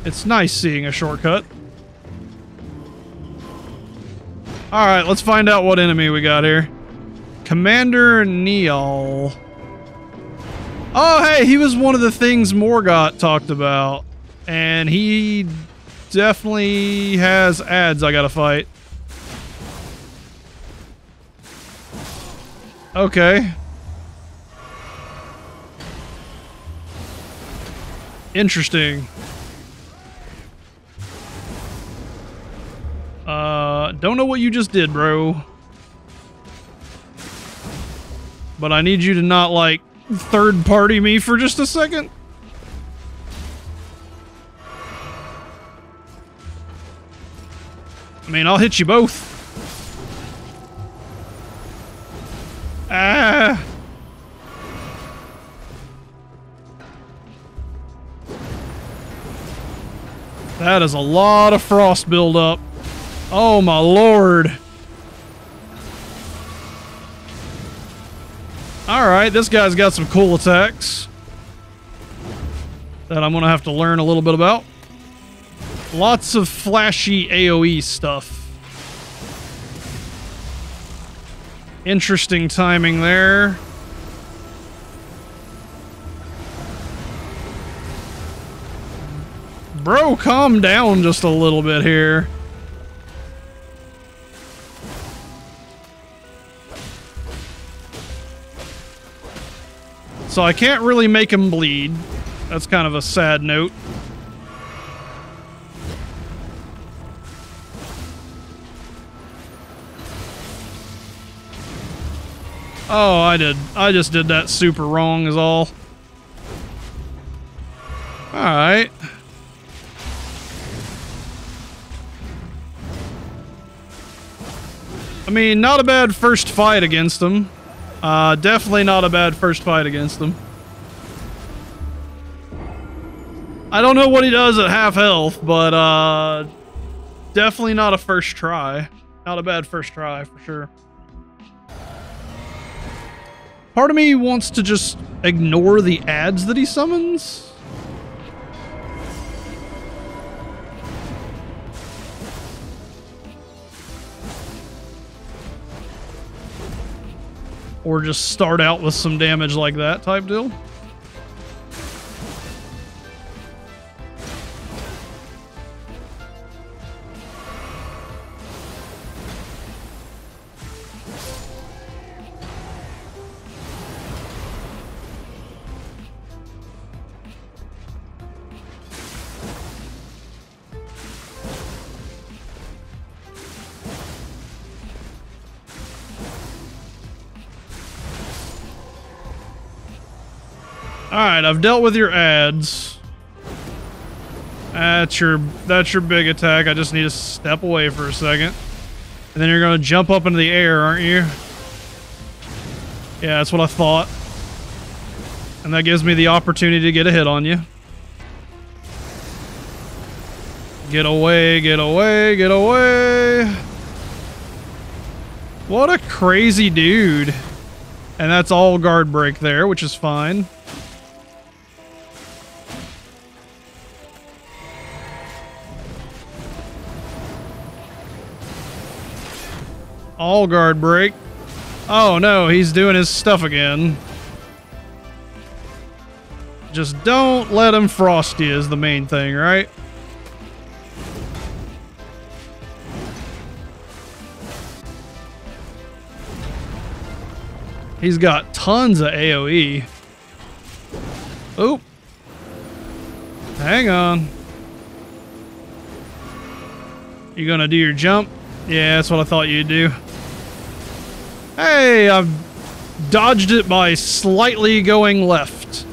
It's nice seeing a shortcut. Alright, let's find out what enemy we got here. Commander Neal. Oh, hey, he was one of the things Morgott talked about. And he definitely has ads I gotta fight. Okay. Interesting. Don't know what you just did, bro. But I need you to not, like, third-party me for just a second. I mean, I'll hit you both. Ah. That is a lot of frost buildup. Oh my lord. Alright, this guy's got some cool attacks that I'm gonna have to learn a little bit about. Lots of flashy AoE stuff. Interesting timing there. Bro, calm down just a little bit here. So I can't really make him bleed. That's kind of a sad note. Oh, I just did that super wrong is all. Alright. I mean, not a bad first fight against him. Definitely not a bad first fight against him. I don't know what he does at half health, but definitely not a first try. Not a bad first try, for sure. Part of me wants to just ignore the ads that he summons. Or just start out with some damage like that type deal. Alright, I've dealt with your ads. That's your big attack. I just need to step away for a second. And then you're going to jump up into the air, aren't you? Yeah, that's what I thought. And that gives me the opportunity to get a hit on you. Get away, get away, get away. What a crazy dude. And that's all guard break there, which is fine. All guard break. Oh no, he's doing his stuff again. Just don't let him frost you is the main thing, right? He's got tons of AoE. Oop. Hang on. You gonna do your jump? Yeah, that's what I thought you'd do. Hey, I've dodged it by slightly going left.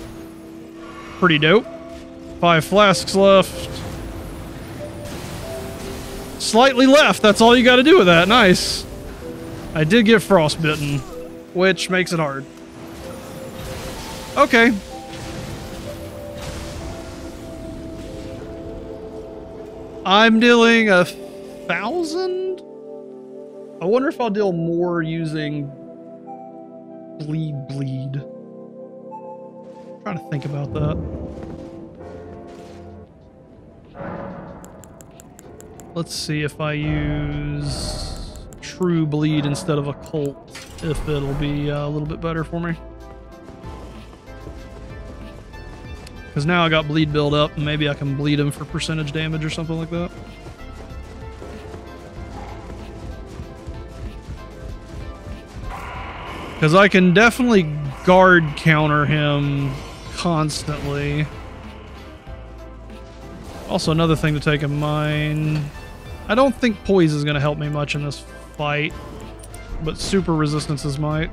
Pretty dope. 5 flasks left. Slightly left, that's all you gotta do with that. Nice. I did get frostbitten, which makes it hard. Okay. I'm dealing 1,000? I wonder if I'll deal more using bleed. I'm trying to think about that. Let's see if I use True Bleed instead of Occult, if it'll be a little bit better for me. Because now I got Bleed build up, and maybe I can bleed him for percentage damage or something like that. Because I can definitely guard counter him constantly. Also, another thing to take in mind, I don't think poise is going to help me much in this fight, but super resistances might.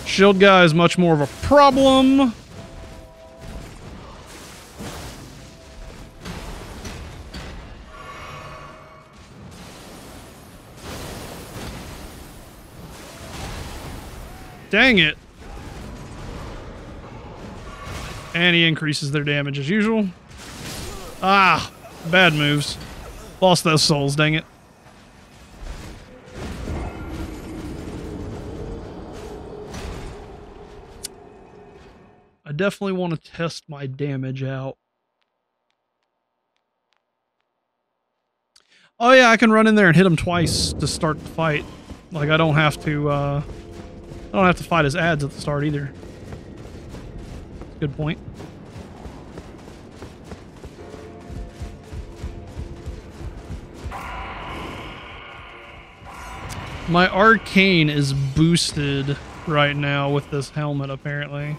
Shield guy is much more of a problem. Dang it. And he increases their damage as usual. Ah, bad moves. Lost those souls, dang it. I definitely want to test my damage out. Oh yeah, I can run in there and hit him twice to start the fight. Like I don't have to fight his ads at the start either. Good point. My arcane is boosted right now with this helmet, apparently.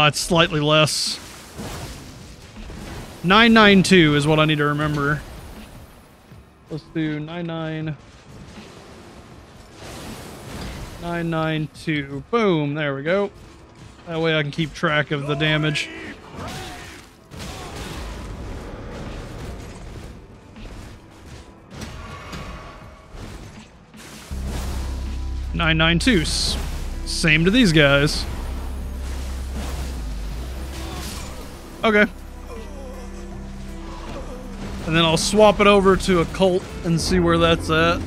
It's slightly less. 992 is what I need to remember. Let's do 992. Boom, there we go. That way I can keep track of the damage. .992. Same to these guys. Okay. And then I'll swap it over to Occult and see where that's at.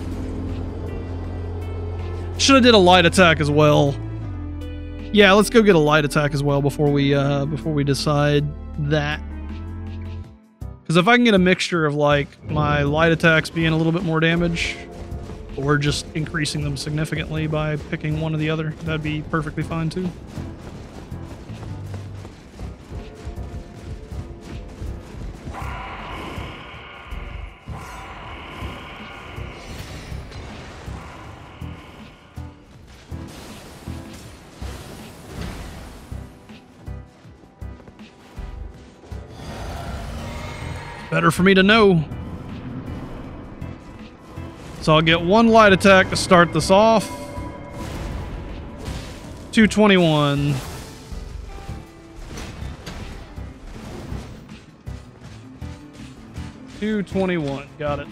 Should have did a light attack as well. Yeah, let's go get a light attack as well before we decide that. Because if I can get a mixture of like my light attacks being a little bit more damage, or just increasing them significantly by picking one or the other, that'd be perfectly fine too. Better for me to know. So I'll get one light attack to start this off. 221. Got it.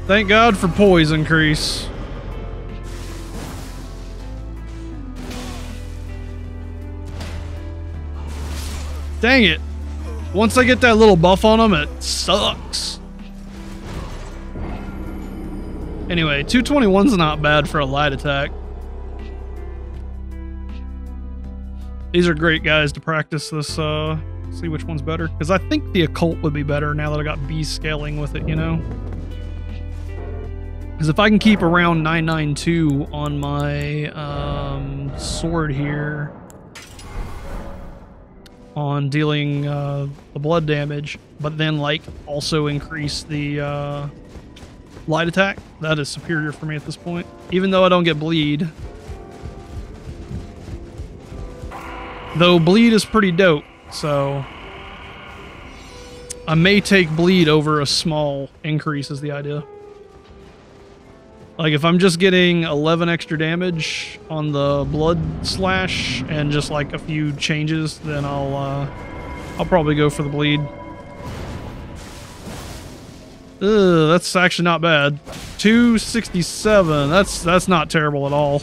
Thank God for poise increase. Dang it. Once I get that little buff on them, it sucks. Anyway, 221's not bad for a light attack. These are great guys to practice this, see which one's better. Because I think the Occult would be better now that I got B scaling with it, you know? Because if I can keep around 992 on my sword here, on dealing the blood damage, but then like also increase the light attack, that is superior for me at this point. Even though I don't get bleed. Though bleed is pretty dope, so I may take bleed over a small increase is the idea. Like if I'm just getting 11 extra damage on the blood slash and just like a few changes, then I'll probably go for the bleed. Ugh, that's actually not bad. 267. That's not terrible at all.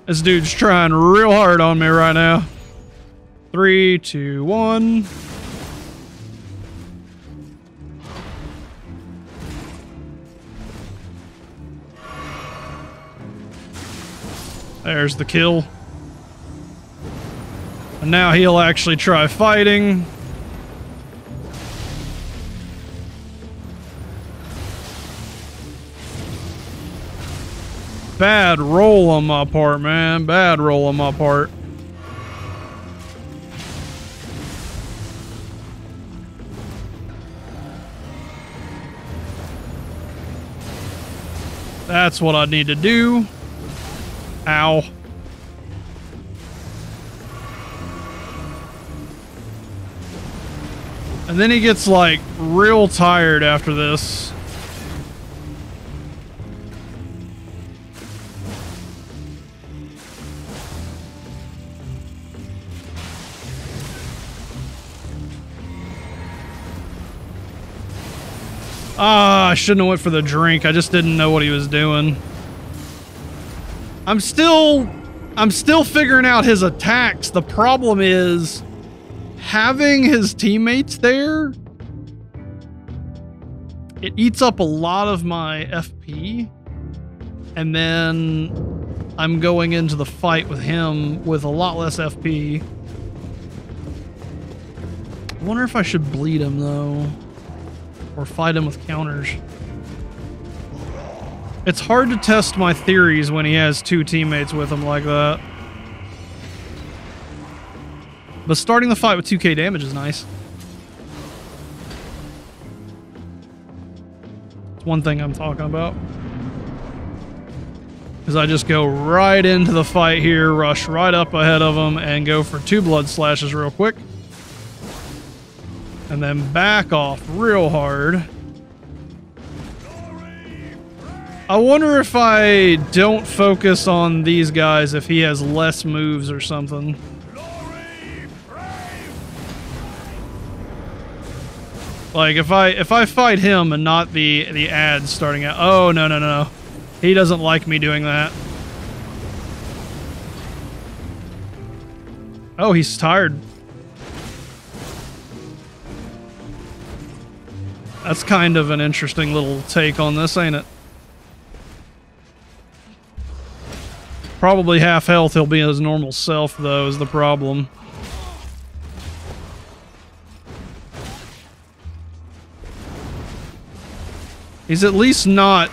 This dude's trying real hard on me right now. 3, 2, 1. There's the kill. And now he'll actually try fighting. Bad roll on my part, man. Bad roll on my part. That's what I need to do. Ow. And then he gets like real tired after this. Ah, I shouldn't have went for the drink. I just didn't know what he was doing. I'm still figuring out his attacks. The problem is having his teammates there. It eats up a lot of my FP. And then I'm going into the fight with him with a lot less FP. I wonder if I should bleed him though. Or fight him with counters. It's hard to test my theories when he has two teammates with him like that. But starting the fight with 2k damage is nice. It's one thing I'm talking about. Because I just go right into the fight here, rush right up ahead of him, and go for 2 blood slashes real quick. And then back off real hard. I wonder if I don't focus on these guys if he has less moves or something. Like if I fight him and not the ads starting out. Oh no. He doesn't like me doing that. Oh, he's tired. That's kind of an interesting little take on this, ain't it? Probably half health, he'll be his normal self, though, is the problem. He's at least not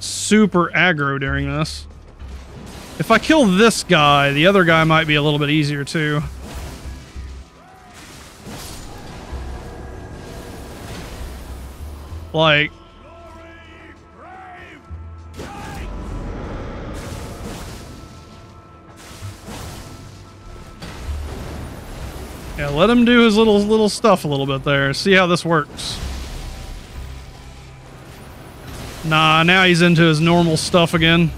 super aggro during this. If I kill this guy, the other guy might be a little bit easier, too. Like... yeah, let him do his little stuff a little bit there. See how this works. Nah, now he's into his normal stuff again.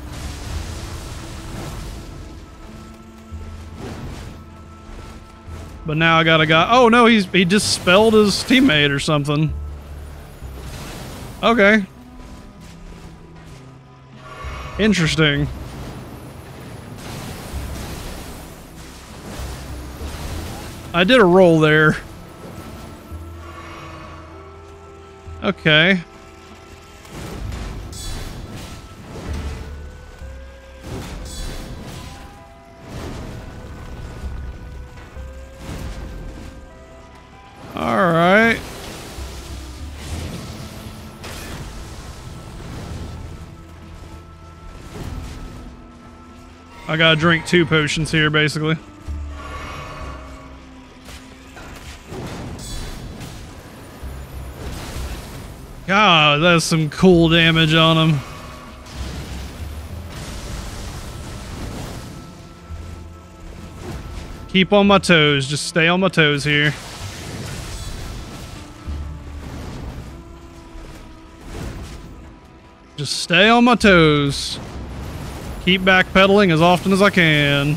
But now I got a guy... oh no, he just spelled his teammate or something. Okay. Interesting. I did a roll there. Okay. All right. I gotta drink 2 potions here, basically. Oh, that's some cool damage on him. Keep on my toes. Just stay on my toes here. Just stay on my toes. Keep backpedaling as often as I can.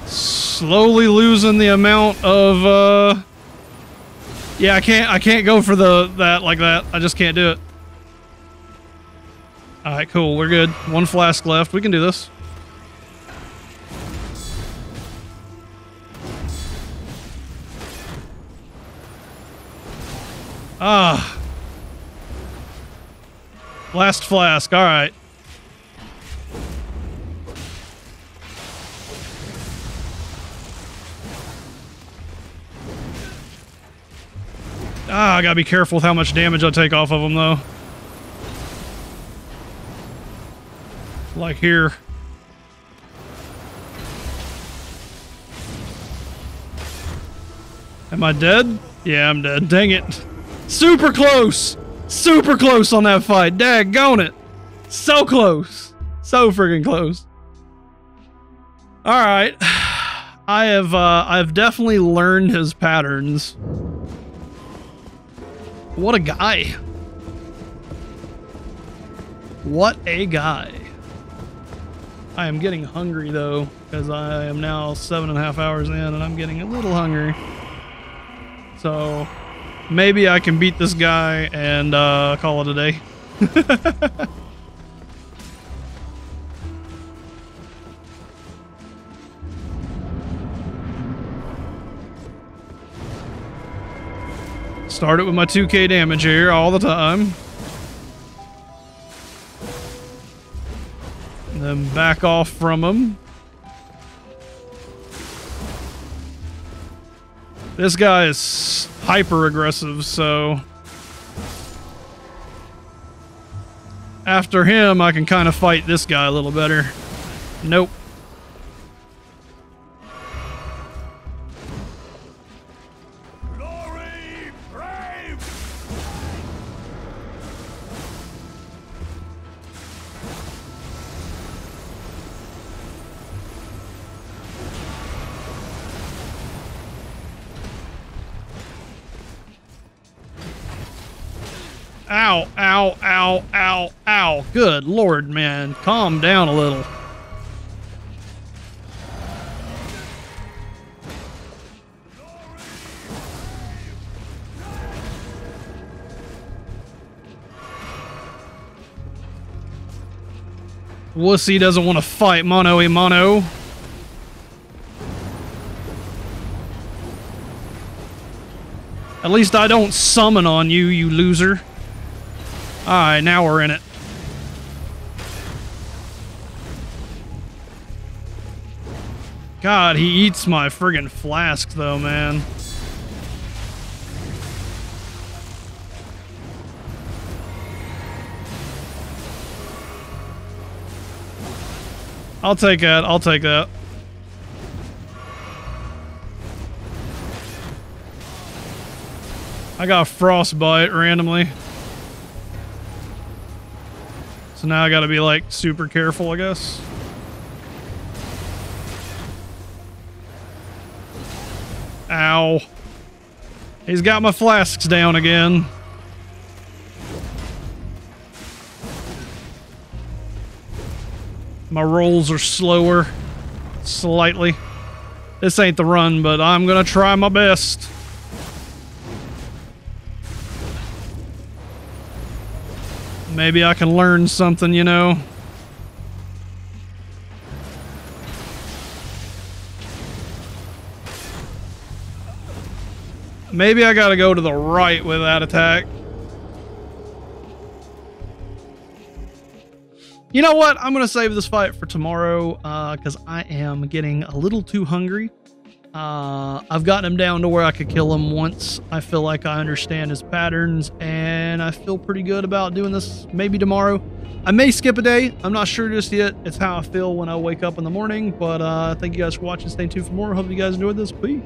Slowly losing the amount of yeah, I can't go for that like that. I just can't do it. All right, cool. We're good. One flask left. We can do this. Ah. Last flask. All right. Ah, I gotta be careful with how much damage I take off of them, though. Like here. Am I dead? Yeah, I'm dead. Dang it. Super close! Super close on that fight. Daggone it. So close. So freaking close. Alright. I've definitely learned his patterns. What a guy. What a guy. I am getting hungry though, because I am now 7.5 hours in and I'm getting a little hungry. So maybe I can beat this guy and call it a day. Start it with my 2k damage here all the time. And then back off from him. This guy is hyper aggressive, so after him I can kind of fight this guy a little better. Nope. Ow, ow, ow, ow, ow. Good Lord, man. Calm down a little. Wussy doesn't want to fight mano-a-mano. At least I don't summon on you, you loser. Alright, now we're in it. God, he eats my friggin' flask though, man. I'll take that, I'll take that. I got frostbite randomly. So now I gotta be like super careful, I guess. Ow. He's got my flasks down again. My rolls are slower. Slightly. This ain't the run, but I'm gonna try my best. Maybe I can learn something, you know. Maybe I gotta go to the right with that attack. You know what? I'm gonna save this fight for tomorrow because I am getting a little too hungry. I've gotten him down to where I could kill him once. I feel like I understand his patterns, and I feel pretty good about doing this maybe tomorrow. I may skip a day. I'm not sure just yet. It's how I feel when I wake up in the morning. But thank you guys for watching. Stay tuned for more. Hope you guys enjoyed this. Peace.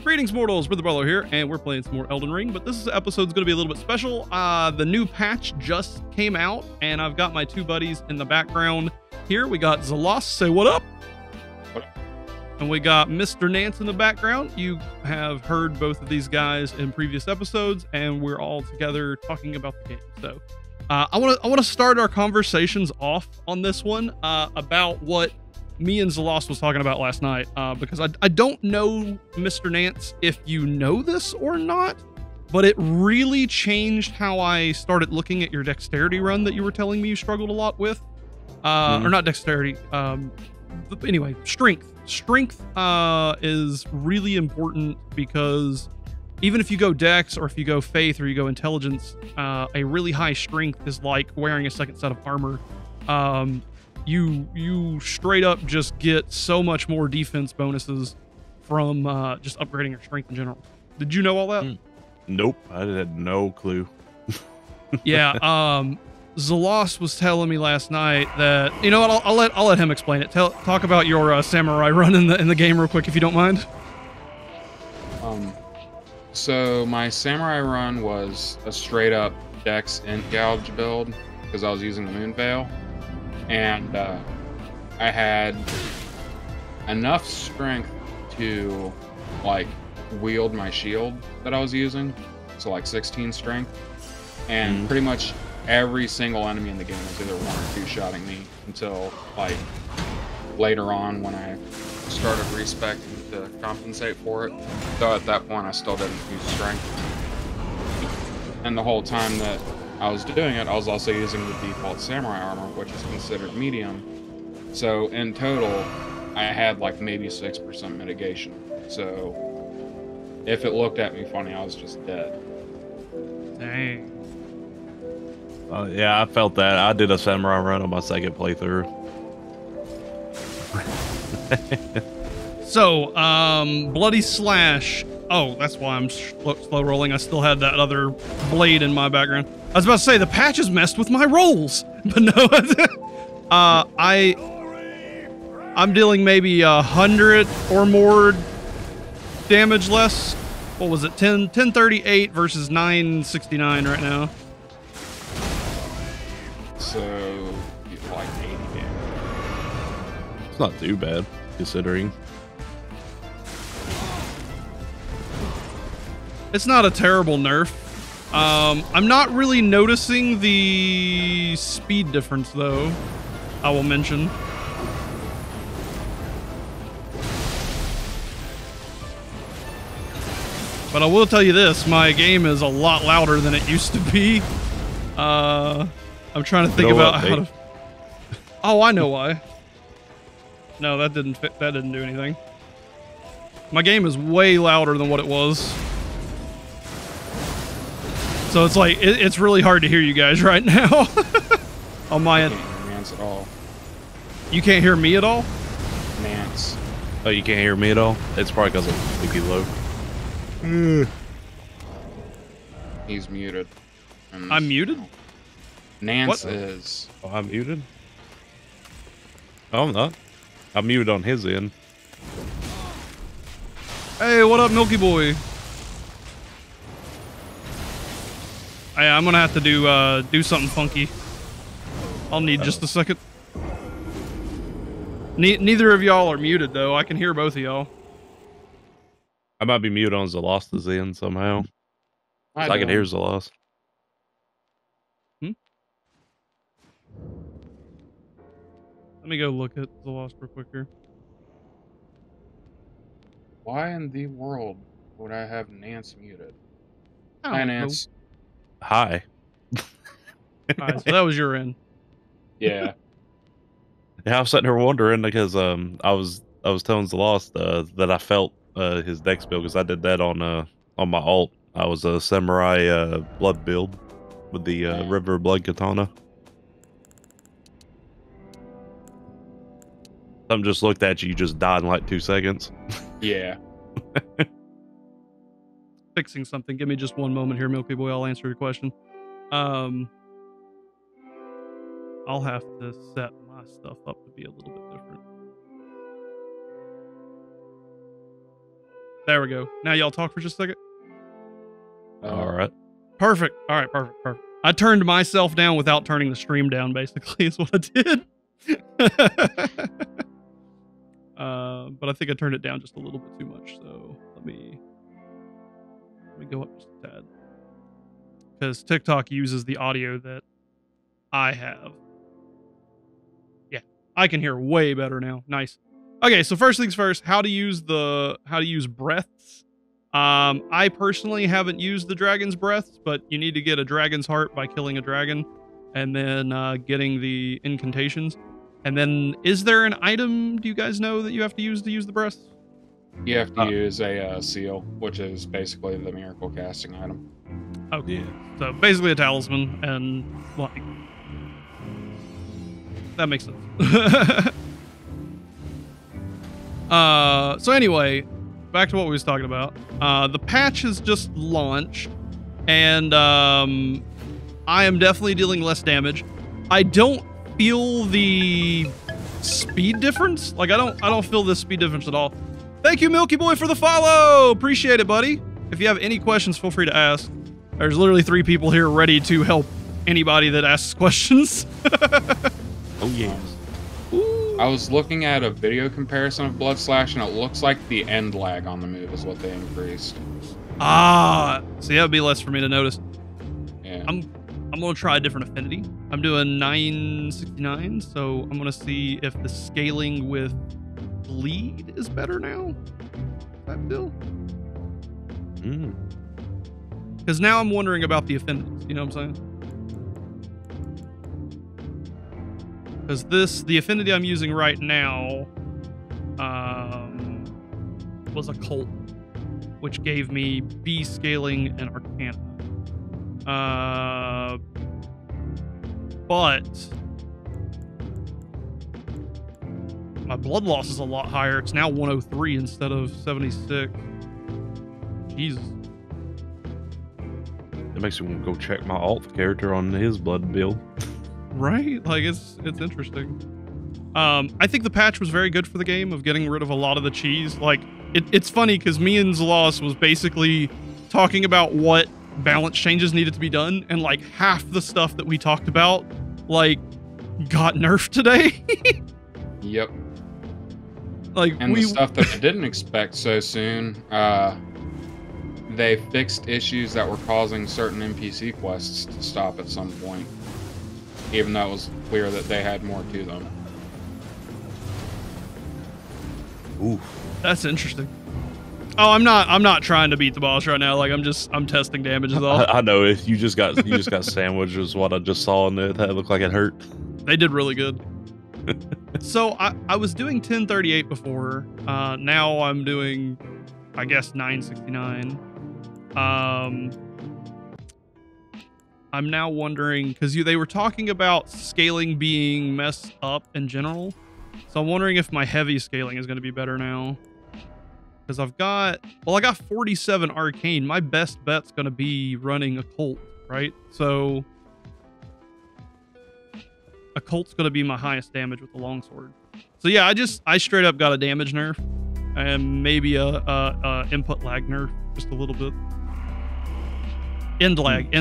Greetings, mortals. Brother Bello here, and we're playing some more Elden Ring. But this episode's going to be a little bit special. The new patch just came out, and I've got my two buddies in the background here. We got Zalos. Say what up. And we got Mr. Nance in the background. You have heard both of these guys in previous episodes, and we're all together talking about the game. So I want to start our conversations off on this one about what me and Zalos was talking about last night, because I don't know, Mr. Nance, if you know this or not, but it really changed how I started looking at your dexterity run that you were telling me you struggled a lot with. Or not dexterity. Anyway, strength. Strength is really important because even if you go dex or if you go faith or you go intelligence, a really high strength is like wearing a second set of armor. You straight up just get so much more defense bonuses from just upgrading your strength in general. Did you know all that? Nope, I had no clue. Yeah, Zalos was telling me last night that, you know what, I'll let him explain it. Talk about your samurai run in the game real quick if you don't mind. So my samurai run was a straight up dex int gouge build because I was using the moon veil, and I had enough strength to like wield my shield that I was using, so like 16 strength, and pretty much every single enemy in the game was either one or two shotting me until like later on when I started respecting to compensate for it. Though at that point I still didn't use strength. And the whole time that I was doing it, I was also using the default samurai armor, which is considered medium. So in total, I had like maybe 6% mitigation. So if it looked at me funny, I was just dead. Dang. Yeah, I felt that. I did a samurai run on my second playthrough. So, Bloody Slash. Oh, that's why I'm slow rolling. I still had that other blade in my background. I was about to say, the patch has messed with my rolls. But no, I'm dealing maybe 100 or more damage less. What was it? 1038 versus 969 right now. So, like 80 damage. It's not too bad, considering. It's not a terrible nerf. I'm not really noticing the speed difference, though, I will mention. But I will tell you this, my game is a lot louder than it used to be. I'm trying to think about how to... Oh, I know why. No, that didn't fit. That didn't do anything. My game is way louder than what it was. So it's like, it's really hard to hear you guys right now. On my end. I can't hear Nance at all. You can't hear me at all? Nance. Oh, you can't hear me at all? It's probably because I'm sleepy low. He's muted. I'm muted? Nance What? is. Oh, I'm muted? Oh, I'm not. I'm muted on his end. Hey, what up, Milky Boy? Hey, I'm gonna have to do something funky. I'll need just a second. Neither of y'all are muted, though. I can hear both of y'all. I might be muted on Zalos's end somehow. I can hear Zalos. Let me go look at Zalos real quick here. Why in the world would I have Nance muted? I Hi, don't know. Nance. Hi. Alright, so that was your end. Yeah. Yeah, I was sitting here wondering because I was telling Zalos that I felt his dex build because I did that on my alt. I was a samurai blood build with the river blood katana. Something just looked at you, you just died in like 2 seconds. Yeah. Fixing something. Give me just one moment here, Milky Boy. I'll answer your question. I'll have to set my stuff up to be a little bit different. There we go. Now y'all talk for just a second. All right. Perfect. All right, perfect. I turned myself down without turning the stream down, basically, is what I did. But I think I turned it down just a little bit too much, so let me go up just a tad. Because TikTok uses the audio that I have. Yeah, I can hear way better now. Nice. Okay, so first things first, how to use breaths. I personally haven't used the dragon's breaths, but you need to get a dragon's heart by killing a dragon and then getting the incantations. And then, is there an item, do you guys know, that you have to use the breaths? You have to use a seal, which is basically the miracle casting item. Okay, yeah. So basically a talisman, and like, that makes sense. So anyway, back to what we was talking about. The patch has just launched, and I am definitely dealing less damage. I don't feel the speed difference. Like I don't feel the speed difference at all. Thank you, Milky Boy, for the follow. Appreciate it, buddy. If you have any questions, feel free to ask. There's literally 3 people here ready to help anybody that asks questions. Oh yes. I was looking at a video comparison of Blood Slash, and it looks like the end lag on the move is what they increased. Ah, so yeah, it'd be less for me to notice. Yeah. I'm gonna try a different affinity. I'm doing 969, so I'm gonna see if the scaling with bleed is better now. That deal. Because now I'm wondering about the affinities. You know what I'm saying? Because the affinity I'm using right now was a cult, which gave me B scaling and Arcana. But my blood loss is a lot higher. It's now 103 instead of 76. Jesus. It makes me want to go check my alt character on his blood build. Right? Like, it's interesting. I think the patch was very good for the game of getting rid of a lot of the cheese. Like, it's funny because me and Zaloss was basically talking about what balance changes needed to be done, and like half the stuff that we talked about, like, got nerfed today. Yep. Like, and the stuff that I didn't expect so soon, they fixed issues that were causing certain NPC quests to stop at some point, even though it was clear that they had more to them. Ooh, that's interesting. Oh, I'm not trying to beat the boss right now. Like, I'm testing damage is all. I know if you just got sandwiched is what I just saw in there. That looked like it hurt. They did really good. So I was doing 1038 before. Now I'm doing, I guess, 969. I'm now wondering, because they were talking about scaling being messed up in general. So I'm wondering if my heavy scaling is going to be better now. Because I got 47 arcane. My best bet's going to be running occult, right? So occult's going to be my highest damage with the longsword. So yeah, I straight up got a damage nerf and maybe a input lag nerf, just a little bit. End lag.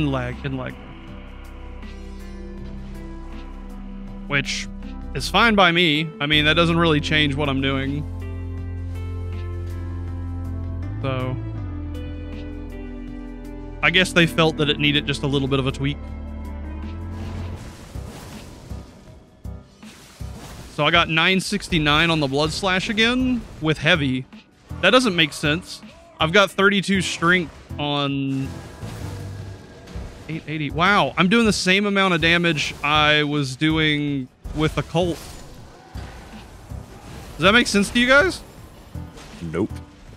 Which is fine by me. I mean, that doesn't really change what I'm doing. So I guess they felt that it needed just a little bit of a tweak. So I got 969 on the blood slash again with heavy. That doesn't make sense. I've got 32 strength on 880. Wow, I'm doing the same amount of damage I was doing with occult. Does that make sense to you guys? Nope.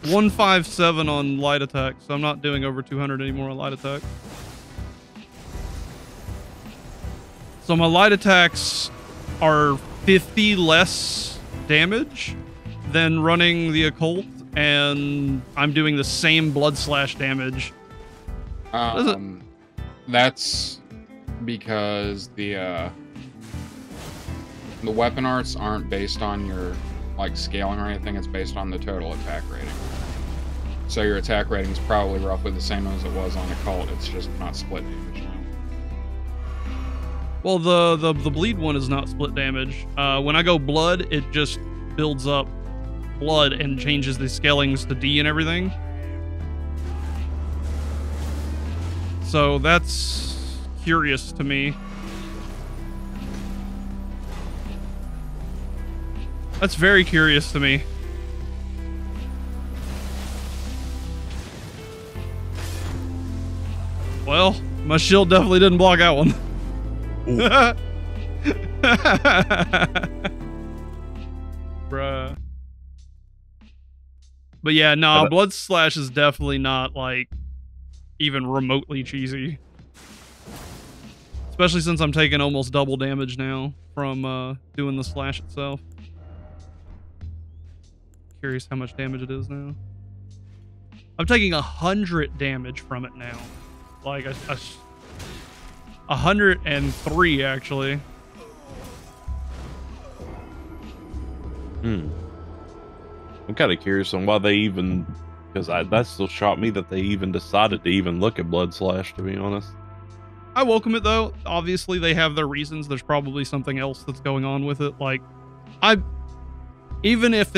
157 on light attack, so I'm not doing over 200 anymore on light attack. So my light attacks are 50 less damage than running the occult, and I'm doing the same blood slash damage. That's because the The weapon arts aren't based on your like scaling or anything. It's based on the total attack rating. So your attack rating is probably roughly the same as it was on Occult. It's just not split damage now. Well, the bleed one is not split damage. When I go blood, it just builds up blood and changes the scalings to D and everything. So that's curious to me. That's very curious to me. Well, my shield definitely didn't block that one. Bruh. But yeah, nah, Blood Slash is definitely not like even remotely cheesy. Especially since I'm taking almost double damage now from doing the slash itself. Curious how much damage it is now. I'm taking 100 damage from it now. Like 103 actually. I'm kind of curious on why they even, because that still shocked me that they even decided to even look at Blood Slash, to be honest. I welcome it though. Obviously they have their reasons. There's probably something else that's going on with it. Like even if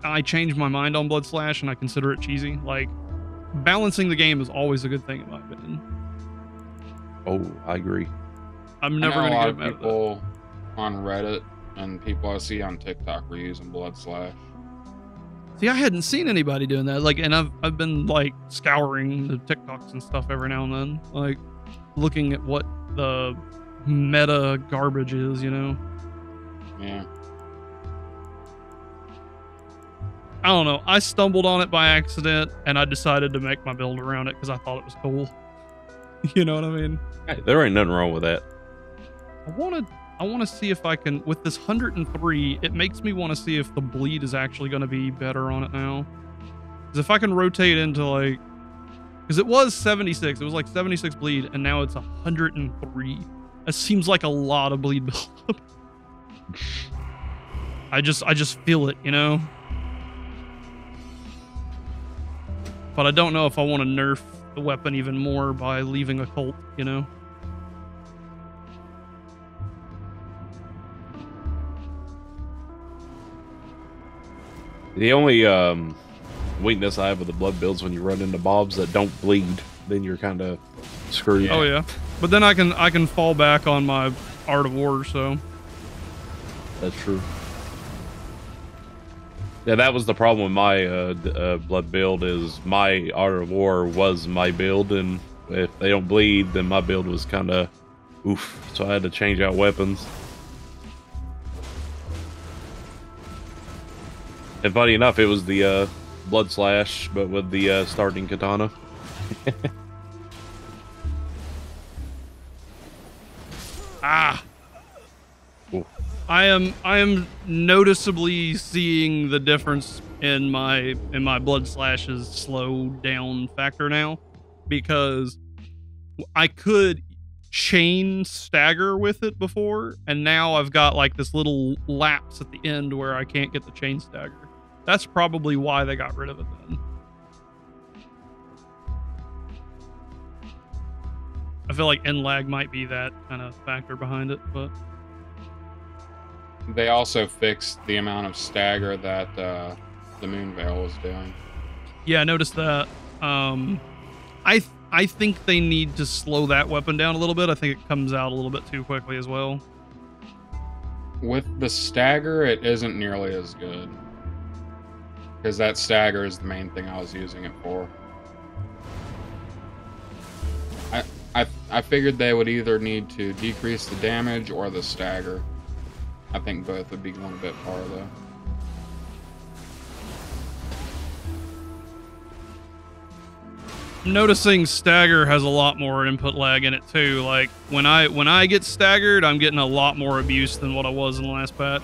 I change my mind on Blood Slash and I consider it cheesy, like balancing the game is always a good thing in my opinion. Oh, I agree. I'm never going to get mad at that. People on Reddit and people I see on TikTok were using Blood Slash. See, I hadn't seen anybody doing that. Like, and I've been like scouring the TikToks and stuff every now and then, like looking at what the meta garbage is, you know? Yeah. I don't know. I stumbled on it by accident, and I decided to make my build around it because I thought it was cool. You know what I mean? Hey, there ain't nothing wrong with that. I want to see if I can, with this 103, it makes me want to see if the bleed is actually going to be better on it now. Because if I can rotate into like, because it was 76, it was like 76 bleed, and now it's 103. That seems like a lot of bleed buildup. I just feel it, you know? But I don't know if I want to nerf the weapon even more by leaving Occult, you know? The only weakness I have with the blood builds when you run into mobs that don't bleed, then you're kind of screwed. Oh yeah, but then I can fall back on my Art of War, so that's true. Yeah, that was the problem with my blood build, is my Art of War was my build, and if they don't bleed, then my build was kind of oof. So I had to change out weapons. And funny enough, it was the Blood Slash, but with the starting katana. Ah. Ooh. I am noticeably seeing the difference in my Blood Slash's slow down factor now, because I could chain stagger with it before, and now I've got like this little lapse at the end where I can't get the chain stagger. That's probably why they got rid of it then. I feel like end lag might be that kind of factor behind it, but they also fixed the amount of stagger that the Moonveil was doing. yeah, I noticed that. I think they need to slow that weapon down a little bit. I think it comes out a little bit too quickly as well. With the stagger, it isn't nearly as good, because that stagger is the main thing I was using it for. I figured they would either need to decrease the damage or the stagger. I think both would be going a bit far though. I'm noticing stagger has a lot more input lag in it too. Like when I get staggered, I'm getting a lot more abuse than what I was in the last patch.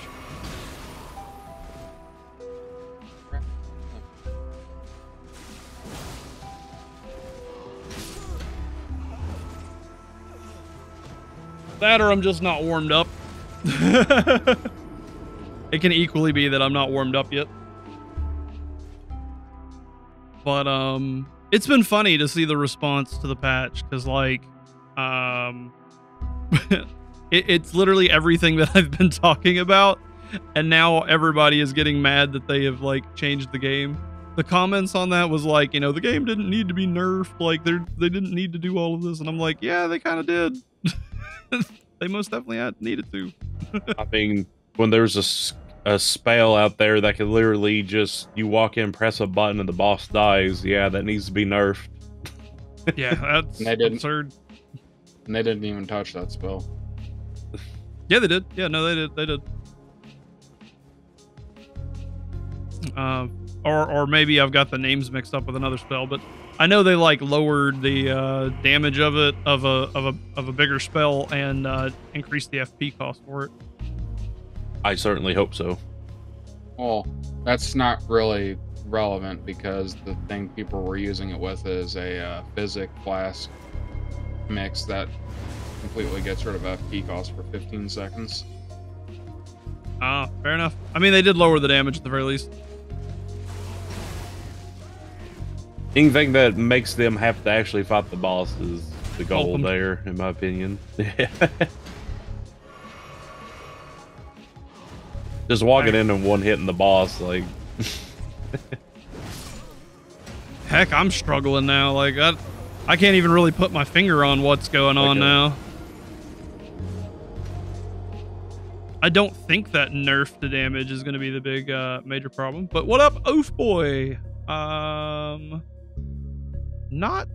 That or I'm just not warmed up. It can equally be that I'm not warmed up yet. But it's been funny to see the response to the patch, because like it's literally everything that I've been talking about, and now everybody is getting mad that they have like changed the game. The comments on that was like, you know, the game didn't need to be nerfed, like they didn't need to do all of this, and I'm like, yeah, they kind of did. They most definitely needed to. I mean, when there's a spell out there that could literally just, you walk in, press a button, and the boss dies, yeah, that needs to be nerfed. Yeah, that's absurd. And they didn't even touch that spell. Yeah, they did. Yeah, no, they did. Or maybe I've got the names mixed up with another spell, but I know they like lowered the damage of it of a bigger spell and increased the FP cost for it. I certainly hope so. Well, that's not really relevant because the thing people were using it with is a physic flask mix that completely gets rid of FP cost for 15 seconds. Ah, fair enough. I mean, they did lower the damage at the very least. Anything that makes them have to actually fight the boss is the goal there, in my opinion. Just walking in and one hitting the boss, like. Heck, I'm struggling now. Like I can't even really put my finger on what's going on now. I don't think that nerf to damage is going to be the big major problem. But what up, Oof Boy? Not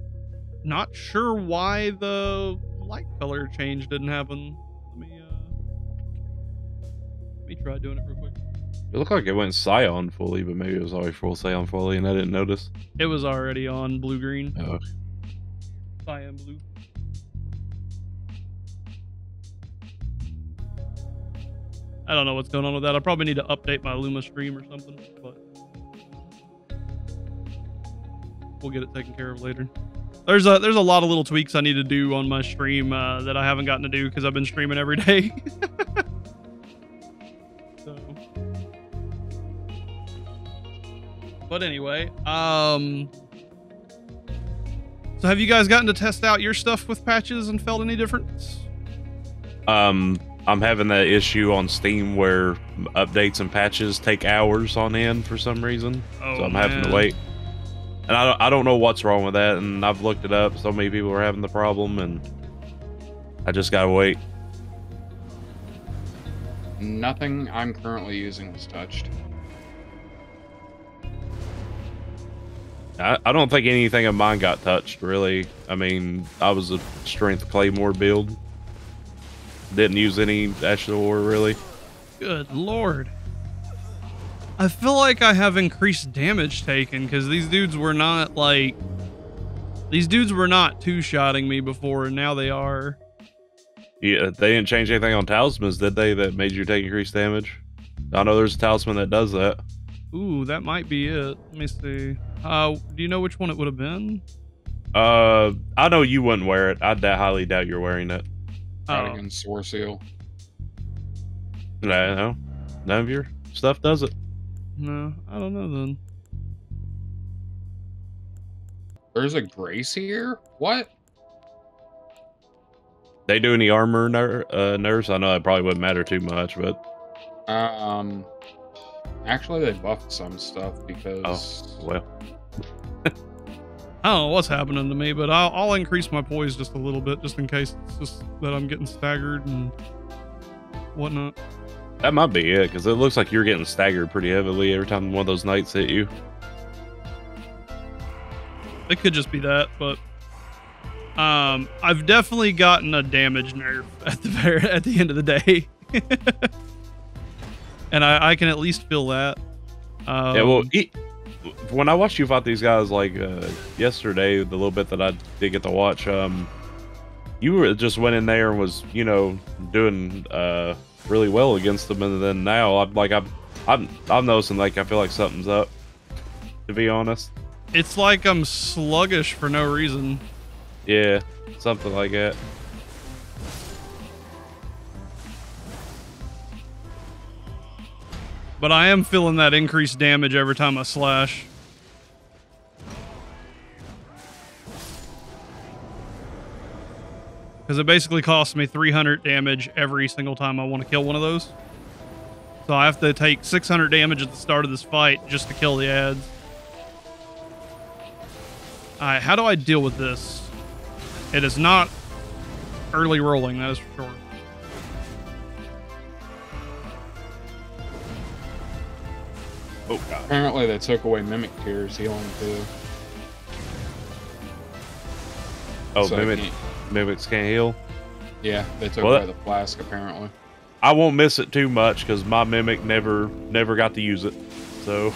sure why the light color change didn't happen. Let me try doing it real quick. It looked like it went Scion fully, but maybe it was already full Scion fully and I didn't notice. It was already on blue-green. Oh. Cyan blue. I don't know what's going on with that. I probably need to update my Luma stream or something, but we'll get it taken care of later. There's a lot of little tweaks I need to do on my stream that I haven't gotten to do because I've been streaming every day. So. But anyway, so have you guys gotten to test out your stuff with patches and felt any difference? I'm having that issue on Steam where updates and patches take hours on end for some reason. Oh, so I'm having to wait. And I don't know what's wrong with that, and I've looked it up. So many people are having the problem, and I just gotta wait. Nothing I'm currently using was touched. I don't think anything of mine got touched, really. I mean, I was a strength claymore build. Didn't use any Ashore, really. Good lord. I feel like I have increased damage taken because these dudes were not like... These dudes were not two-shotting me before, and now they are. Yeah, they didn't change anything on talismans, did they, that made you take increased damage? I know there's a talisman that does that. Ooh, that might be it. Let me see. Do you know which one it would have been? I know you wouldn't wear it. I highly doubt you're wearing it. Not against Sword Seal. No, none of your stuff does it. No, I don't know then. There's a Grace here? What? They do any armor nerfs? I know that probably wouldn't matter too much, but... Actually, they buffed some stuff because... Oh, well. I don't know what's happening to me, but I'll increase my poise just a little bit, just in case it's just that I'm getting staggered and whatnot. That might be it, because it looks like you're getting staggered pretty heavily every time one of those knights hit you. It could just be that, but I've definitely gotten a damage nerf at the end of the day. And I can at least feel that. Yeah, well, when I watched you fight these guys like yesterday, the little bit that I did get to watch, you were just went in there and was, you know, doing really well against them, and then now I'm noticing like I feel like something's up, to be honest. It's like I'm sluggish for no reason. Yeah, something like that. But I am feeling that increased damage every time I slash. Because it basically costs me 300 damage every single time I want to kill one of those. So I have to take 600 damage at the start of this fight just to kill the ads. Alright, how do I deal with this? It is not early rolling, that is for sure. Oh, God. Apparently they took away Mimic Tears healing too. Oh, So Mimics can't heal? Yeah, they took Well, away the flask apparently. I won't miss it too much because my Mimic never got to use it. So...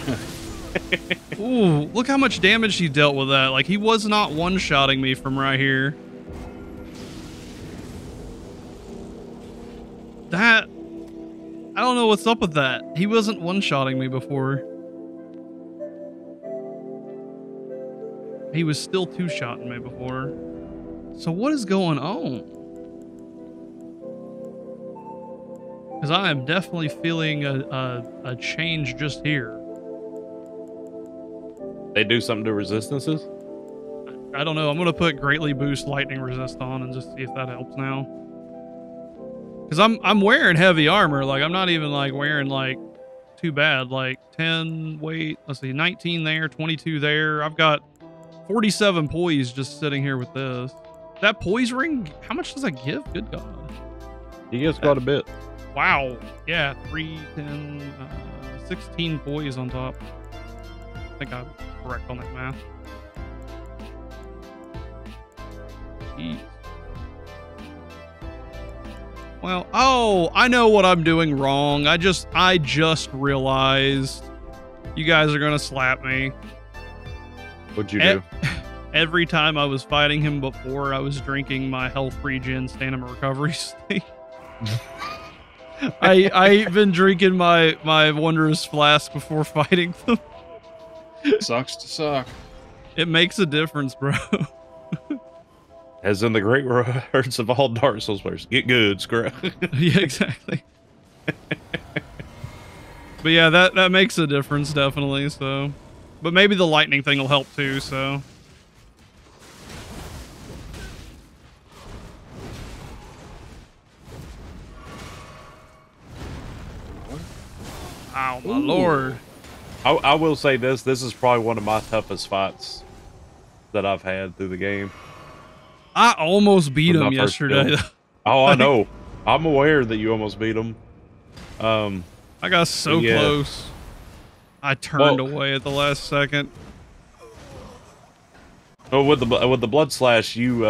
Ooh, look how much damage he dealt with that. Like, he was not one-shotting me from right here. That... I don't know what's up with that. He wasn't one-shotting me before. He was still two-shotting me before. So what is going on? Because I am definitely feeling a change just here. They do something to resistances? I don't know. I'm going to put greatly boost lightning resist on and just see if that helps now. Because I'm wearing heavy armor. Like, I'm not even, like, wearing, like, too bad. Like, 10, wait, let's see, 19 there, 22 there. I've got 47 poise just sitting here with this. That poise ring, how much does that give? Good God. He gives quite a bit. Wow. Yeah, 3, 10, 16 poise on top. I think I'm correct on that math. Jeez. Well, oh, I know what I'm doing wrong. I just realized you guys are gonna slap me. What'd you do? Every time I was fighting him before, I was drinking my health regen stamina recovery state. I've been drinking my wondrous flask before fighting them. Sucks to suck. It makes a difference, bro. As in the great words of all Dark Souls players, get good, scrub. Yeah, exactly. But yeah, that makes a difference, definitely, so. But maybe the lightning thing will help too, so. Ow, my lord. I will say this is probably one of my toughest fights that I've had through the game. I almost beat him yesterday. Oh, I know. I'm aware that you almost beat him. I got so close. I turned away at the last second. Well, with the blood slash, you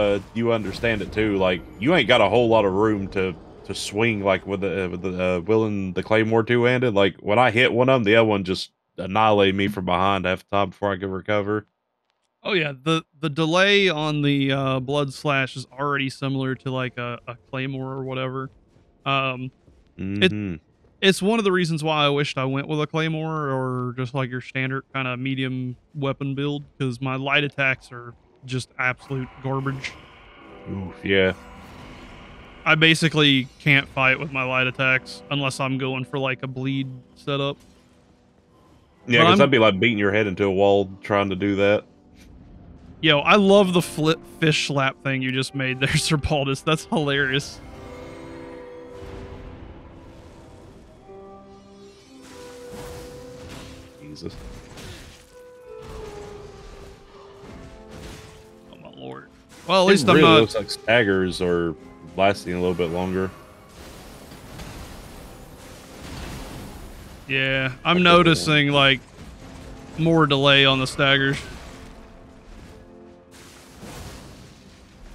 understand it too. Like, you ain't got a whole lot of room to swing like with the willing the claymore two-handed. Like, when I hit one of them, the other one just annihilated me from behind half the time before I could recover. Oh yeah, the delay on the blood slash is already similar to like a claymore or whatever. It's one of the reasons why I wished I went with a claymore or just like your standard kind of medium weapon build, because my light attacks are just absolute garbage. Oof, yeah. I basically can't fight with my light attacks unless I'm going for like a bleed setup. Yeah, because that'd be like beating your head into a wall trying to do that. Yo, I love the flip fish slap thing you just made there, Sir Baldus. That's hilarious. Jesus. Oh my lord. Well, at least really I'm not. Looks like staggers are lasting a little bit longer. Yeah, I'm noticing like more delay on the staggers.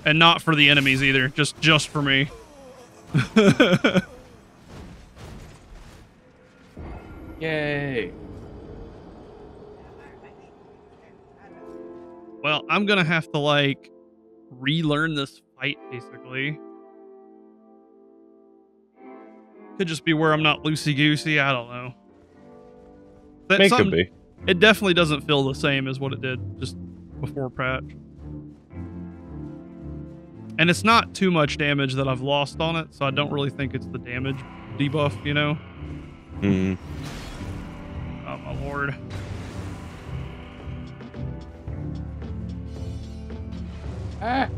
And not for the enemies either, just for me. Yay. Well, I'm gonna have to like relearn this fight basically. Could just be where I'm not loosey-goosey, I don't know. It could be. It definitely doesn't feel the same as what it did just before patch. And it's not too much damage that I've lost on it, so I don't really think it's the damage debuff, you know? my lord. Ah!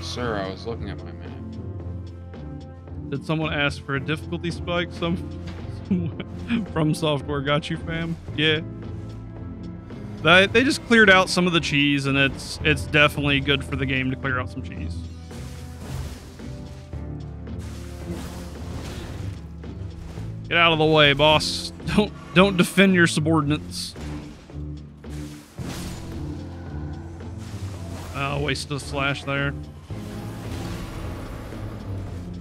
Sir, I was looking at my map. Did someone ask for a difficulty spike? From software got you, fam? Yeah. They just cleared out some of the cheese, and it's definitely good for the game to clear out some cheese. Get out of the way, boss. Don't defend your subordinates. Waste a slash there.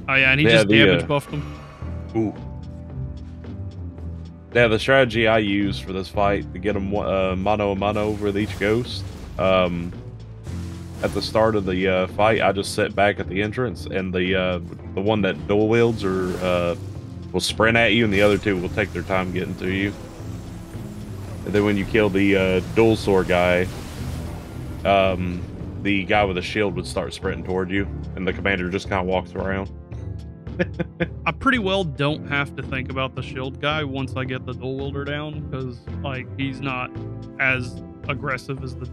Oh yeah, and he just damage buffed him. Ooh. Yeah, the strategy I used for this fight to get him mano a mano with each ghost. At the start of the fight, I just sit back at the entrance, and the one that dual wields will sprint at you, and the other two will take their time getting to you. And then when you kill the dual sword guy, the guy with the shield would start sprinting toward you, and the commander just kind of walks around. I pretty well don't have to think about the shield guy once I get the dual wielder down, because like he's not as aggressive as the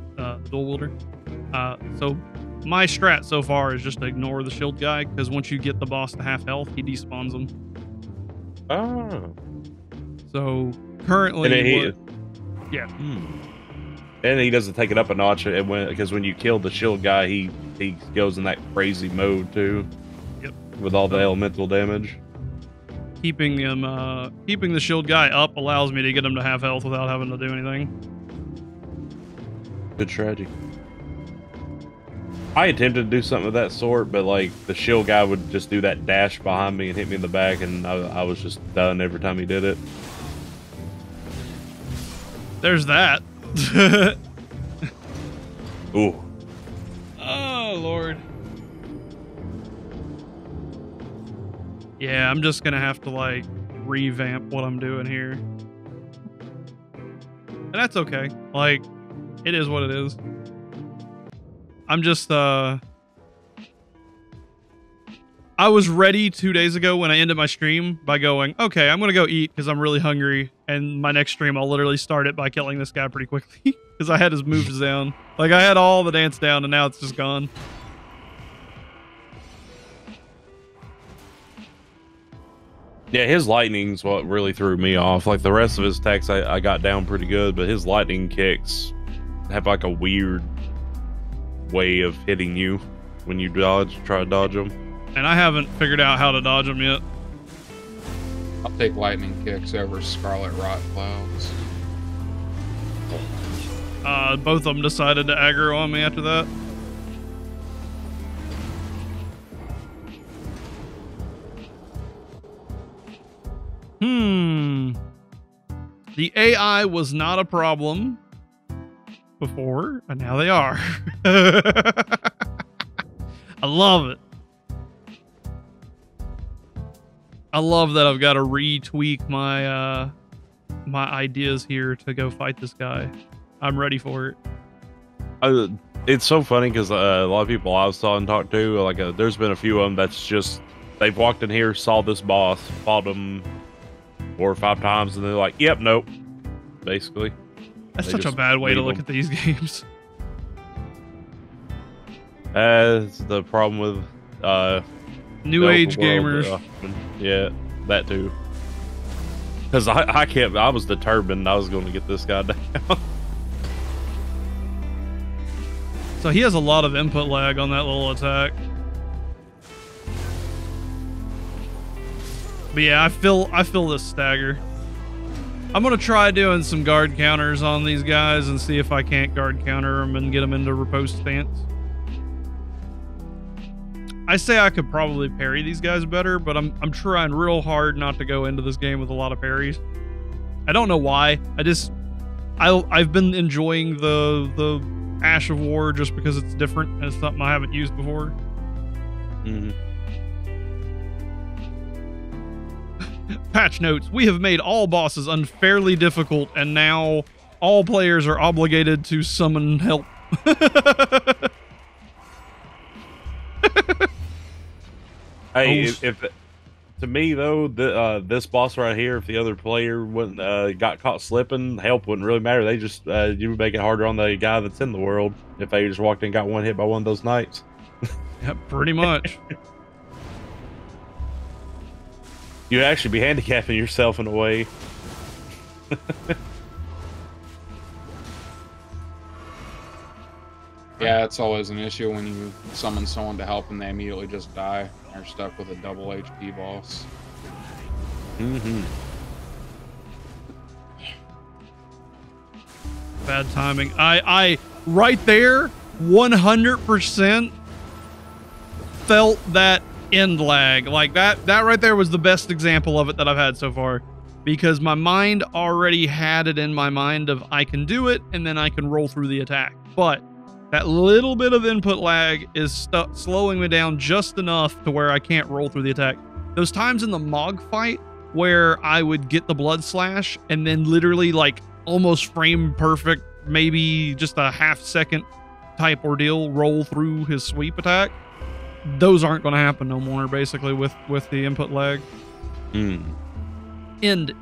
dual wielder. So my strat so far is just to ignore the shield guy, because once you get the boss to half health, he despawns him. Oh. So currently, yeah. And he doesn't take it up a notch, because when you kill the shield guy, he goes in that crazy mode too. Yep. With all the elemental damage. Keeping the shield guy up allows me to get him to half health without having to do anything. Good strategy. I attempted to do something of that sort, but like the shield guy would just do that dash behind me and hit me in the back, and I was just done every time he did it. There's that. Ooh. Oh, Lord. Yeah, I'm just gonna have to like revamp what I'm doing here. And that's okay. Like, it is what it is. I'm just, I was ready 2 days ago when I ended my stream by going, okay, I'm gonna go eat because I'm really hungry, and my next stream I'll literally start it by killing this guy pretty quickly because I had his moves down. Like, I had all the dance down, and now it's just gone. Yeah, his lightning's what really threw me off. Like, the rest of his attacks I got down pretty good, but his lightning kicks have like a weird way of hitting you when you try to dodge them. And I haven't figured out how to dodge them yet. I'll take lightning kicks over scarlet rot clouds. Both of them decided to aggro on me after that. The AI was not a problem before, and now they are. I love it. I love that I've got to retweak my my ideas here to go fight this guy. I'm ready for it. It's so funny because a lot of people I was saw and talked to, like, there's been a few of them that's just, they've walked in here, saw this boss, fought him 4 or 5 times, and they're like, yep, nope, basically. That's such a bad way to look at these games. That's the problem with new age gamers. Yeah, that too. Because I was determined I was going to get this guy down. So he has a lot of input lag on that little attack. But yeah, I feel this stagger. I'm gonna try doing some guard counters on these guys and see if I can't guard counter them and get them into riposte stance. I say I could probably parry these guys better, but I'm trying real hard not to go into this game with a lot of parries. I don't know why. I've been enjoying the Ash of War just because it's different and it's something I haven't used before. Mm-hmm. Patch notes: we have made all bosses unfairly difficult, and now all players are obligated to summon help. Hey, if to me though, this boss right here, if the other player wouldn't got caught slipping, help wouldn't really matter. They just you would make it harder on the guy that's in the world if they just walked in and got one hit by one of those knights. Yeah, pretty much. You'd actually be handicapping yourself in a way. Yeah, it's always an issue when you summon someone to help and they immediately just die. They're stuck with a double HP boss. Mm-hmm. Bad timing. I right there, 100% felt that end lag. Like that right there was the best example of it that I've had so far. Because my mind already had it in my mind of I can do it and then I can roll through the attack. But that little bit of input lag is slowing me down just enough to where I can't roll through the attack. Those times in the Mog fight where I would get the blood slash and then literally like almost frame perfect, maybe just a half-second type ordeal roll through his sweep attack, those aren't going to happen no more, basically, with the input lag. End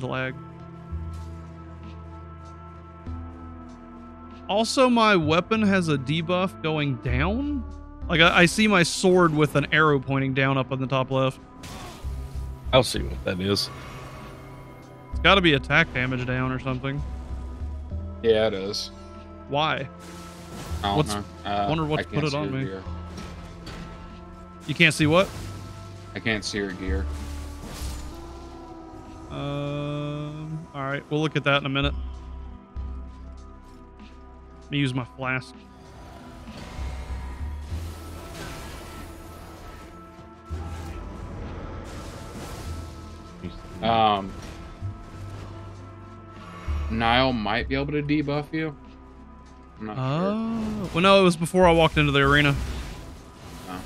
lag. Also, my weapon has a debuff going down. Like, I see my sword with an arrow pointing down up on the top left. I'll see what that is. It's got to be attack damage down or something. Yeah, it is. Why? I don't know. Wonder what I to put can't it on see her me. gear. You can't see what? I can't see her gear. All right, we'll look at that in a minute. Let me use my flask. Nile might be able to debuff you. I'm not sure. Well, no, it was before I walked into the arena. Oh.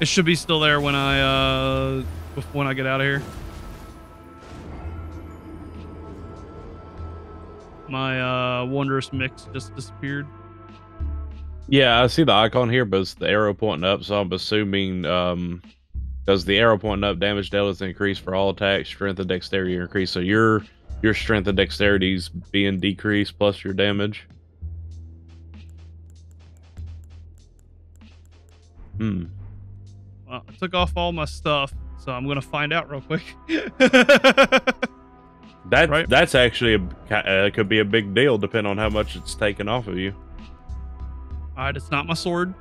It should be still there when I get out of here. My wondrous mix just disappeared. Yeah, I see the icon here, but it's the arrow pointing up, so I'm assuming because the arrow pointing up, damage dealt is increased for all attacks, strength and dexterity are increased. So your strength and dexterity is being decreased plus your damage. Well, I took off all my stuff, so I'm gonna find out real quick. That's actually could be a big deal depending on how much it's taken off of you. All right, it's not my sword.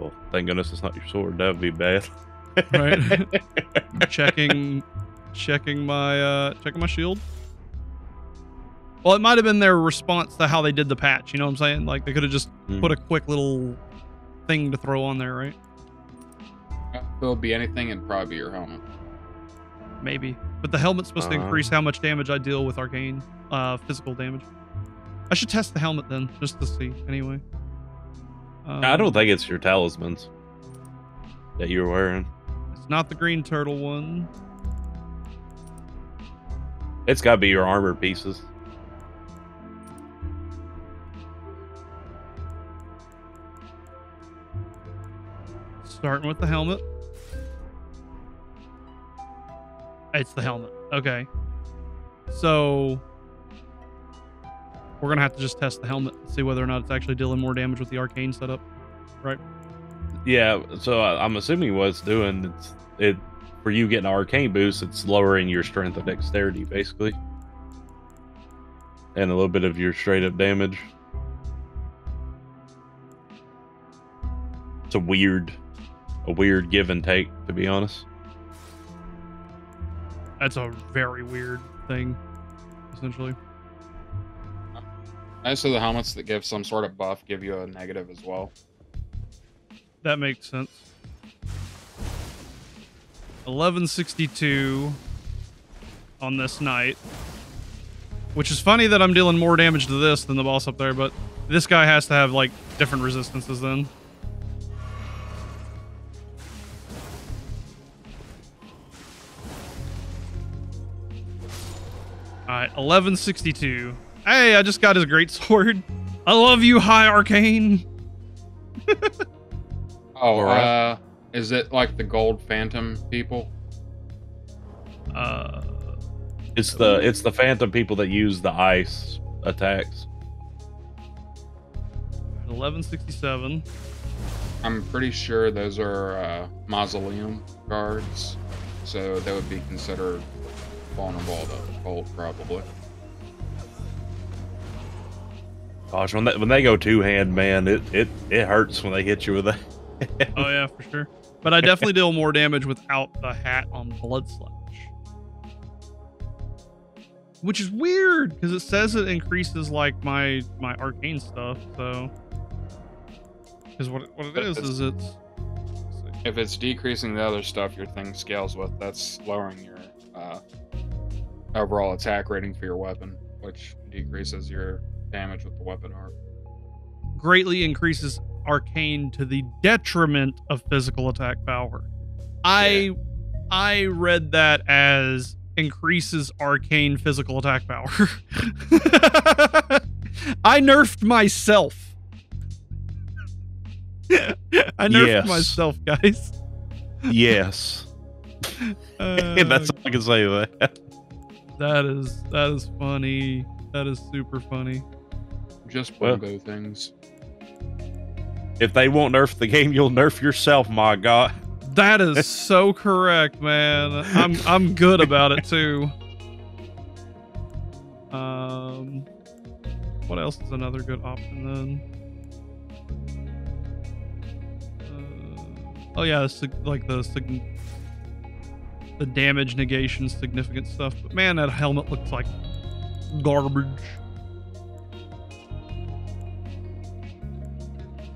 Well, thank goodness it's not your sword. That would be bad. Right. checking my shield. Well, it might have been their response to how they did the patch. You know what I'm saying? Like they could have just put a quick little thing to throw on there, right? If it would be anything, it'd probably be your helmet. Maybe. But the helmet's supposed to increase how much damage I deal with arcane physical damage. I should test the helmet then, just to see, anyway. I don't think it's your talismans that you're wearing. It's not the green turtle one. It's got to be your armor pieces. Starting with the helmet. It's the helmet. Okay. So we're going to have to just test the helmet and see whether or not it's actually dealing more damage with the arcane setup. Right? Yeah, so I'm assuming what it's doing, it for you getting an arcane boost, it's lowering your strength and dexterity, basically. And a little bit of your straight up damage. It's a weird give and take, to be honest. That's a very weird thing, essentially. Also, the helmets that give some sort of buff give you a negative as well. That makes sense. 1162 on this knight. Which is funny that I'm dealing more damage to this than the boss up there, but this guy has to have, like, different resistances then. Alright, 1162. Hey, I just got his greatsword. I love you, High Arcane. Oh, Is it like the gold phantom people? It's the phantom people that use the ice attacks. 1167. I'm pretty sure those are mausoleum guards, so they would be considered vulnerable to gold, probably. Gosh, when they go two-hand, man, it hurts when they hit you with that. Oh yeah, for sure. But I definitely deal more damage without the hat on Blood Slash. Which is weird, because it says it increases like my arcane stuff, so... Because what it is it's... If it's decreasing the other stuff your thing scales with, that's lowering your overall attack rating for your weapon, which decreases your damage with the weapon art. Greatly increases arcane to the detriment of physical attack power. I read that as increases arcane physical attack power. I nerfed myself. I nerfed myself, guys. Yes. That's all I can say about that. That is funny. That is super funny. Just bongo things. If they won't nerf the game, you'll nerf yourself, my God. That is so correct, man. I'm good about it too. What else is another good option then? Oh yeah, like the damage negation significant stuff. But man, that helmet looks like garbage.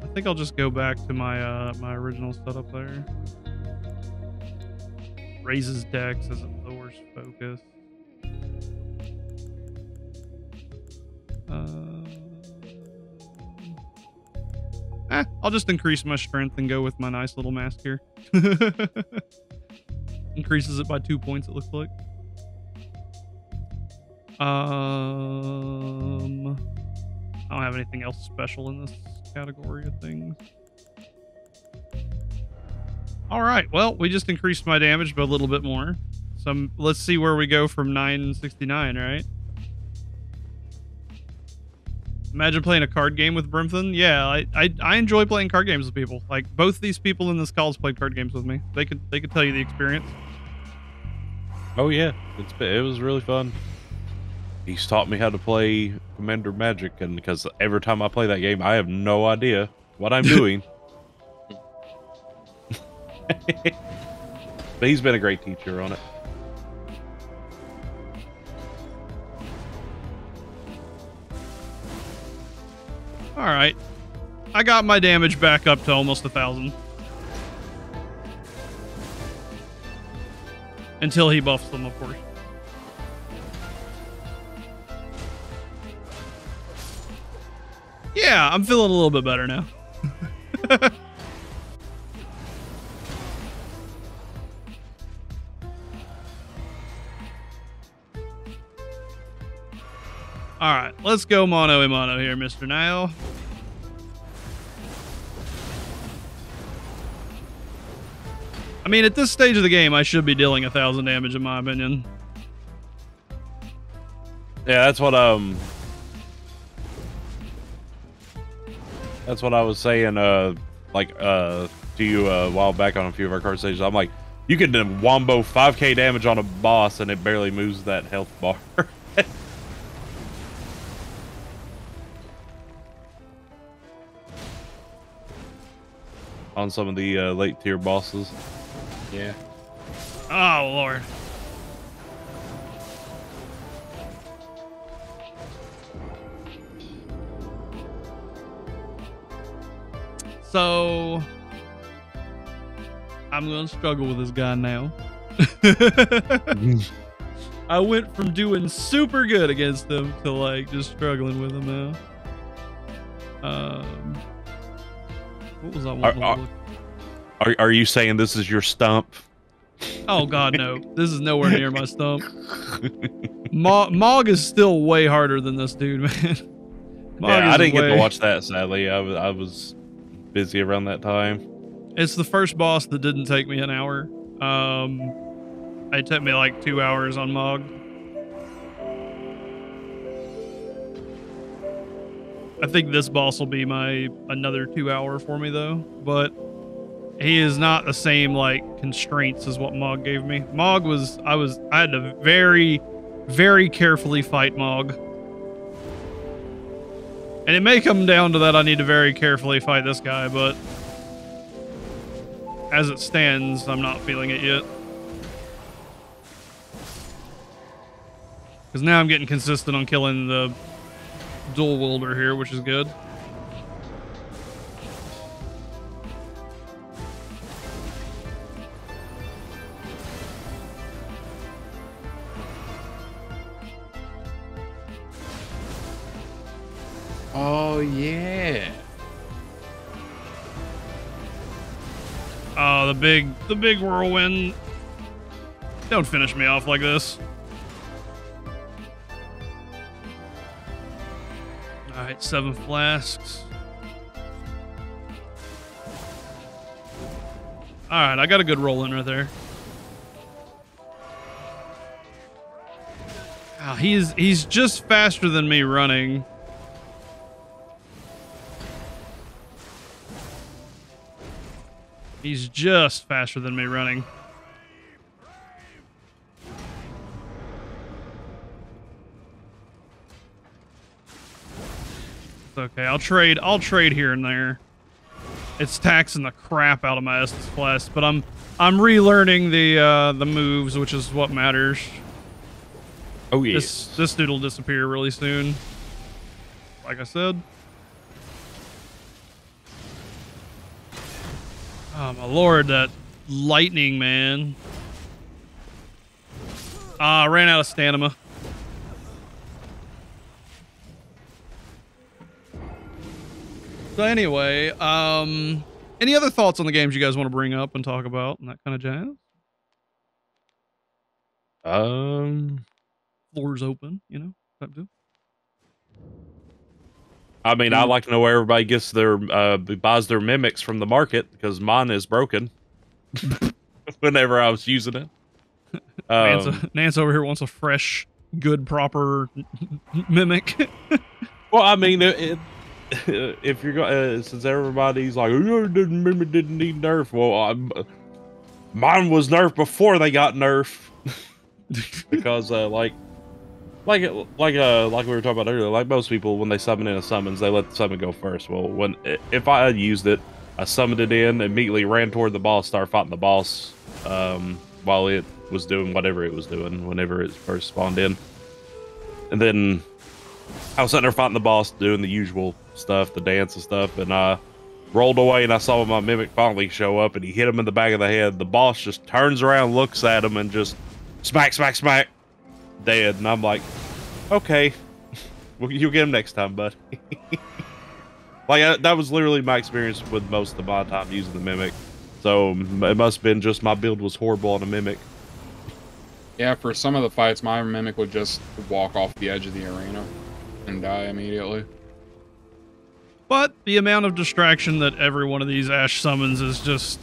I think I'll just go back to my my original setup there. Raises dex as it lowers focus. I'll just increase my strength and go with my nice little mask here. Increases it by 2 points, it looks like. I don't have anything else special in this category of things. All right, well, we just increased my damage by a little bit more. So let's see where we go from 969, right? Imagine playing a card game with Brimthen. Yeah, I enjoy playing card games with people. Like both these people in this call has played card games with me. They could tell you the experience. Oh yeah, it was really fun. He's taught me how to play Commander Magic, and because every time I play that game, I have no idea what I'm doing. But he's been a great teacher on it. All right, I got my damage back up to almost 1,000. Until he buffs them, of course. Yeah, I'm feeling a little bit better now. All right, let's go mano a mano here, Mr. Niall. I mean, at this stage of the game, I should be dealing 1,000 damage, in my opinion. Yeah, that's what I was saying. To you a while back on a few of our card stages. I'm like, you can wombo 5k damage on a boss, and it barely moves that health bar. On some of the late tier bosses. Yeah. Oh, Lord. So, I'm going to struggle with this guy now. I went from doing super good against him to like just struggling with him now. What was that one? Are you saying this is your stump? Oh God, no! This is nowhere near my stump. Mog is still way harder than this dude, man. Yeah, I didn't get to watch that. Sadly, I was busy around that time. It's the first boss that didn't take me an hour. It took me like 2 hours on Mog. I think this boss will be another 2 hour for me though, but he is not the same like constraints as what Mog gave me. Mog was, I had to very, very carefully fight Mog. And it may come down to that I need to very carefully fight this guy, but as it stands, I'm not feeling it yet. Because now I'm getting consistent on killing the dual wielder here, which is good. Oh yeah. Oh, the big whirlwind. Don't finish me off like this. All right, 7 flasks. All right, I got a good roll in right there. Oh, he's just faster than me running. He's just faster than me running. It's okay. I'll trade here and there. It's taxing the crap out of my Estus Flask, but I'm relearning the moves, which is what matters. Oh yes. This dude will disappear really soon. Like I said. Oh my lord, that lightning, man. I ran out of stamina. So anyway, any other thoughts on the games you guys want to bring up and talk about and that kind of jazz? Floor's open, you know, type deal. I mean, I like to know where everybody gets their buys their mimics from the market, because mine is broken. Whenever I was using it, Nance over here wants a fresh, good, proper mimic. Well, I mean, if you're going, since everybody's like, oh, mimic didn't need nerf. Well, mine was nerfed before they got nerf, because like we were talking about earlier, like most people, when they summon in a summons, they let the summon go first. Well, if I had used it, I summoned it in, immediately ran toward the boss, started fighting the boss, while it was doing whatever it was doing whenever it first spawned in. And then I was sitting there fighting the boss, doing the usual stuff, the dance and stuff, and I rolled away, and I saw my mimic finally show up, and he hit him in the back of the head. The boss just turns around, looks at him, and just smack, smack, smack, dead. And I'm like, okay, well, you'll get him next time, bud. Like, that was literally my experience with most of my time using the mimic. So it must have been just my build was horrible on a mimic. Yeah, for some of the fights, my mimic would just walk off the edge of the arena and die immediately. But the amount of distraction that every one of these Ash summons is just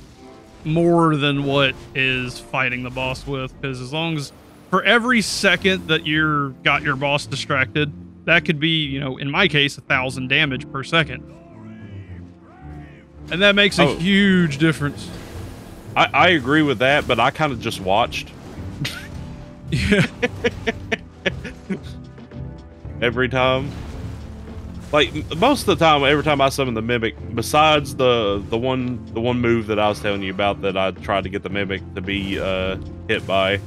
more than what is fighting the boss with. Because as long as, for every second that you're got your boss distracted, that could be, you know, in my case, 1,000 damage per second. And that makes a huge difference. I agree with that, but I kind of just watched. Yeah. Every time. Like, most of the time, every time I summon the mimic, besides the one move that I was telling you about that I tried to get the mimic to be hit by,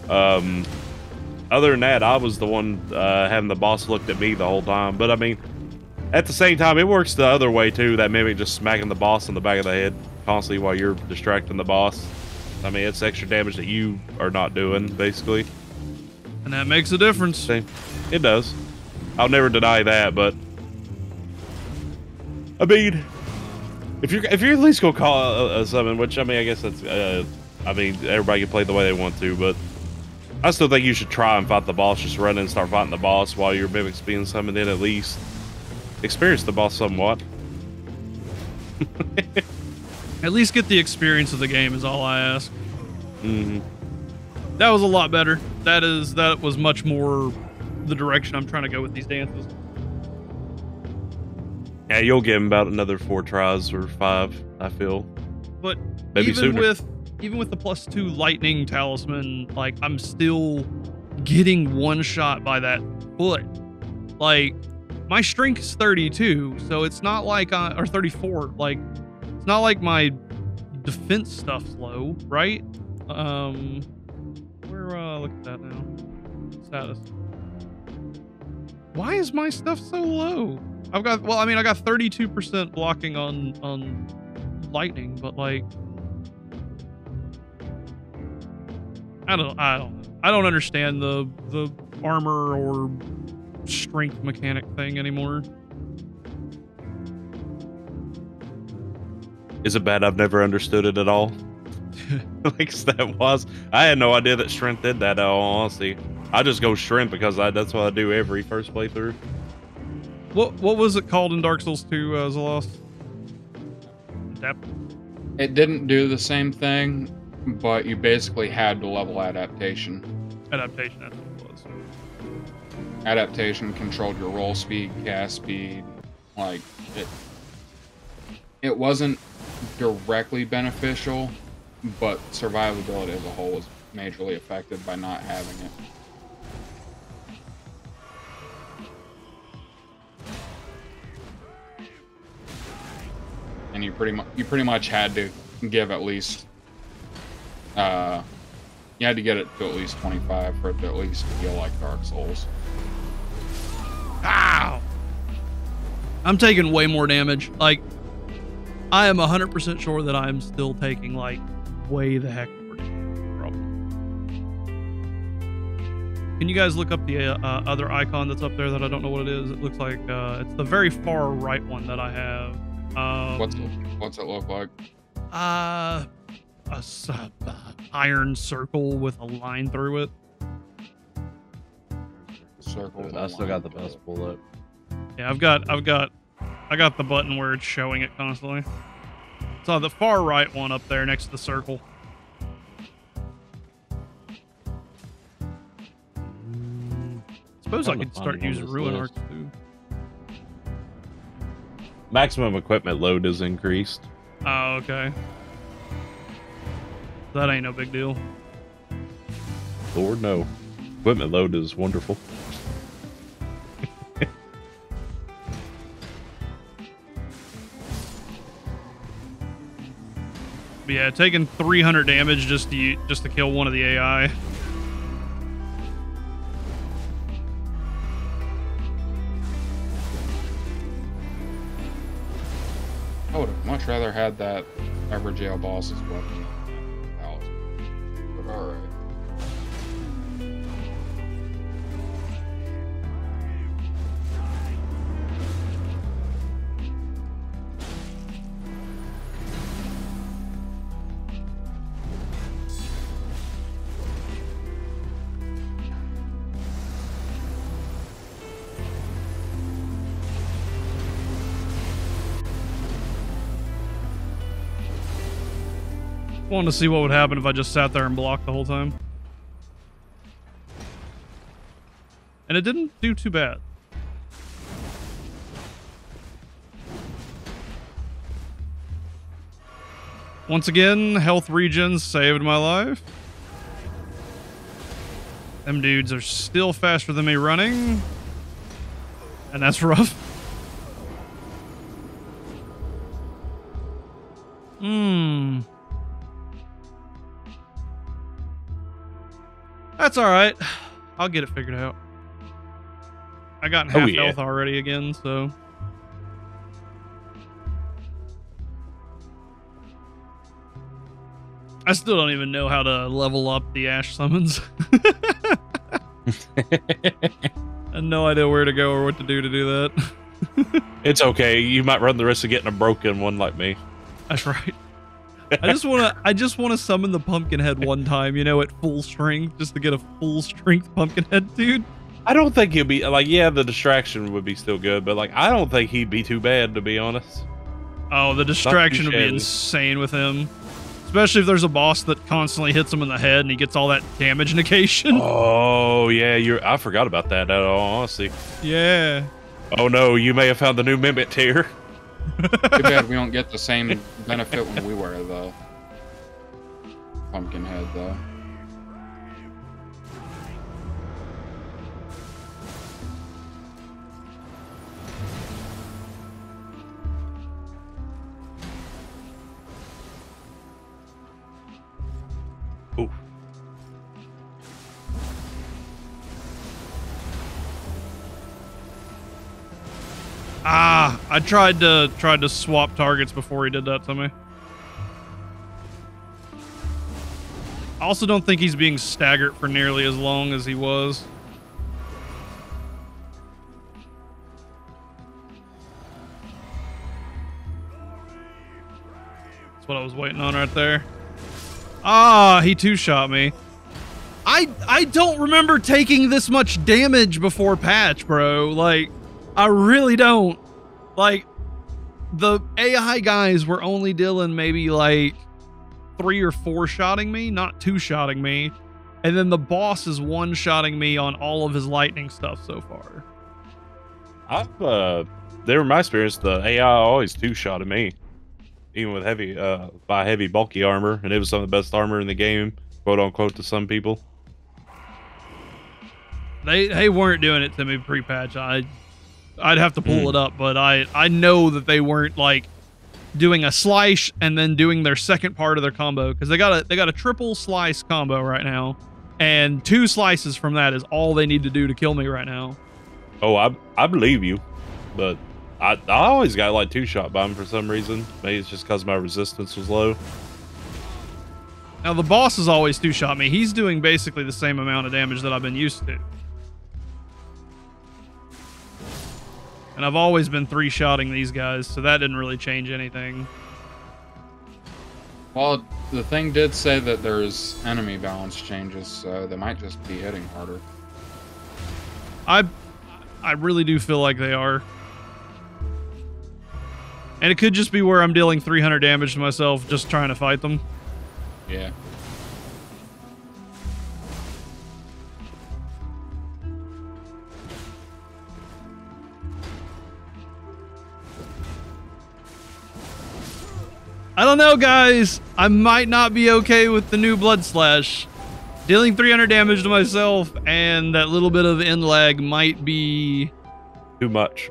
other than that, I was the one having the boss looked at me the whole time. But I mean, at the same time, it works the other way too. That mimic just smacking the boss in the back of the head constantly while you're distracting the boss. I mean, it's extra damage that you are not doing, basically. And that makes a difference. It does. I'll never deny that, but I mean, if you're at least gonna call a summon, which I mean, I guess that's I mean, everybody can play the way they want to, but I still think you should try and fight the boss. Just run in and start fighting the boss while your mimic's being summoned in. At least experience the boss somewhat. At least get the experience of the game is all I ask. Mm-hmm. That was a lot better. That was much more the direction I'm trying to go with these dances. Yeah, you'll give him about another 4 tries or 5, I feel. But maybe even sooner. with the +2 lightning talisman, like I'm still getting one shot by that foot. Like my strength is 32, so it's not like or 34. Like it's not like my defense stuff's low, right? Look at that now. Status. Why is my stuff so low? I got 32% blocking on lightning, but like I don't understand the armor or strength mechanic thing anymore. Is it bad I've never understood it at all? Like that was, I had no idea that strength did that. All honesty, I just go strength because that's what I do every first playthrough. What was it called in Dark Souls 2, Zalos? Depth? It didn't do the same thing, but you basically had to level adaptation. Adaptation, that's what it was. Adaptation controlled your roll speed, cast speed. Like it wasn't directly beneficial, but survivability as a whole was majorly affected by not having it. And you pretty much had to give at least you had to get it to at least 25 for it to at least feel like Dark Souls. Ow! I'm taking way more damage. Like I am 100% sure that I'm still taking like way the heck more damage. Can you guys look up the other icon that's up there that I don't know what it is? It looks like it's the very far right one that I have. What's it look like? A iron circle with a line through it. Circle. I still got the best bullet. Yeah, I got the button where it's showing it constantly. So the far right one up there next to the circle. Suppose I could start using Ruin Arcs too. Maximum equipment load is increased. Oh, okay. That ain't no big deal. Lord, no. Equipment load is wonderful. But yeah, taking 300 damage just to kill one of the AI. I would have much rather had that Everjail boss's weapon. But alright. Wanted to see what would happen if I just sat there and blocked the whole time. And it didn't do too bad. Once again, health regens saved my life. Them dudes are still faster than me running. And that's rough. That's alright. I'll get it figured out. I got half health already again, so... I still don't even know how to level up the Ash summons. I have no idea where to go or what to do that. It's okay. You might run the risk of getting a broken one like me. That's right. I just want to summon the Pumpkinhead one time, you know, at full strength, just to get a full strength Pumpkinhead, dude. I don't think he'll be like, yeah, the distraction would be still good, but like, I don't think he'd be too bad, to be honest. Oh, the distraction would be shady. insane with him. Especially if there's a boss that constantly hits him in the head and he gets all that damage negation. Oh yeah, I forgot about that. In all honesty. Yeah. Oh no, you may have found the new Mimic tier. Too bad we don't get the same benefit when we wear the pumpkin head, though. Ooh. Ah, I tried to swap targets before he did that to me. I also don't think he's being staggered for nearly as long as he was. That's what I was waiting on right there. Ah, he two-shot me. I don't remember taking this much damage before patch, bro. Like, I really don't. Like, the AI guys were only dealing maybe like 3 or 4 shotting me, not 2-shotting me. And then the boss is 1-shotting me on all of his lightning stuff so far. They were my experience, the AI always 2-shotted me. Even with heavy, by heavy bulky armor, and it was some of the best armor in the game, quote unquote, to some people. They weren't doing it to me pre-patch. I'd have to pull it up, but I know that they weren't like doing a slice and then doing their second part of their combo, because they got a triple slice combo right now, and 2 slices from that is all they need to do to kill me right now. Oh, I believe you, but I always got like 2-shot by him for some reason. Maybe it's just because my resistance was low. Now the boss is always 2-shot me. He's doing basically the same amount of damage that I've been used to. And I've always been 3-shotting these guys, so that didn't really change anything. Well, the thing did say that there's enemy balance changes, so they might just be hitting harder. I really do feel like they are. And it could just be where I'm dealing 300 damage to myself just trying to fight them. Yeah. I don't know, guys. I might not be okay with the new Blood Slash. Dealing 300 damage to myself and that little bit of end lag might be... Too much.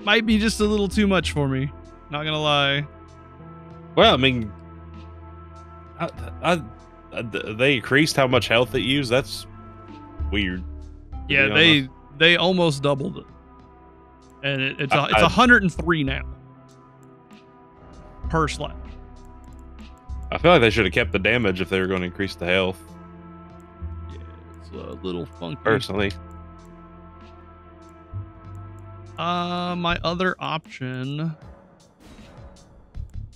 Might be just a little too much for me. Not gonna lie. Well, I mean, they increased how much health it used. That's weird. Yeah, they almost doubled it, and it's 103 now per slash. I feel like they should have kept the damage if they were going to increase the health. Yeah, it's a little funky. Personally. My other option.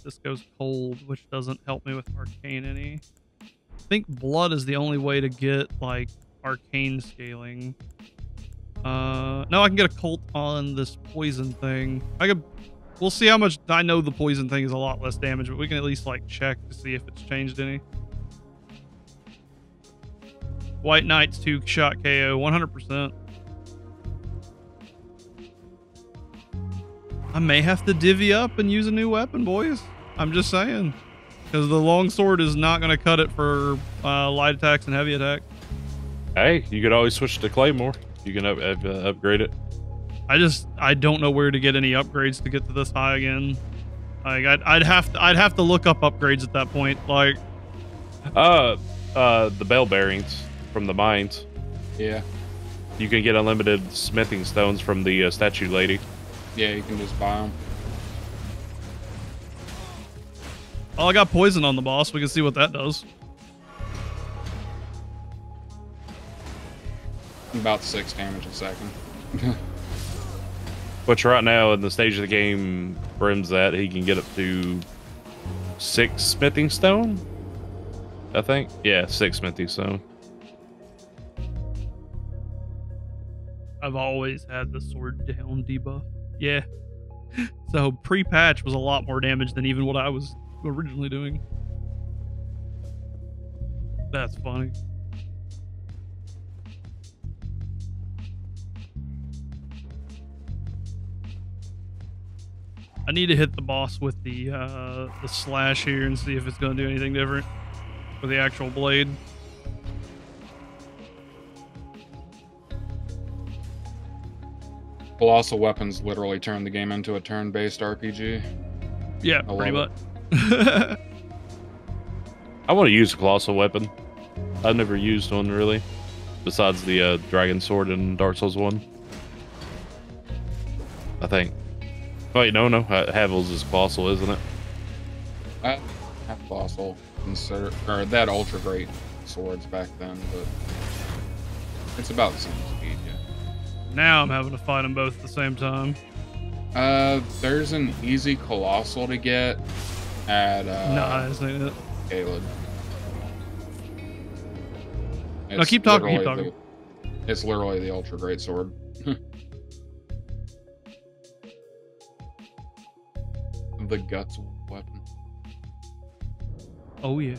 This goes cold, which doesn't help me with arcane any. I think blood is the only way to get like arcane scaling. No, I can get a cult on this poison thing. We'll see how much. I know the poison thing is a lot less damage, but we can at least like check to see if it's changed any. White Knight's 2-shot KO, 100%. I may have to divvy up and use a new weapon, boys. I'm just saying. Because the longsword is not going to cut it for light attacks and heavy attack. Hey, you could always switch to Claymore. You can upgrade it. I don't know where to get any upgrades to get to this high again. Like I'd have to look up upgrades at that point. Like the bell bearings from the mines. Yeah. You can get unlimited smithing stones from the statue lady. Yeah, you can just buy them. Oh, I got poison on the boss. We can see what that does. About 6 damage a second. Which right now in the stage of the game Brim's at, he can get up to 6 smithing stone, I think. Yeah, 6 smithing stone. I've always had the sword down debuff. Yeah. So pre-patch was a lot more damage than even what I was originally doing. That's funny. I need to hit the boss with the slash here and see if it's going to do anything different with the actual blade. Colossal weapons literally turn the game into a turn-based RPG. Yeah, pretty much. I want to use a colossal weapon. I've never used one really, besides the dragon sword in Dark Souls 1. I think. Wait, no. Havel's is colossal, isn't it? Half colossal, or that ultra great swords back then, but it's about the same speed. Yeah. Now I'm having to fight them both at the same time. There's an easy colossal to get at Nice, ain't it? Caleb. No, keep talking. It's literally the ultra great sword. The guts weapon. Oh yeah.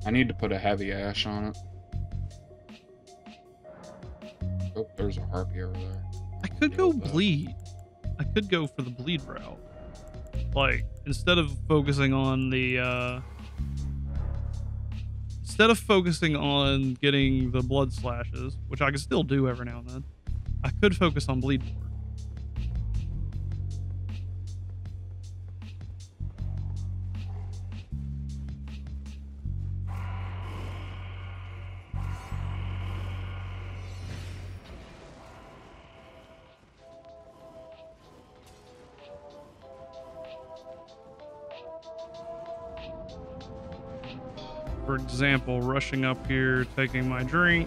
I need to put a heavy ash on it. Oh, there's a harpy over there. I could go bleed. I could go for the bleed route. Like, instead of focusing on the instead of focusing on getting the blood slashes, which I can still do every now and then, I could focus on bleed more. For example, rushing up here, taking my drink.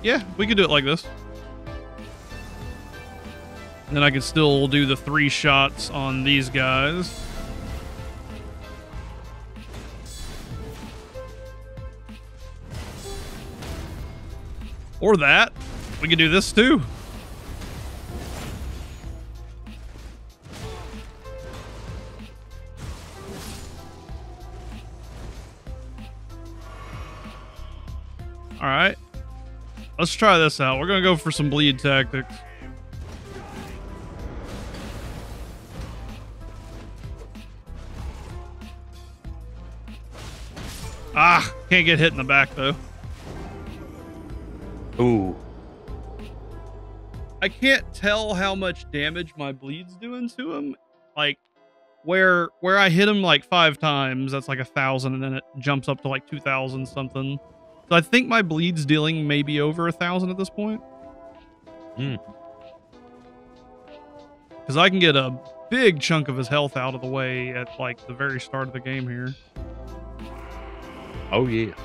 Yeah, we could do it like this. And then I can still do the 3 shots on these guys. Or that. We could do this too. All right, let's try this out. We're gonna go for some bleed tactics. Ah, can't get hit in the back though. Ooh. I can't tell how much damage my bleed's doing to him. Like, where I hit him like 5 times, that's like 1,000, and then it jumps up to like 2,000 something. So I think my bleed's dealing maybe over 1,000 at this point. Because I can get a big chunk of his health out of the way at like the very start of the game here. Oh yes.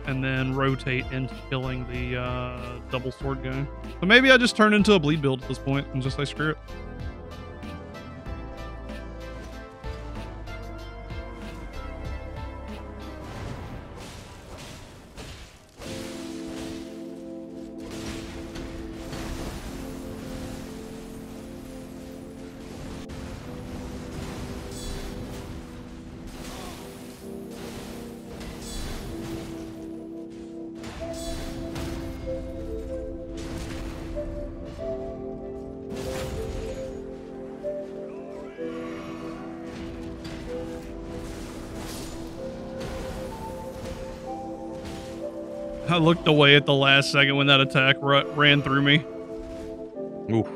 And then rotate into killing the double sword guy. So maybe I just turn into a bleed build at this point and just say screw it. I looked away at the last second when that attack ran through me. Oof.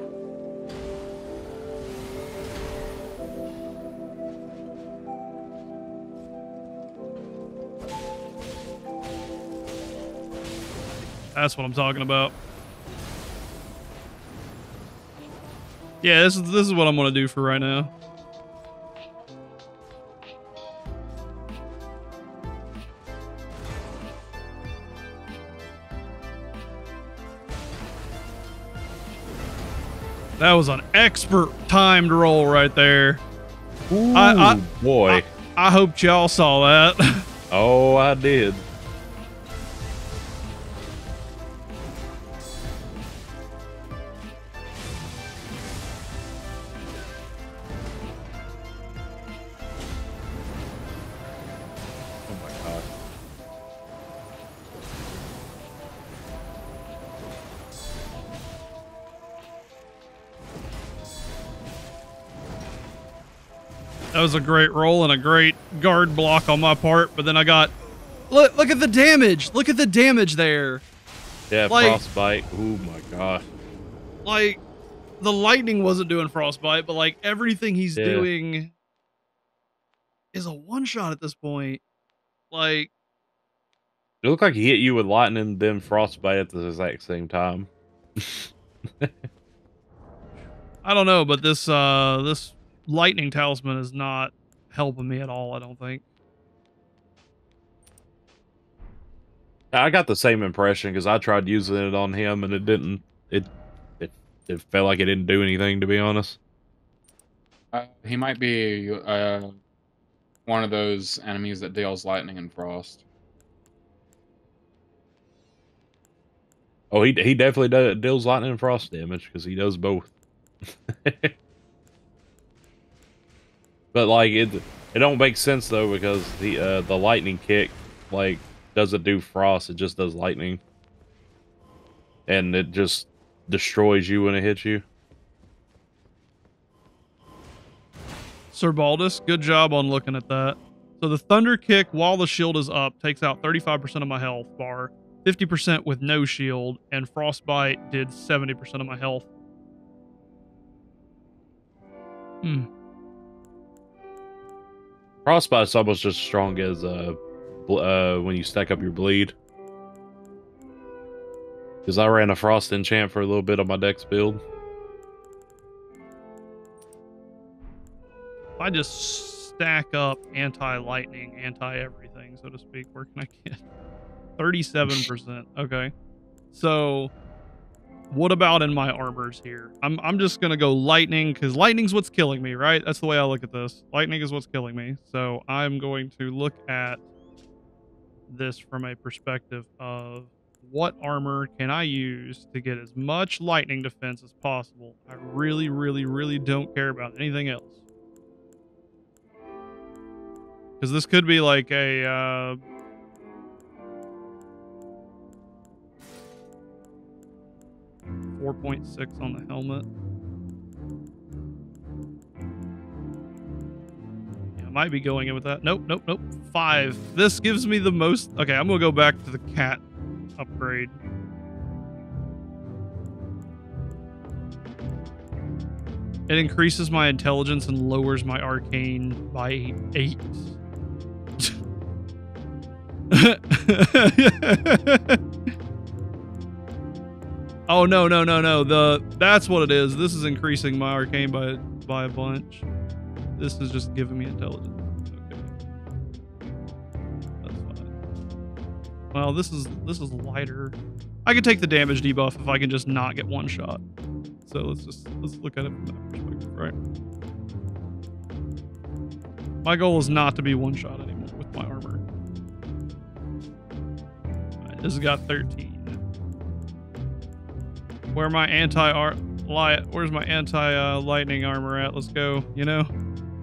That's what I'm talking about. Yeah, this is what I'm gonna do for right now. That was an expert timed roll right there. Ooh, boy. I hope y'all saw that. Oh, I did. Oh my god. That was a great roll and a great guard block on my part, but then I got... Look at the damage! Look at the damage there! Yeah, like, frostbite. Oh my god. Like, the lightning wasn't doing frostbite, but like everything he's doing is a one-shot at this point. Like... It looked like he hit you with lightning, then frostbite at the exact same time. I don't know, but this this lightning talisman is not helping me at all, I don't think. I got the same impression because I tried using it on him and it didn't. It felt like it didn't do anything, to be honest. He might be one of those enemies that deals lightning and frost. Oh, he definitely deals lightning and frost damage because he does both. But like it don't make sense though because the lightning kick like doesn't do frost, it just does lightning, and it just destroys you when it hits you. Sir Baldus, good job on looking at that. So the thunder kick while the shield is up takes out 35% of my health bar, 50% with no shield, and frostbite did 70% of my health. Frostbite's almost just as strong as when you stack up your bleed. Because I ran a frost enchant for a little bit on my dex build. If I just stack up anti-lightning, anti-everything, so to speak, where can I get? 37%. Okay. So what about in my armors here? I'm just gonna go lightning because lightning's what's killing me, right? That's the way I look at this. Lightning is what's killing me. So I'm going to look at this from a perspective of what armor can I use to get as much lightning defense as possible. I really, really, really don't care about anything else. Because this could be like a 4.6 on the helmet. Yeah, I might be going in with that. Nope, nope, nope. 5. This gives me the most... Okay, I'm going to go back to the cat upgrade. It increases my intelligence and lowers my arcane by 8. Oh, no, no, no, no. That's what it is. This is increasing my arcane by a bunch. This is just giving me intelligence. Okay. That's fine. Well, this is lighter. I could take the damage debuff if I can just not get one shot. So let's look at it from that perspective, right? My goal is not to be one shot anymore with my armor. Alright, this has got 13. Where's my anti-lightning armor at? Let's go. You know,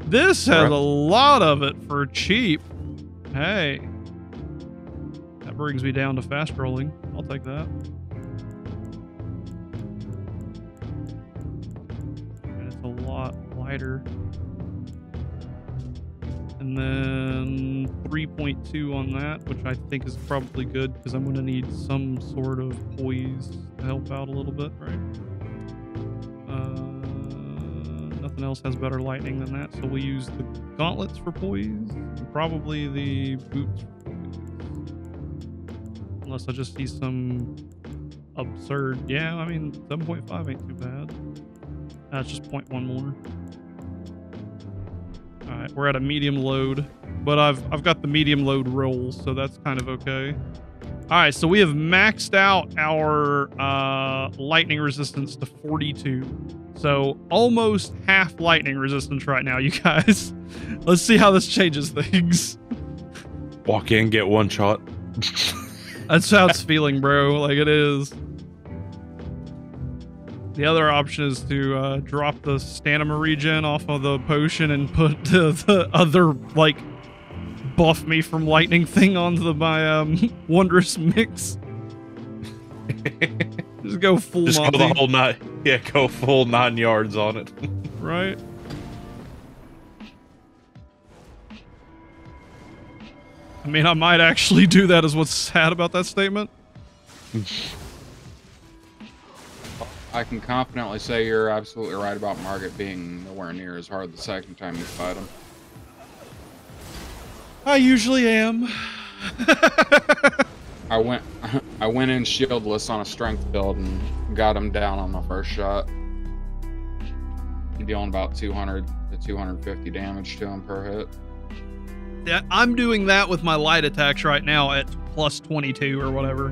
this has a lot of it for cheap. Hey, that brings me down to fast rolling. I'll take that. And it's a lot lighter. And then 3.2 on that, which I think is probably good because I'm going to need some sort of poise to help out a little bit, right? Nothing else has better lightning than that, so we use the gauntlets for poise, and probably the boots for poise. Unless I just see some absurd... Yeah, I mean, 7.5 ain't too bad. That's just 0.1 more. Alright, we're at a medium load, but I've got the medium load rolls, so that's kind of okay. All right, so we have maxed out our lightning resistance to 42. So almost half lightning resistance right now, you guys. Let's see how this changes things. Walk in, get one shot. That's how it's feeling, bro. Like it is. The other option is to drop the stamina regen off of the potion and put the other, like, buff me from lightning thing onto my wondrous mix. Just go full Just Monty. go the whole 9. Yeah, go full 9 yards on it. Right. I mean, I might actually do that, is what's sad about that statement. I can confidently say you're absolutely right about Margit being nowhere near as hard the second time you fight him. I usually am. I went in shieldless on a strength build and got him down on the first shot. Dealing about 200 to 250 damage to him per hit. Yeah, I'm doing that with my light attacks right now at plus 22 or whatever.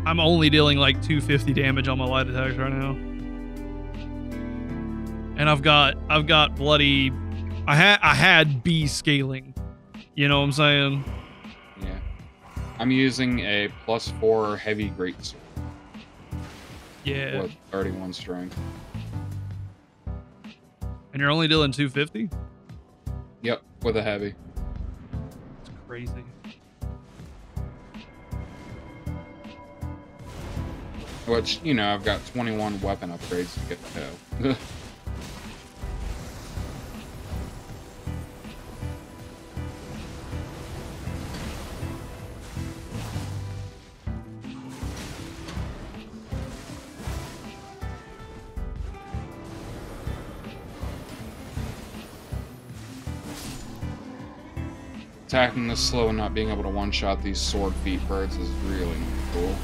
I'm only dealing like 250 damage on my light attacks right now. And I've got bloody, I had B scaling. You know what I'm saying? Yeah. I'm using a +4 heavy greatsword. Yeah. With 31 strength. And you're only dealing 250? Yep, with a heavy. It's crazy. Which, you know, I've got 21 weapon upgrades to get to. Attacking this slow and not being able to one-shot these sword feet birds is really cool.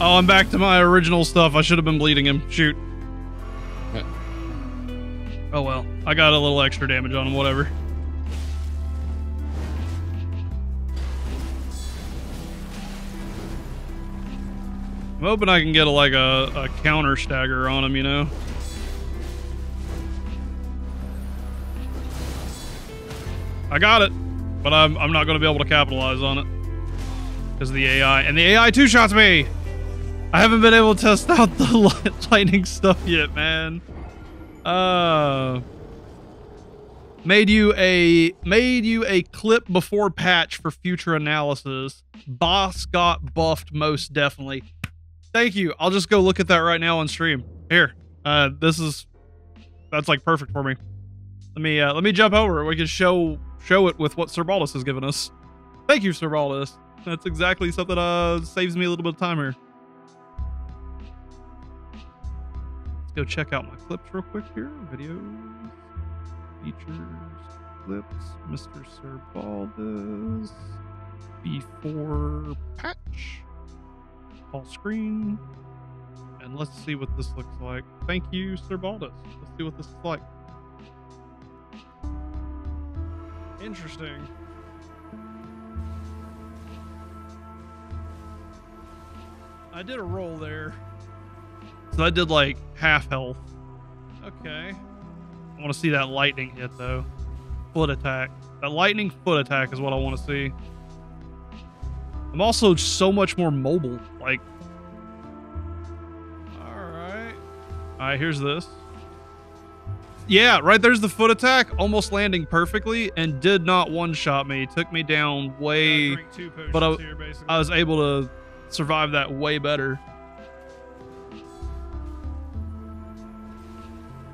Oh, I'm back to my original stuff. I should have been bleeding him. Shoot. Yeah. Oh well. I got a little extra damage on him, whatever. I'm hoping I can get a counter stagger on him, you know? I got it, but I'm not going to be able to capitalize on it because of the AI. And the AI two-shots me! I haven't been able to test out the lightning stuff yet, man. Made you a clip before patch for future analysis. Boss got buffed most definitely. Thank you. I'll just go look at that right now on stream. Here. That's like perfect for me. Let me jump over. We can show it with what Sir Baldus has given us. Thank you, Sir Baldus. That's exactly something saves me a little bit of time here. Let's go check out my clips real quick here. Videos, features, clips, Mr. Sir Baldus, before patch, all screen, and let's see what this looks like. Thank you, Sir Baldus. Let's see what this is like. Interesting. I did a roll there. So I did like half health. Okay. I want to see that lightning hit though. Foot attack. That lightning foot attack is what I want to see. I'm also so much more mobile. Like. Alright. Alright, here's this. Yeah, right there's the foot attack. Almost landing perfectly and did not one-shot me. Took me down way. But I was able to survive that way better.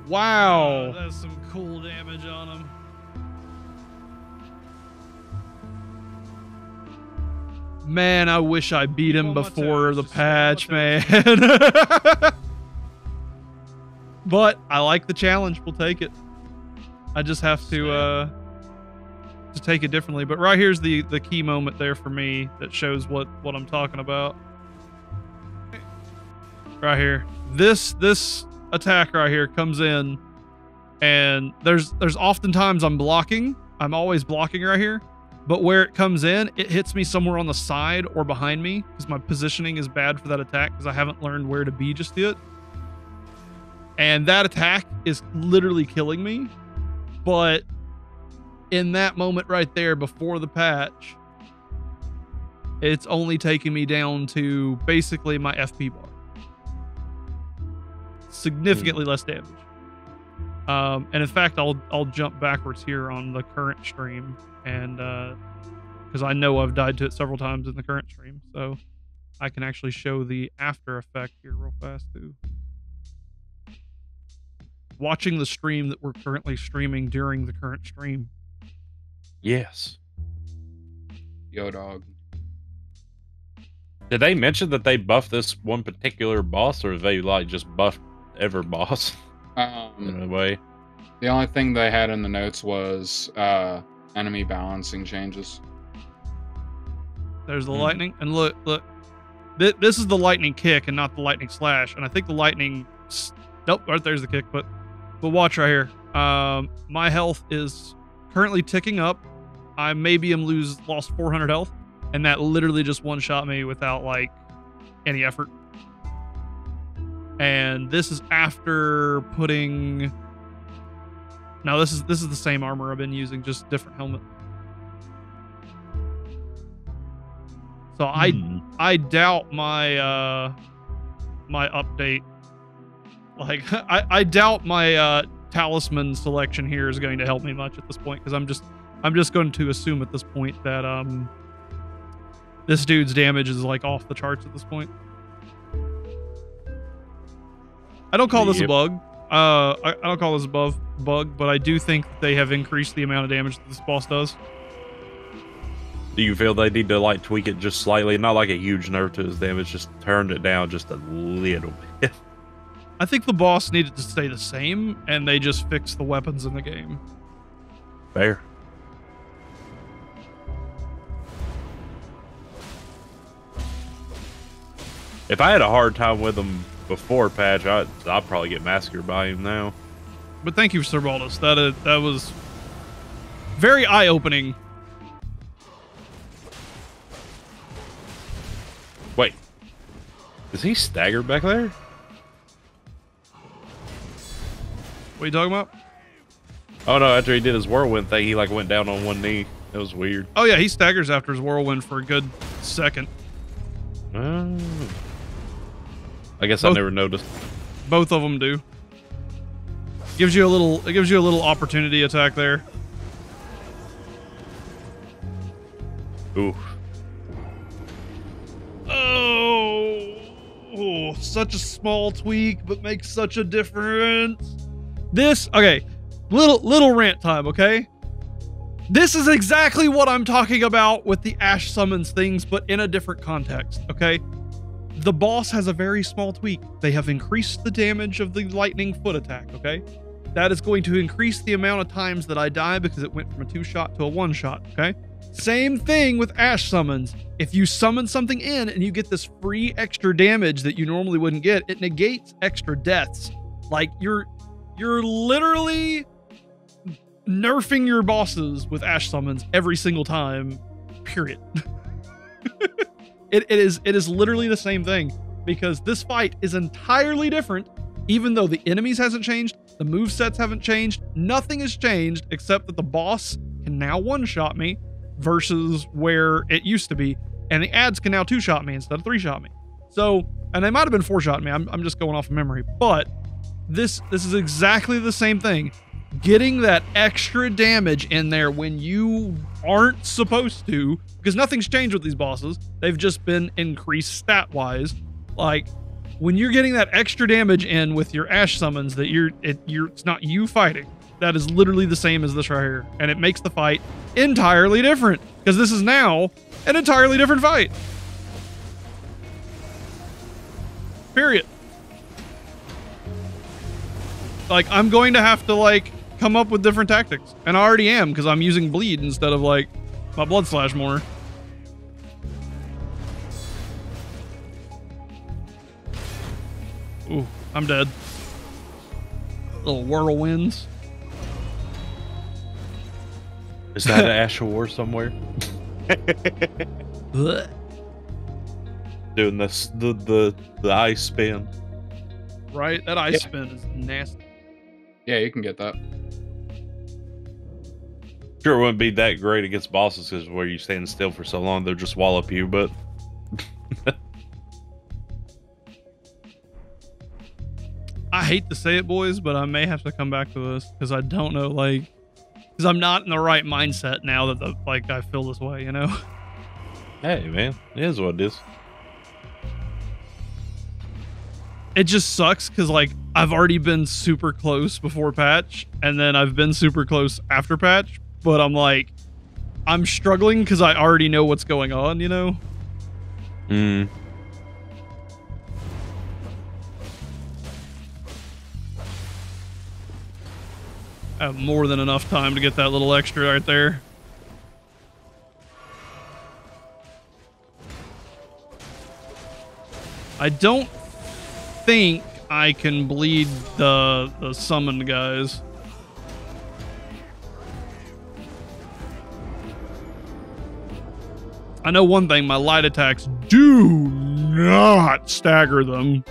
Wow. That's some cool damage on him. Man, I wish I beat him before the patch, man. But I like the challenge. We'll take it. I just have to take it differently. But right here's the key moment there for me that shows what I'm talking about. right here. This attack right here comes in, and there's oftentimes I'm blocking. I'm always blocking right here. But where it comes in, it hits me somewhere on the side or behind me because my positioning is bad for that attack because I haven't learned where to be just yet. And that attack is literally killing me. But in that moment right there before the patch, it's only taking me down to basically my FP bar. Significantly less damage. And in fact, I'll jump backwards here on the current stream, and because I know I've died to it several times in the current stream, so I can actually show the after effect here real fast too. Watching the stream that we're currently streaming during the current stream. Yes. Yo, dog. Did they mention that they buffed this one particular boss, or they like just buffed every boss in a way? The only thing they had in the notes was enemy balancing changes. There's the lightning, and look. This is the lightning kick and not the lightning slash, and I think the lightning. Nope, right there's the kick, but watch right here. My health is currently ticking up. I maybe lost 400 health, and that literally just one-shot me without like any effort. And this is after putting. No, this is the same armor I've been using, just different helmet. So I doubt my my update. Like I doubt my talisman selection here is going to help me much at this point, because I'm just going to assume at this point that this dude's damage is like off the charts at this point. I don't call this a bug. I don't call this a bug, but I do think that they have increased the amount of damage that this boss does. Do you feel they need to like tweak it just slightly? Not like a huge nerf to his damage, just turned it down just a little bit. I think the boss needed to stay the same, and they just fixed the weapons in the game. Fair. If I had a hard time with him before patch, I'd probably get massacred by him now. But thank you, Sir Baldus. That was very eye-opening. Wait, is he staggered back there? What are you talking about? Oh no, after he did his whirlwind thing, he like went down on one knee. It was weird. Oh yeah, he staggers after his whirlwind for a good second. Oh. I guess I never noticed. Both of them do. It gives you a little opportunity attack there. Ooh. Oh, such a small tweak, but makes such a difference. Okay, little rant time, okay? This is exactly what I'm talking about with the Ash summons things, but in a different context, okay? The boss has a very small tweak. They have increased the damage of the lightning foot attack, okay? That is going to increase the amount of times that I die because it went from a 2-shot to a 1-shot, okay? Same thing with Ash summons. If you summon something in and you get this free extra damage that you normally wouldn't get, it negates extra deaths. Like, you're literally nerfing your bosses with Ash summons every single time, period. It is literally the same thing, because this fight is entirely different, even though the enemies hasn't changed, the movesets haven't changed, nothing has changed except that the boss can now one-shot me versus where it used to be, and the ads can now 2-shot me instead of 3-shot me. So, and they might have been 4-shot me, I'm just going off of memory, but this is exactly the same thing. Getting that extra damage in there when you aren't supposed to, because nothing's changed with these bosses. They've just been increased stat-wise. Like, when you're getting that extra damage in with your Ash summons, that it's not you fighting. That is literally the same as this right here, and it makes the fight entirely different, because this is now an entirely different fight. Period. Like, I'm going to have to like come up with different tactics, and I already am, because I'm using bleed instead of like my blood slash more. Ooh, I'm dead. Little whirlwinds. Is that an Ash of War somewhere? Doing this, the ice spin. Right? That ice spin is nasty. Yeah, you can get that. Sure, it wouldn't be that great against bosses because where you stand still for so long, they'll just wallop you, but... I hate to say it, boys, but I may have to come back to this because I don't know, like... Because I'm not in the right mindset now that, I feel this way, you know? Hey, man. It is what it is. It just sucks because, like, I've already been super close before patch, and then I've been super close after patch, but I'm like, I'm struggling because I already know what's going on, you know? Hmm. I have more than enough time to get that little extra right there. I don't think I can bleed the summoned guys. I know one thing, my light attacks do not stagger them.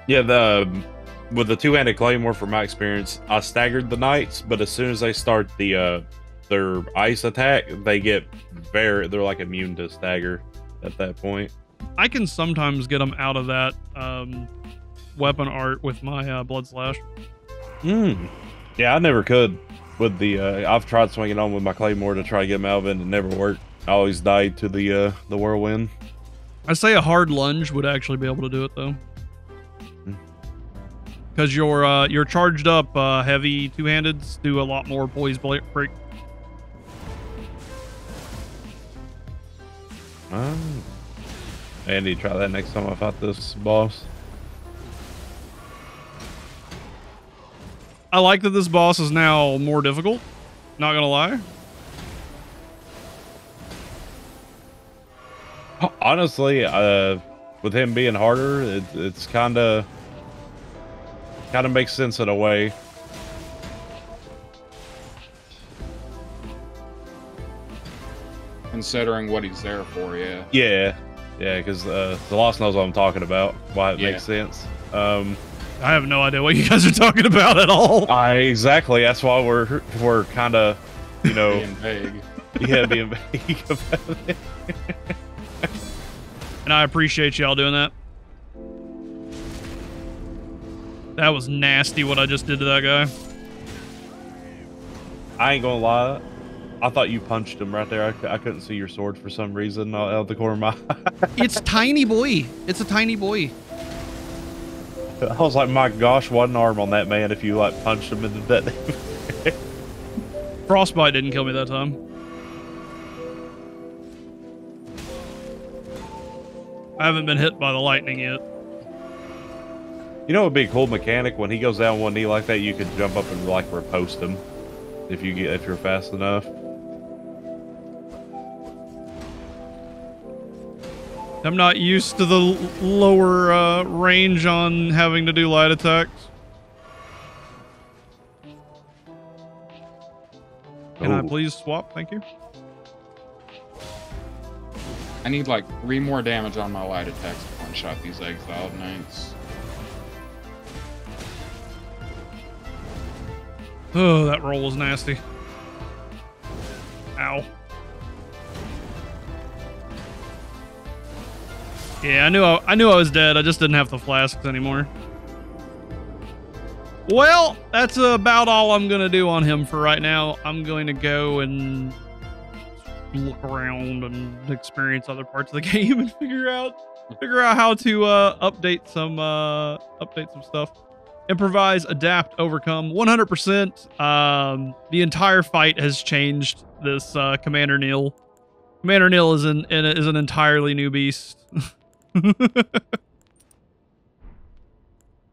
Yeah, with the two-handed claymore, from my experience, I staggered the knights, but as soon as they start their ice attack, they're like immune to stagger at that point. I can sometimes get them out of that weapon art with my blood slash. Yeah, I never could with the I've tried swinging on with my claymore to try to get them out of it, and it never worked. I always died to the whirlwind. I say a hard lunge would actually be able to do it though. Because your charged up heavy two-handeds do a lot more poise break. Andy, try that next time I fight this boss. I like that this boss is now more difficult. Not gonna lie. Honestly, with him being harder, it's kind of makes sense in a way. Considering what he's there for, yeah. Yeah, because the Lost knows what I'm talking about. Why it makes sense. I have no idea what you guys are talking about at all. Exactly. That's why we're kind of, you know, being vague. Yeah, being vague about it. And I appreciate y'all doing that. That was nasty what I just did to that guy. I ain't gonna lie. I thought you punched him right there. I couldn't see your sword for some reason out of the corner of my eye. It's tiny boy. It's a tiny boy. I was like, my gosh, what an arm on that man if you like punched him into that. Frostbite didn't kill me that time. I haven't been hit by the lightning yet. You know, it'd be a cool mechanic when he goes down one knee like that. You could jump up and like riposte him if you're fast enough. I'm not used to the lower range on having to do light attacks. Can I please swap? Thank you. I need like 3 more damage on my light attacks to one-shot these exiled knights. Oh, that roll was nasty. Ow. Yeah, I knew I was dead. I just didn't have the flasks anymore. Well, that's about all I'm gonna do on him for right now. I'm going to go and look around and experience other parts of the game and figure out how to update some stuff. Improvise, adapt, overcome. 100%. The entire fight has changed this Commander Neil. Commander Neil is an entirely new beast.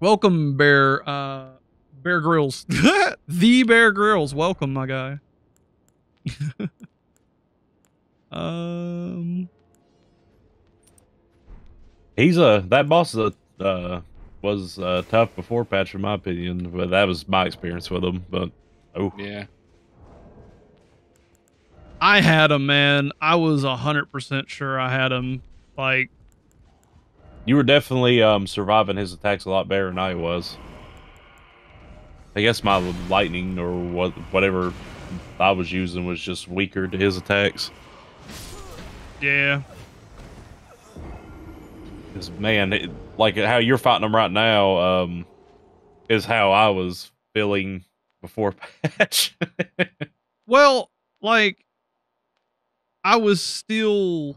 Welcome, Bear Grylls. The Bear Grylls. Welcome, my guy. He's that boss was tough before patch, in my opinion, but that was my experience with him. But oh Yeah. I had him, man. I was 100% sure I had him. Like, you were definitely surviving his attacks a lot better than I was. I guess my lightning or whatever I was using was just weaker to his attacks. yeah. Because man, like how you're fighting him right now, is how I was feeling before patch. Well, like, I was still.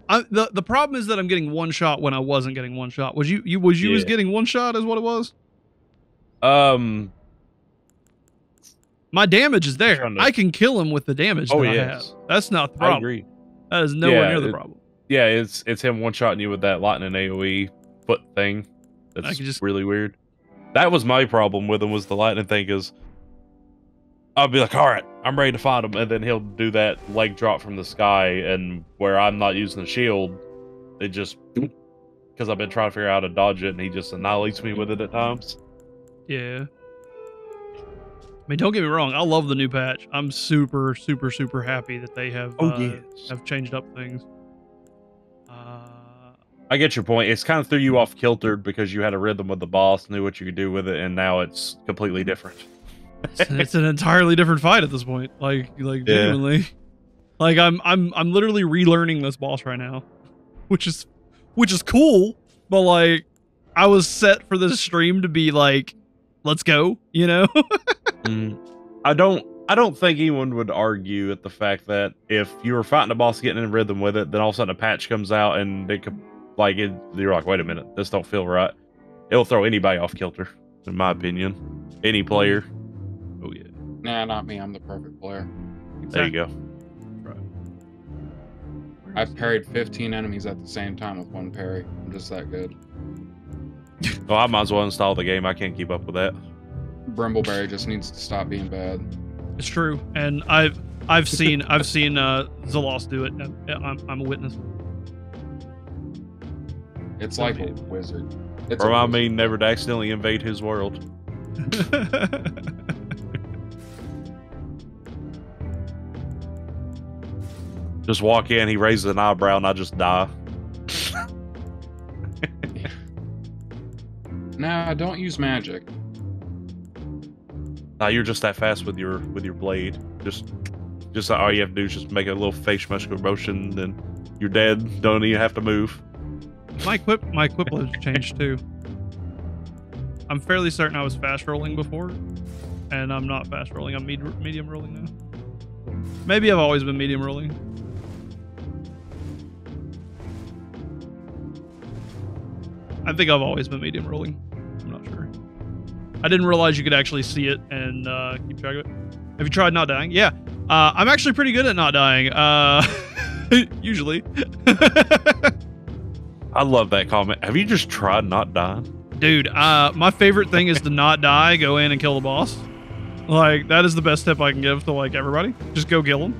The problem is that I'm getting one shot when I wasn't getting one shot. Was you was getting one shot? Is what it was. My damage is there. I can kill him with the damage that I have. That's not the problem. I agree. That is nowhere near the problem. Yeah, it's him one-shotting you with that lightning AoE foot thing. That's just really weird. That was my problem with him, was the lightning thing, because I'll be like, all right, I'm ready to fight him, and then he'll do that leg drop from the sky, and where I'm not using the shield, it just, because I've been trying to figure out how to dodge it, and he just annihilates me with it at times. Yeah. I mean, don't get me wrong. I love the new patch. I'm super, super, super happy that they have have changed up things. I get your point. It's kind of threw you off kilter because you had a rhythm with the boss, knew what you could do with it, and now it's completely different. It's an entirely different fight at this point. Like genuinely. Like I'm literally relearning this boss right now, which is cool. But like, I was set for this stream to be like, let's go, you know. I don't think anyone would argue at the fact that if you were fighting a boss getting in rhythm with it, then all of a sudden a patch comes out and it could, like, you're like, wait a minute, this don't feel right. It'll throw anybody off kilter, in my opinion. Any player. Oh yeah. Nah, not me. I'm the perfect player. There you go. Right. I've parried 15 enemies at the same time with one parry. I'm just that good. Well, I might as well install the game. I can't keep up with that. Brimbleberry just needs to stop being bad. It's true, and I've seen Zalos do it. I'm a witness. It's like a wizard. Remind me never to accidentally invade his world. Just walk in, he raises an eyebrow, and I just die. Nah, don't use magic. Nah, you're just that fast with your blade. Just all you have to do is just make a little face muscular motion, then you're dead. Don't even have to move. My equip loads changed too. I'm fairly certain I was fast rolling before, and I'm not fast rolling. I'm medium rolling now. Maybe I've always been medium rolling. I think I've always been medium rolling. I'm not sure. I didn't realize you could actually see it and keep track of it. Have you tried not dying? Yeah. I'm actually pretty good at not dying. Usually. I love that comment. Have you just tried not dying? Dude, my favorite thing is to not die, go in and kill the boss. Like, that is the best tip I can give to, like, everybody. Just go kill him.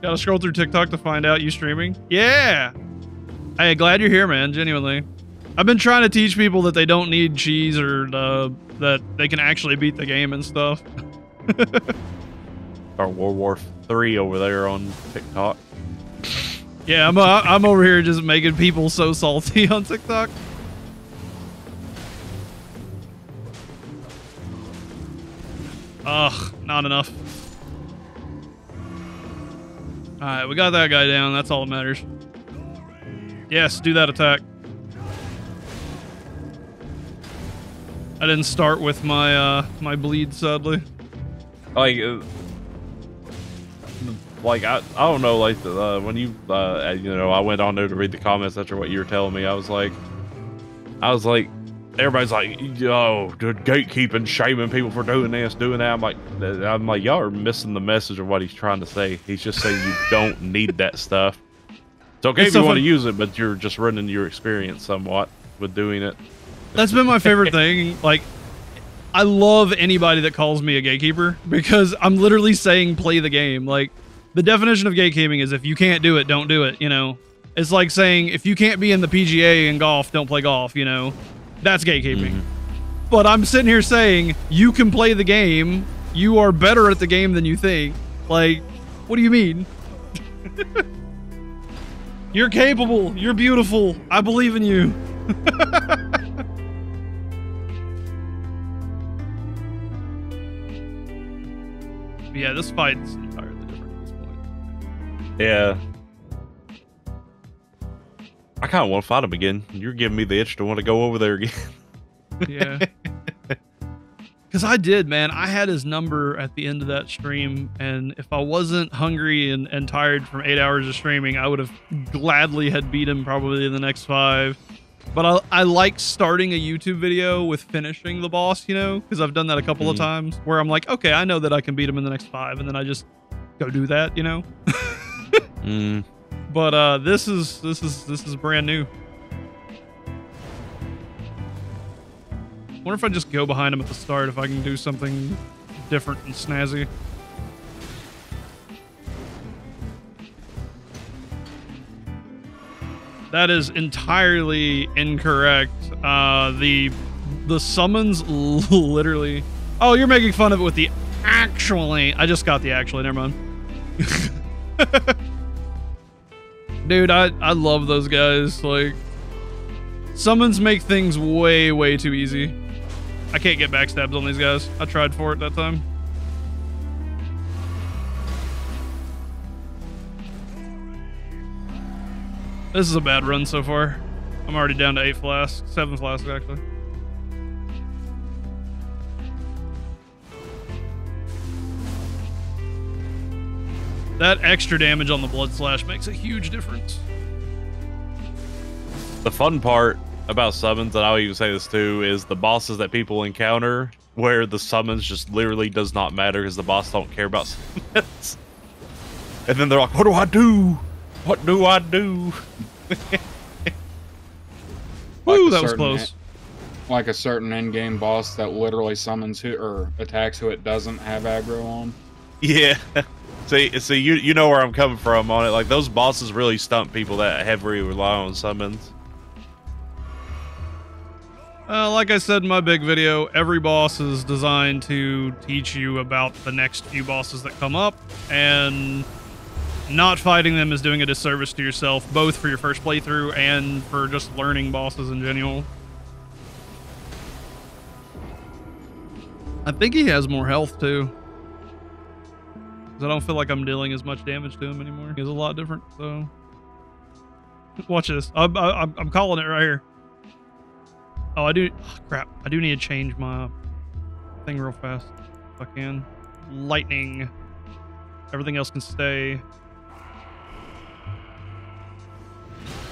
Gotta scroll through TikTok to find out you streaming. Yeah! Hey, glad you're here, man. Genuinely. I've been trying to teach people that they don't need cheese or that they can actually beat the game and stuff. Or World War III over there on TikTok. Yeah, I'm over here just making people so salty on TikTok. Ugh, not enough. Alright, we got that guy down. That's all that matters. Yes, do that attack. I didn't start with my my bleed, sadly. Like I don't know, like when you know, I went on there to read the comments after what you were telling me. I was like, everybody's like, yo, dude, gatekeeping, shaming people for doing this, doing that. I'm like, y'all are missing the message of what he's trying to say. He's just saying you don't need that stuff. It's okay if you want to use it, but you're just ruining your experience somewhat with doing it. That's been my favorite thing. Like, I love anybody that calls me a gatekeeper because I'm literally saying play the game. Like, the definition of gatekeeping is if you can't do it, don't do it, you know? It's like saying, if you can't be in the PGA in golf, don't play golf, you know? That's gatekeeping. But I'm sitting here saying, you can play the game. You are better at the game than you think. Like, what do you mean? You're capable. You're beautiful. I believe in you. Yeah, this fight's entirely different at this point. Yeah. I kind of want to fight him again. You're giving me the itch to want to go over there again. Yeah. Because I did, man. I had his number at the end of that stream, and if I wasn't hungry and tired from 8 hours of streaming, I would have gladly had beat him probably in the next 5. But I like starting a YouTube video with finishing the boss, you know, because I've done that a couple of times where I'm like, okay, I know that I can beat him in the next 5, and then I just go do that, you know. But this is brand new. Wonder if I just go behind him at the start, if I can do something different and snazzy. That is entirely incorrect. The summons literally... Oh, you're making fun of it with the actually. I just got the actually, never mind. Dude, I love those guys. Like, summons make things way, way too easy. I can't get backstabs on these guys. I tried for it that time. This is a bad run so far. I'm already down to 8 flasks. 7 flasks, actually. That extra damage on the blood slash makes a huge difference. The fun part about summons, and I'll even say this too, is the bosses that people encounter where the summons just literally does not matter because the boss don't care about summons. And then they're like, what do I do? What do I do? Woo, that was close. Like a certain end-game boss that literally summons who or attacks who it doesn't have aggro on. Yeah. See, you know where I'm coming from on it. Like, those bosses really stump people that heavily rely on summons. Like I said in my big video, every boss is designed to teach you about the next few bosses that come up, and not fighting them is doing a disservice to yourself, both for your first playthrough and for just learning bosses in general. I think he has more health too, because I don't feel like I'm dealing as much damage to him anymore. He's a lot different, so watch this. I'm calling it right here. Oh, I do. Oh, crap. I do need to change my thing real fast. If I can. Lightning. Everything else can stay.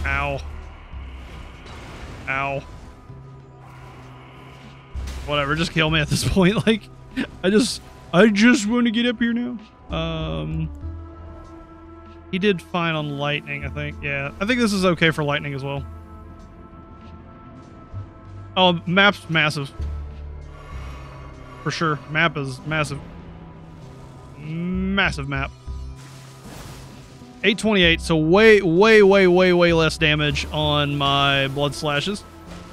Ow. Ow. Whatever. Just kill me at this point. Like, I just want to get up here now. He did fine on lightning, I think. Yeah. I think this is okay for lightning as well. Oh, map's massive. For sure. Map is massive. Massive map. 828, so way less damage on my blood slashes.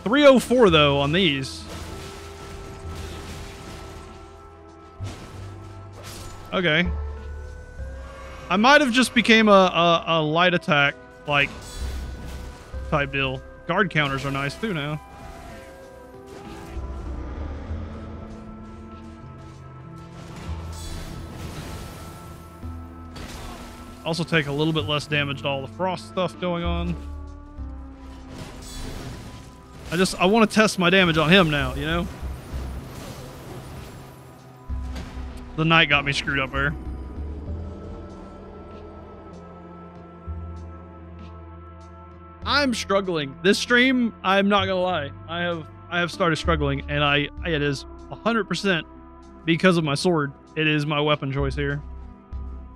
304 though on these. Okay. I might have just became a light attack, like, type deal. Guard counters are nice too now. Also take a little bit less damage to all the frost stuff going on. I want to test my damage on him now, you know? The knight got me screwed up there. I'm struggling. This stream, I'm not gonna lie. I have started struggling, and it is 100% because of my sword. It is my weapon choice here.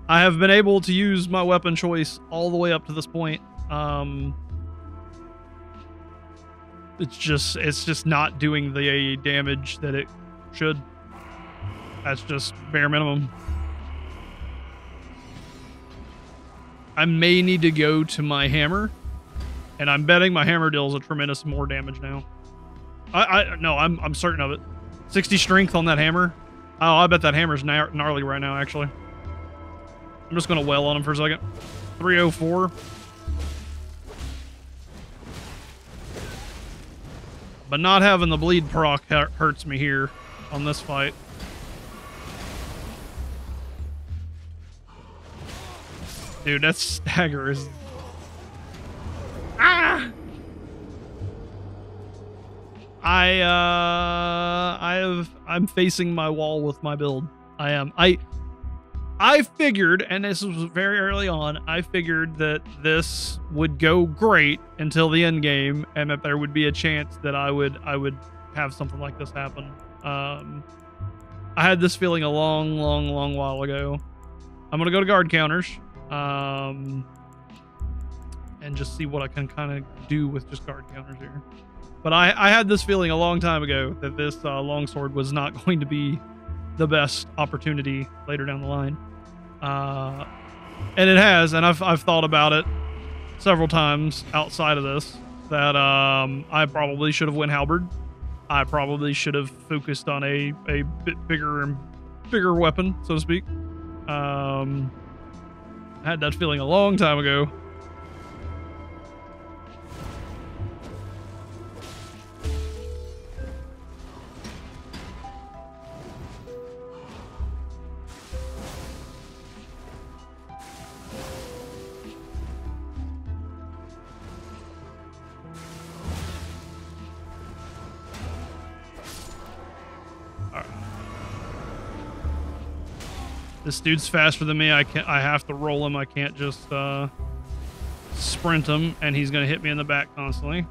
I have been able to use my weapon choice all the way up to this point. It's just not doing the damage that it should. That's just bare minimum. I may need to go to my hammer And I'm betting my hammer deals a tremendous more damage now. No, I'm certain of it. 60 strength on that hammer. Oh, I bet that hammer's gnarly right now, actually. I'm just going to wail on him for a second. 304. But not having the bleed proc hurts me here on this fight. Dude, that stagger is... Ah! I'm facing my wall with my build. I am. I figured, and this was very early on, I figured that this would go great until the end game, and that there would be a chance that I would have something like this happen. I had this feeling a long while ago. I'm gonna go to guard counters, and just see what I can kind of do with just guard counters here. But I had this feeling a long time ago that this longsword was not going to be the best opportunity later down the line. And it has, and I've thought about it several times outside of this, that I probably should have went halberd. I probably should have focused on a bit bigger weapon, so to speak. I had that feeling a long time ago. This dude's faster than me. I have to roll him. I can't just sprint him, and he's gonna hit me in the back constantly.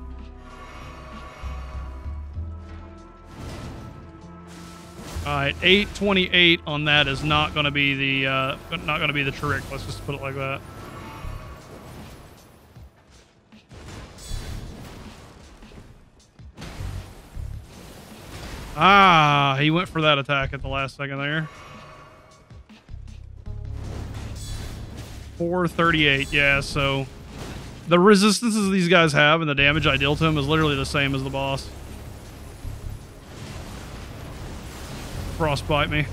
All right, 828 on that is not gonna be the trick. Let's just put it like that. Ah, he went for that attack at the last second there. 438, yeah, so the resistances these guys have and the damage I deal to them is literally the same as the boss. Frostbite me.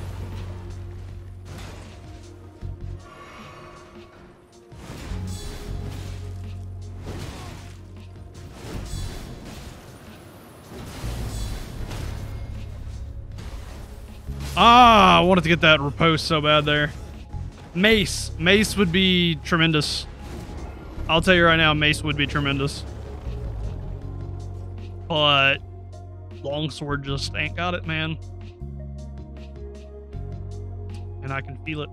Ah, I wanted to get that riposte so bad there. Mace. Mace would be tremendous. I'll tell you right now, mace would be tremendous. But longsword just ain't got it, man. And I can feel it.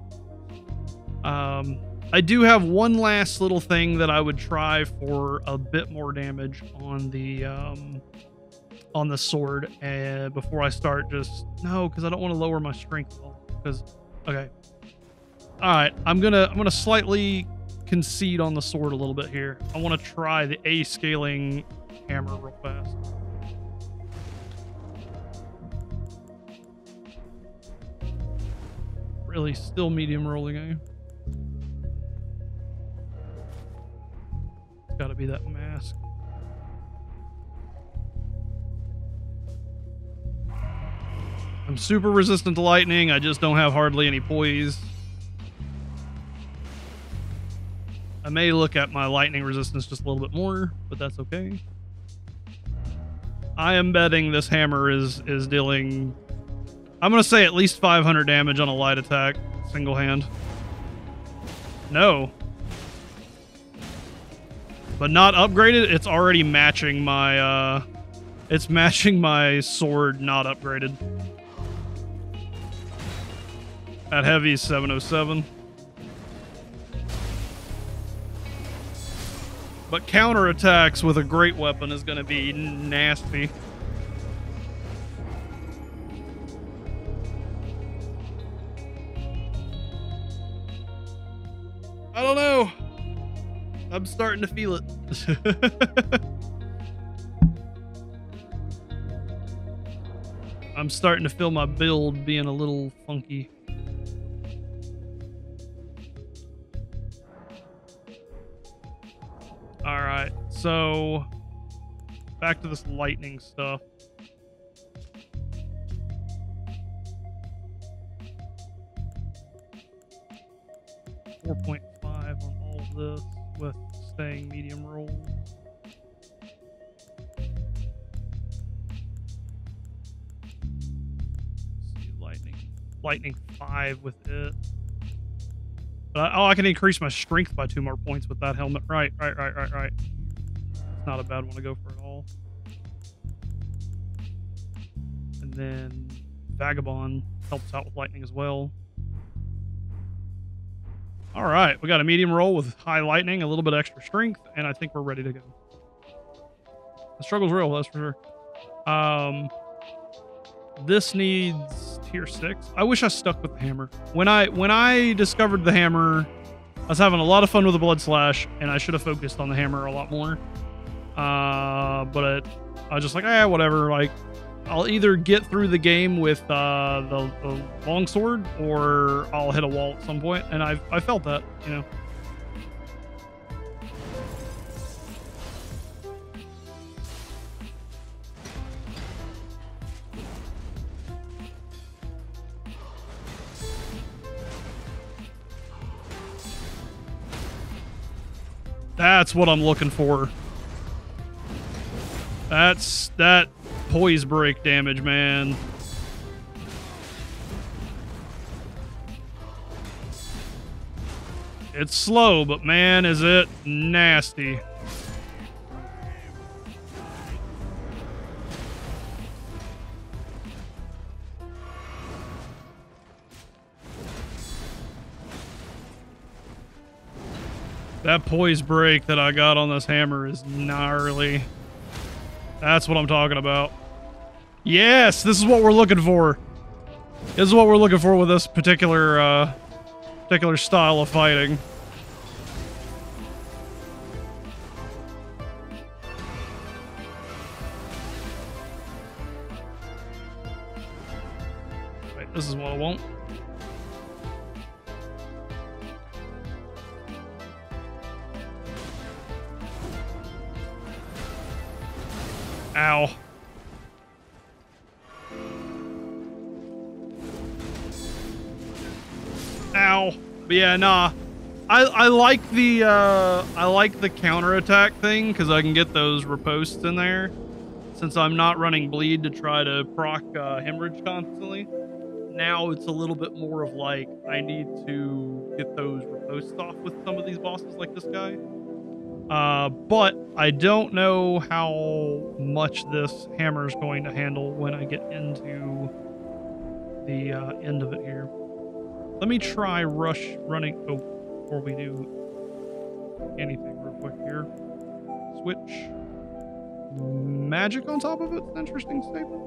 I do have one last little thing that I would try for a bit more damage on the sword, and before I start, because I don't want to lower my strength. Because okay. All right, I'm gonna slightly concede on the sword a little bit here. I want to try the A scaling hammer real fast. Really, still medium rolling, eh? It's got to be that mask. I'm super resistant to lightning. I just don't have hardly any poise. I may look at my lightning resistance just a little bit more, but that's okay. I am betting this hammer is dealing, I'm going to say at least 500 damage on a light attack, single hand. No. But not upgraded, it's already matching my, it's matching my sword not upgraded. At heavy is 707. But counterattacks with a great weapon is going to be nasty. I don't know. I'm starting to feel it. I'm starting to feel my build being a little funky. All right, so back to this lightning stuff. .5 on all of this with staying medium rolls. Let's see, lightning 5 with it. But I can increase my strength by 2 more points with that helmet. Right. It's not a bad one to go for at all. And then Vagabond helps out with lightning as well. All right, we got a medium roll with high lightning, a little bit extra strength, and I think we're ready to go. The struggle's real, that's for sure. This needs tier 6. I wish I stuck with the hammer. When I discovered the hammer, I was having a lot of fun with the blood slash, and I should have focused on the hammer a lot more. But I was just like, whatever. Like, I'll either get through the game with the longsword, or I'll hit a wall at some point, and I felt that, you know. That's what I'm looking for. That's that poise break damage, man. It's slow, but man, is it nasty. That poise break that I got on this hammer is gnarly. That's what I'm talking about. Yes, this is what we're looking for. This is what we're looking for with this particular style of fighting. Wait, this is what I want. Ow. Ow. But yeah, nah. I like the counterattack thing because I can get those riposts in there. Since I'm not running bleed to try to proc hemorrhage constantly. Now it's a little bit more of like I need to get those riposts off with some of these bosses like this guy. But I don't know how much this hammer is going to handle when I get into the end of it here. Let me try running. Oh, before we do anything real quick here. Switch. Magic on top of it's an interesting statement.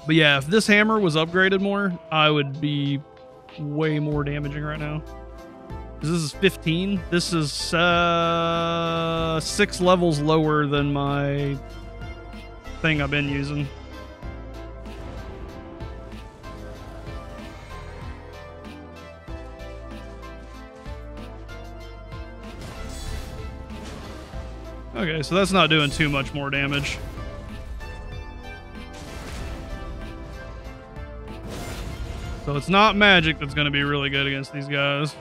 But yeah, if this hammer was upgraded more, I would be way more damaging right now. This is 15. This is 6 levels lower than my thing I've been using. Okay, so that's not doing too much more damage. So it's not magic that's going to be really good against these guys.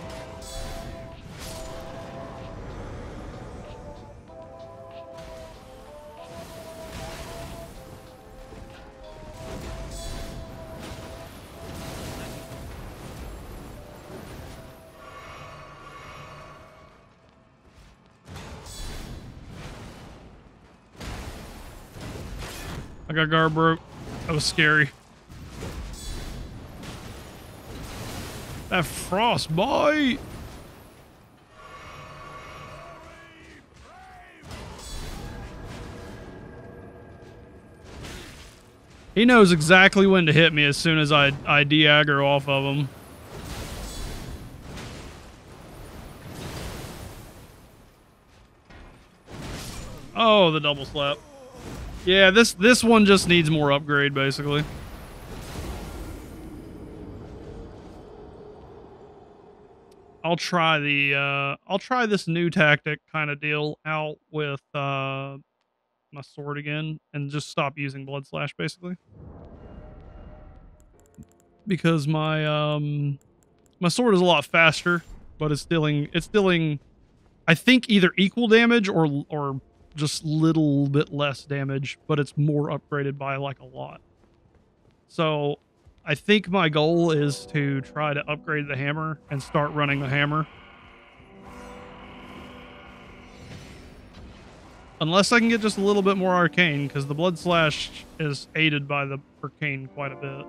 I got guard broke. That was scary. That frostbite. He knows exactly when to hit me as soon as I de-aggro off of him. Oh, the double slap. Yeah, this one just needs more upgrade, basically. I'll try this new tactic kind of deal out with my sword again and just stop using blood slash basically. Because my my sword is a lot faster, but it's dealing I think either equal damage or just little bit less damage, but it's more upgraded by like a lot. So I think my goal is to try to upgrade the hammer and start running the hammer. Unless I can get just a little bit more arcane, because the blood slash is aided by the arcane quite a bit.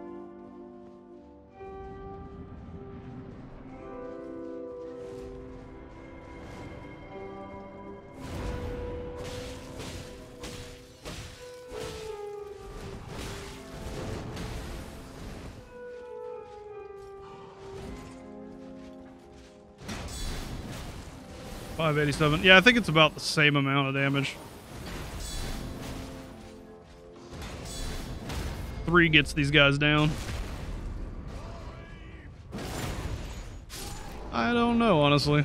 $587. Yeah, I think it's about the same amount of damage. 3 gets these guys down. I don't know, honestly.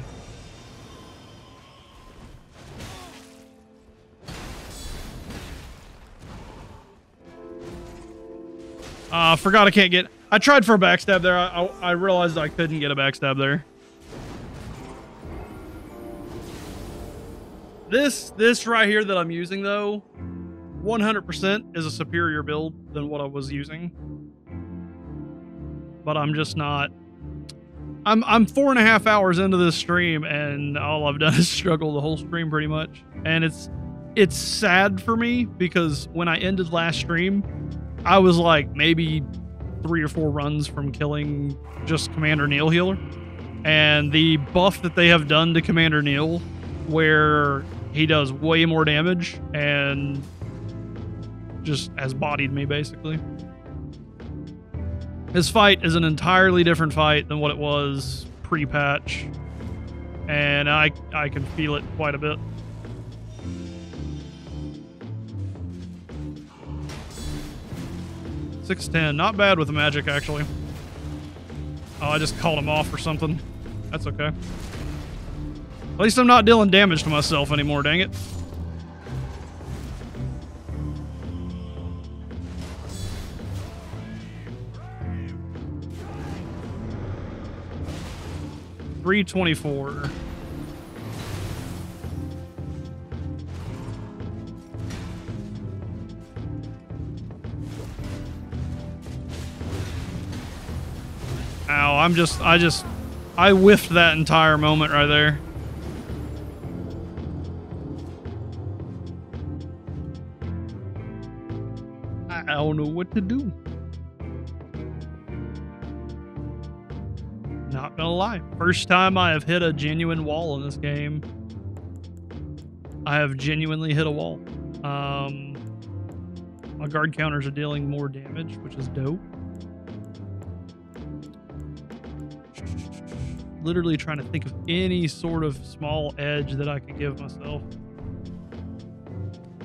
Forgot I can't get... I tried for a backstab there. I realized I couldn't get a backstab there. This right here that I'm using, though, 100% is a superior build than what I was using. But I'm just not... I'm 4.5 hours into this stream, and all I've done is struggle the whole stream pretty much. And it's sad for me, because when I ended last stream, I was like maybe 3 or 4 runs from killing just Commander Neil Healer. And the buff that they have done to Commander Neil, where he does way more damage and just has bodied me basically. His fight is an entirely different fight than what it was pre-patch, and I can feel it quite a bit. $610, not bad with the magic actually. Oh, I just called him off or something. That's okay. At least I'm not dealing damage to myself anymore, dang it. $324. Ow, I whiffed that entire moment right there. I don't know what to do. Not gonna lie. First time I have hit a genuine wall in this game. I have genuinely hit a wall. My guard counters are dealing more damage, which is dope. Literally trying to think of any sort of small edge that I could give myself.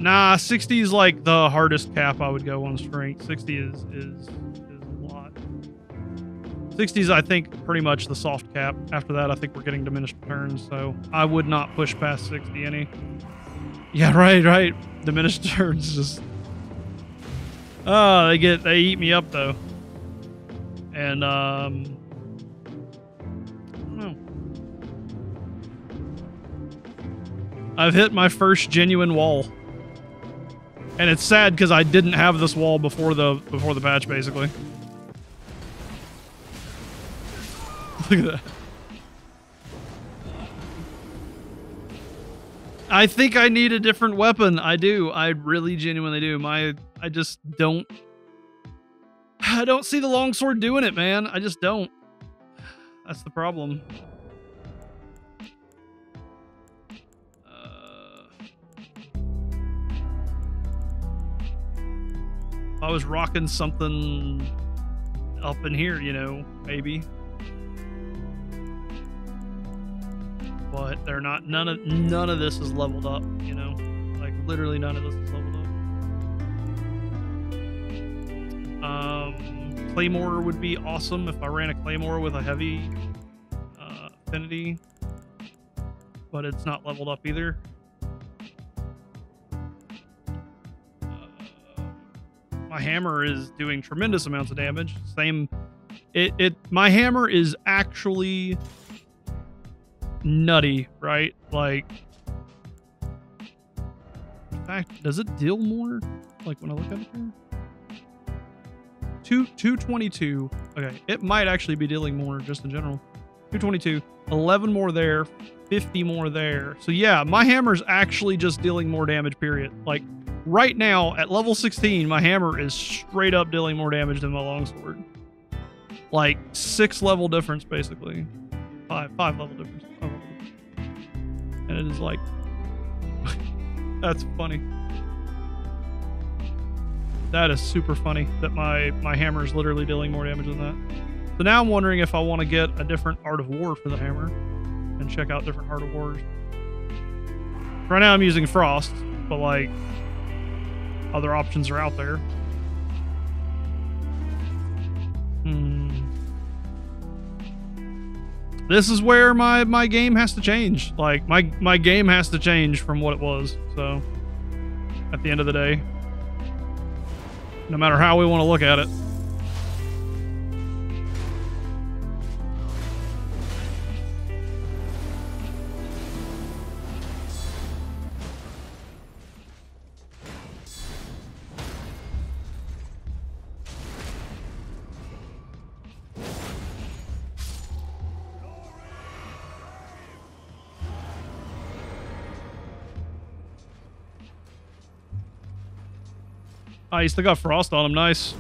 Nah, 60 is like the hardest cap I would go on strength. 60 is a lot. 60 is, I think, pretty much the soft cap. After that, I think we're getting diminished returns, so I would not push past 60 any. Yeah, right. Diminished returns just... Oh, they eat me up, though. And, I don't know. I've hit my first genuine wall. And it's sad because I didn't have this wall before the patch, basically. Look at that. I think I need a different weapon. I do. I really genuinely do. I just don't... I don't see the longsword doing it, man. I just don't. That's the problem. If I was rocking something up in here, you know, maybe. But they're not. None of this is leveled up, you know. Like literally none of this is leveled up. Claymore would be awesome if I ran a claymore with a heavy infinity, but it's not leveled up either. My hammer is doing tremendous amounts of damage. Same. My hammer is actually nutty, right? Like, in fact, does it deal more? Like when I look at it here? 222. Okay, it might actually be dealing more just in general. 222, 11 more there, 50 more there. So yeah, my hammer's actually just dealing more damage, period. Like, right now, at level 16, my hammer is straight up dealing more damage than my longsword. Like, 6 level difference, basically. 5 level difference. And it is like... That's funny. That is super funny that my hammer is literally dealing more damage than that. So now I'm wondering if I want to get a different Art of War for the hammer and check out different Art of Wars. Right now I'm using Frost, but like other options are out there. This is where my game has to change. Like my game has to change from what it was. So at the end of the day, no matter how we want to look at it. Ah, he still got Frost on him. Nice.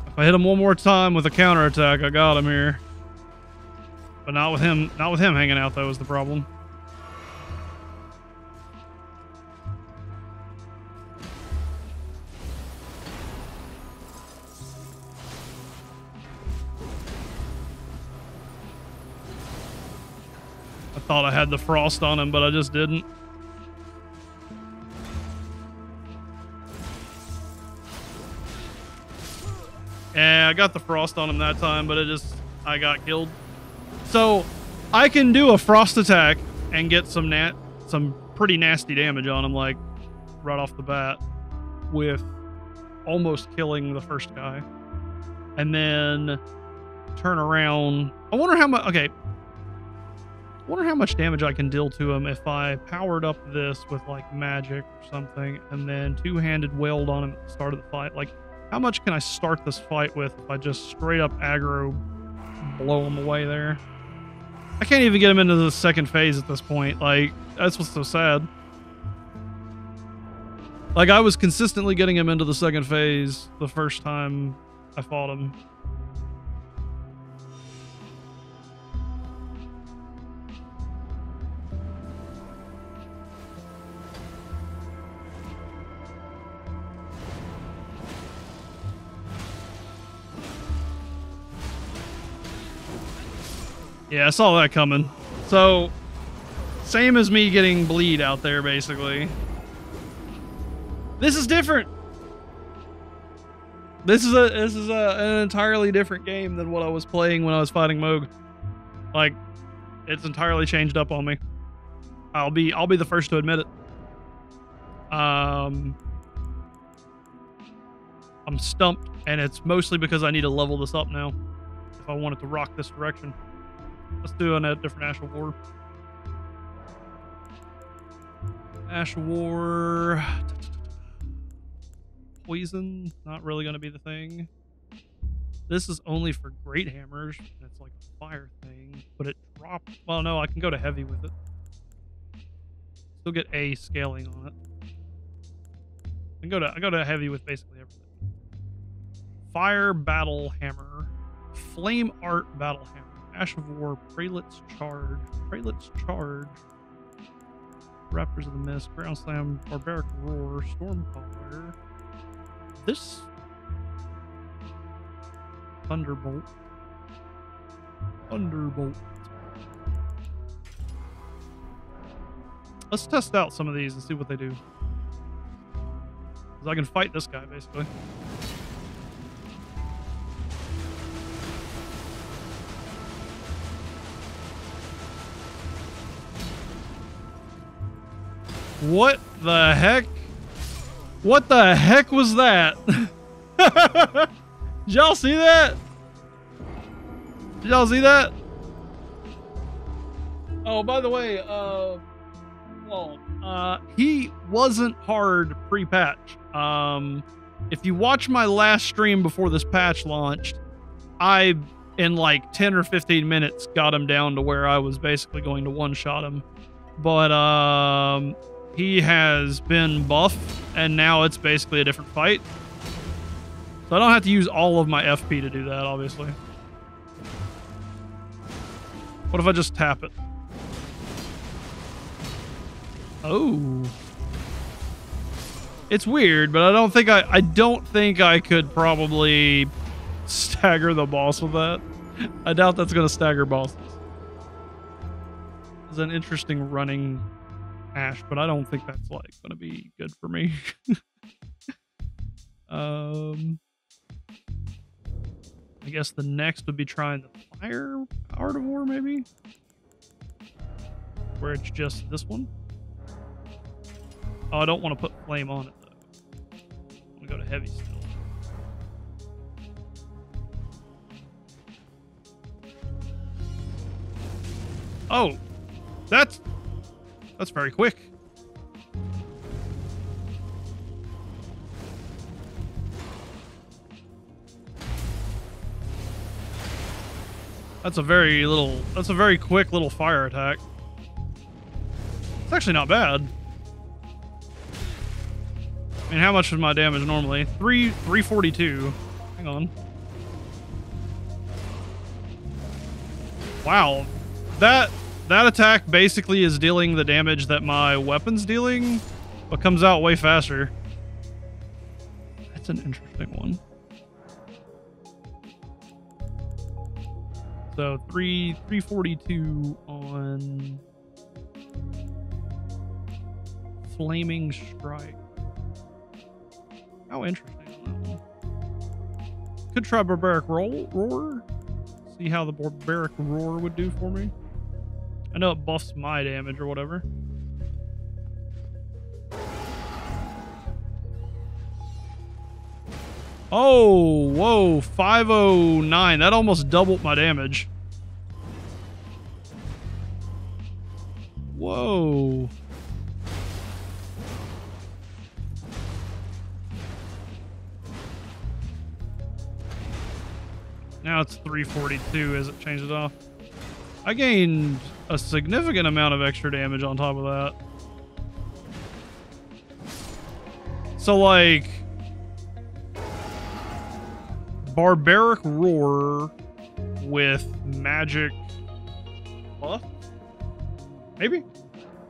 If I hit him one more time with a counterattack, I got him here. But not with him. Not with him hanging out, though, is the problem. Thought I had the Frost on him, but I just didn't. Yeah, I got the Frost on him that time, but I got killed. So I can do a Frost attack and get some pretty nasty damage on him, like right off the bat, with almost killing the first guy, and then turn around. I wonder how much. Okay. I wonder how much damage I can deal to him if I powered up this with like magic or something and then two-handed wailed on him at the start of the fight. Like, how much can I start this fight with if I just straight up aggro blow him away there? I can't even get him into the second phase at this point. Like, that's what's so sad. Like, I was consistently getting him into the second phase the first time I fought him. Yeah, I saw that coming. So, same as me getting bleed out there, basically. This is different. This is an entirely different game than what I was playing when I was fighting Moog. Like, it's entirely changed up on me. I'll be the first to admit it. I'm stumped, and it's mostly because I need to level this up now if I want it to rock this direction. Let's do a different Ash of War. Ash of War. Poison, not really going to be the thing. This is only for great hammers. It's like a fire thing, but it dropped. Well, no, I can go to heavy with it. Still get A scaling on it. I go to heavy with basically everything. Fire battle hammer, flame art battle hammer. Ash of War, Prelate's Charge, Raptors of the Mist, Ground Slam, Barbaric Roar, Stormcaller. This Thunderbolt. Let's test out some of these and see what they do. Because I can fight this guy, basically. What the heck? What the heck was that? Did y'all see that? Did y'all see that? Oh, by the way, he wasn't hard pre-patch. If you watch my last stream before this patch launched, I, in like 10 or 15 minutes, got him down to where I was basically going to one-shot him. But, he has been buffed, and now it's basically a different fight. So I don't have to use all of my FP to do that, obviously. What if I just tap it? Oh. It's weird, but I don't think I could probably stagger the boss with that. I doubt that's going to stagger bosses. It's an interesting running Ash, but I don't think that's like going to be good for me. I guess the next would be trying the fire Art of War, maybe? Where it's just this one. Oh, I don't want to put flame on it, though. I want to go to heavy still. Oh! That's very quick. That's a very quick little fire attack. It's actually not bad. I mean, how much is my damage normally? 342. Hang on. Wow. That attack basically is dealing the damage that my weapon's dealing, but comes out way faster. That's an interesting one. So 342 on Flaming Strike. How interesting on that one. Could try Barbaric Roar. See how the Barbaric Roar would do for me. I know it buffs my damage or whatever. Oh, whoa, 509. That almost doubled my damage. Whoa. Now it's 342 as it changes off. I gained a significant amount of extra damage on top of that. So, like, Barbaric Roar with magic buff? Maybe?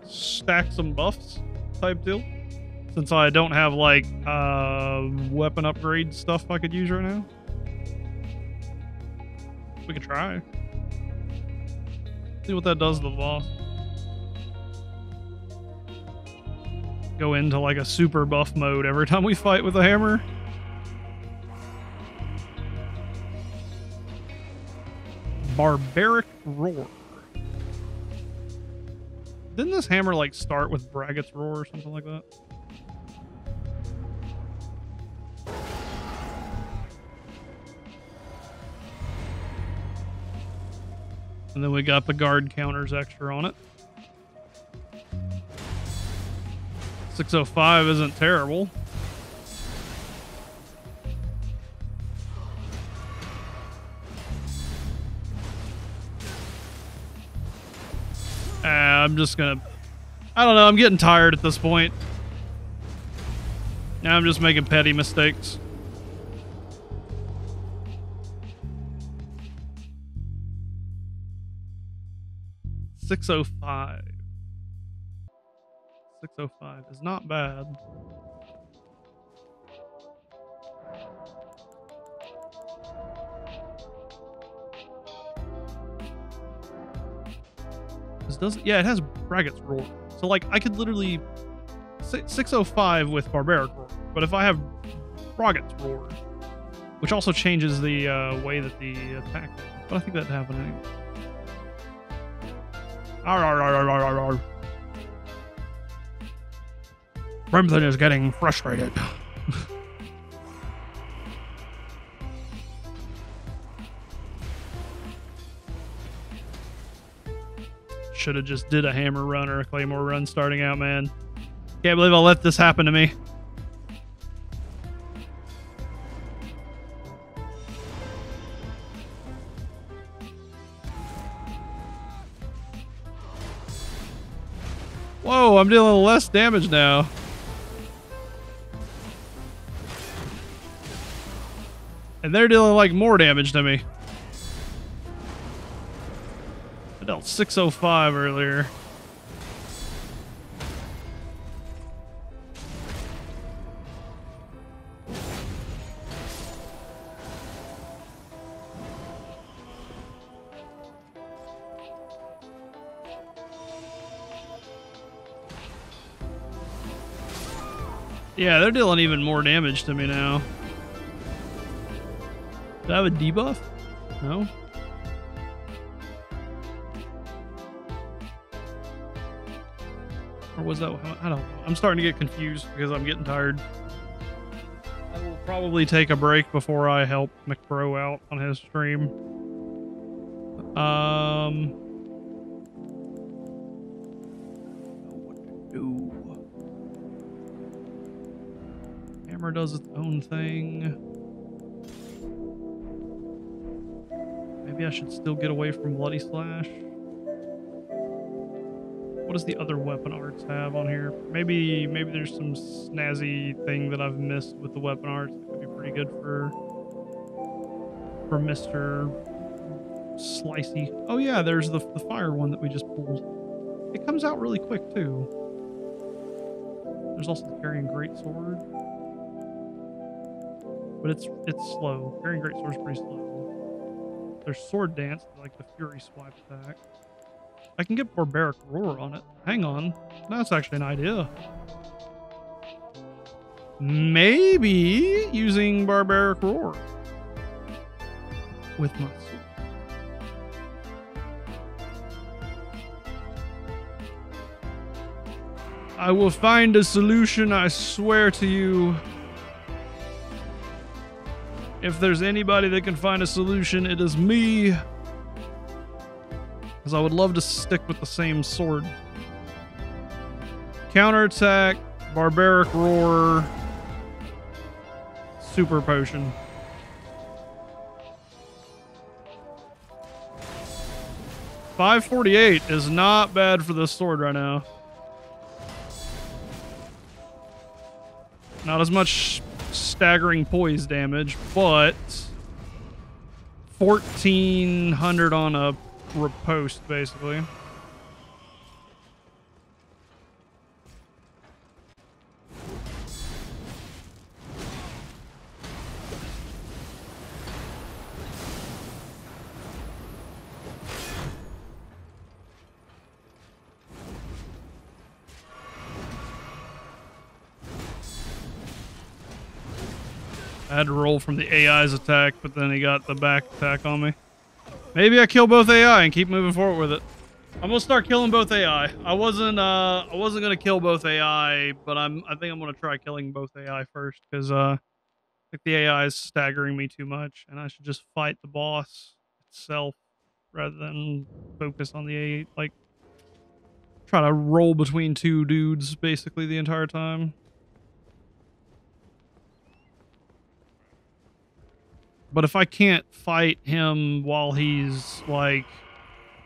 Stack some buffs type deal? Since I don't have, like, weapon upgrade stuff I could use right now. We could try. See what that does to the boss. Go into like a super buff mode every time we fight with a hammer. Barbaric Roar. Didn't this hammer like start with Braggott's Roar or something like that? And then we got the guard counters extra on it. 605 isn't terrible. I'm just gonna... I don't know, I'm getting tired at this point. Now I'm just making petty mistakes. $605. 605 is not bad. This doesn't, yeah, it has Braggott's Roar. So like I could literally 605 with Barbaric Roar. But if I have Braggott's Roar, which also changes the way that the attack, but I think that'd happen anyway. Brimthen is getting frustrated. Should have just did a hammer run or a claymore run starting out, man. Can't believe I let this happen to me. Whoa, I'm dealing less damage now. And they're dealing like more damage to me. I dealt 605 earlier. Yeah, they're dealing even more damage to me now. Do I have a debuff? No. Or was that? I don't know. I'm starting to get confused because I'm getting tired. I will probably take a break before I help McPro out on his stream. What to do? Hammer does its own thing. Maybe I should still get away from Bloody Slash. What does the other weapon arts have on here? Maybe there's some snazzy thing that I've missed with the weapon arts that could be pretty good for Mr. Slicey. Oh yeah, there's the fire one that we just pulled. It comes out really quick too. There's also the carrying great sword. But it's slow. Carrying great sword is pretty slow. There's sword dance, like the fury swipe attack. I can get barbaric roar on it. Hang on, that's actually an idea. Maybe using barbaric roar with my sword. I will find a solution, I swear to you. If there's anybody that can find a solution, it is me. Because I would love to stick with the same sword. Counterattack, barbaric roar, super potion. $548 is not bad for this sword right now. Not as much staggering poise damage, but 1400 on a riposte, basically. I had to roll from the AI's attack, but then he got the back attack on me. Maybe I kill both AI and keep moving forward with it. I'm gonna start killing both AI. I wasn't gonna kill both AI, but I think I'm gonna try killing both AI first because I think the AI is staggering me too much, and I should just fight the boss itself rather than focus on the AI. Like, try to roll between two dudes basically the entire time. But if I can't fight him while he's like,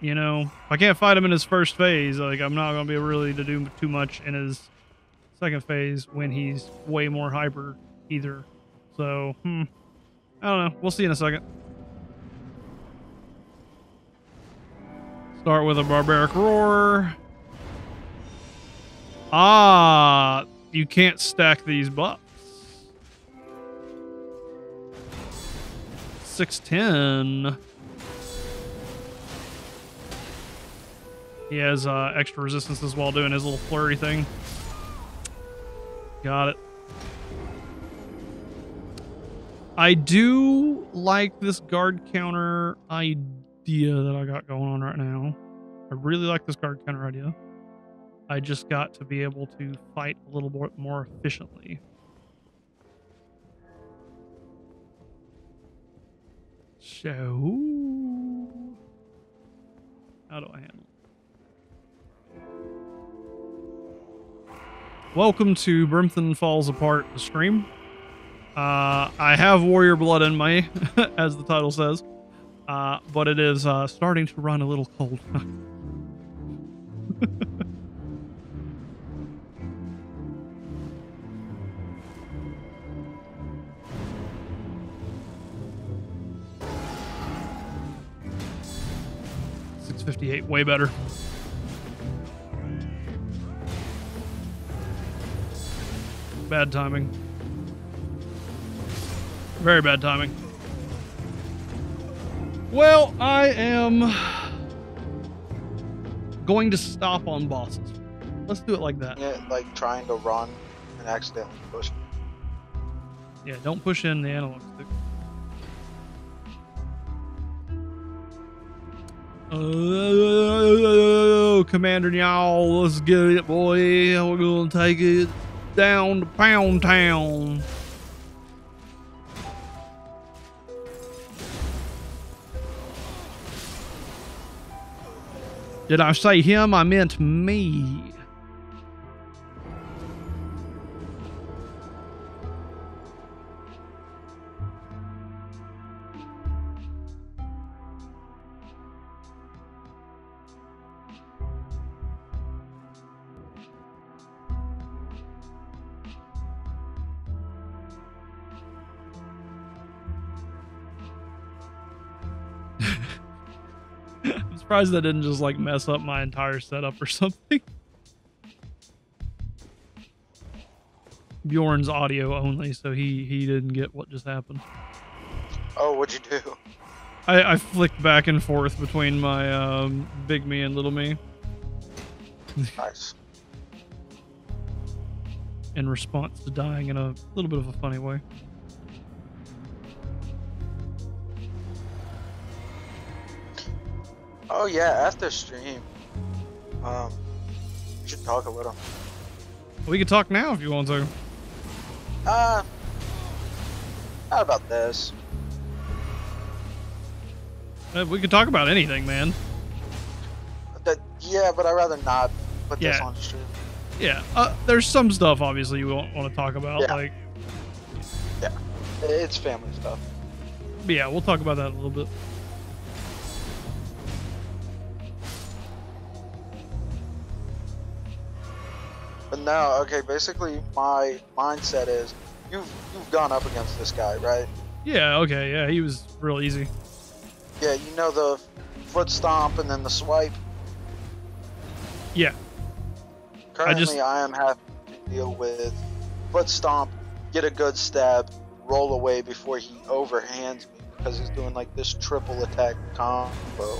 you know, if I can't fight him in his first phase, like I'm not going to be able really to do too much in his second phase when he's way more hyper either. So, I don't know. We'll see in a second. Start with a barbaric roar. Ah, you can't stack these buffs. 610. He has extra resistances while doing his little flurry thing. Got it. I do like this guard counter idea that I got going on right now. I really like this guard counter idea. I just got to be able to fight a little more efficiently. So, how do I handle it? Welcome to Brimthen Falls Apart, the stream. I have warrior blood in me, as the title says, but it is starting to run a little cold. 658, way better. Bad timing. Very bad timing. Well, I am going to stop on bosses. Let's do it like that. Yeah, like trying to run and accidentally push. Yeah, don't push in the analog stick. Oh, Commander y'all, let's get it, boy. We're gonna take it down to Pound Town. Did I say him? I meant me. I'm surprised that didn't just like mess up my entire setup or something. Bjorn's audio only, so he didn't get what just happened. Oh, what'd you do? I flicked back and forth between my big me and little me Nice. in response to dying in a little bit of a funny way. Oh yeah, after stream, we should talk a little. We can talk now if you want to. Not about this. We could talk about anything, man. Yeah, but I'd rather not put this Yeah. on stream. Yeah, there's some stuff obviously you won't want to talk about, Yeah. like. Yeah, it's family stuff. But yeah, we'll talk about that in a little bit. But no, okay. Basically, my mindset is, you've gone up against this guy, right? Yeah, okay, yeah, he was real easy. Yeah, you know the foot stomp and then the swipe. Yeah. Currently, I am having to deal with foot stomp, get a good stab, roll away before he overhands me, because he's doing like this triple attack combo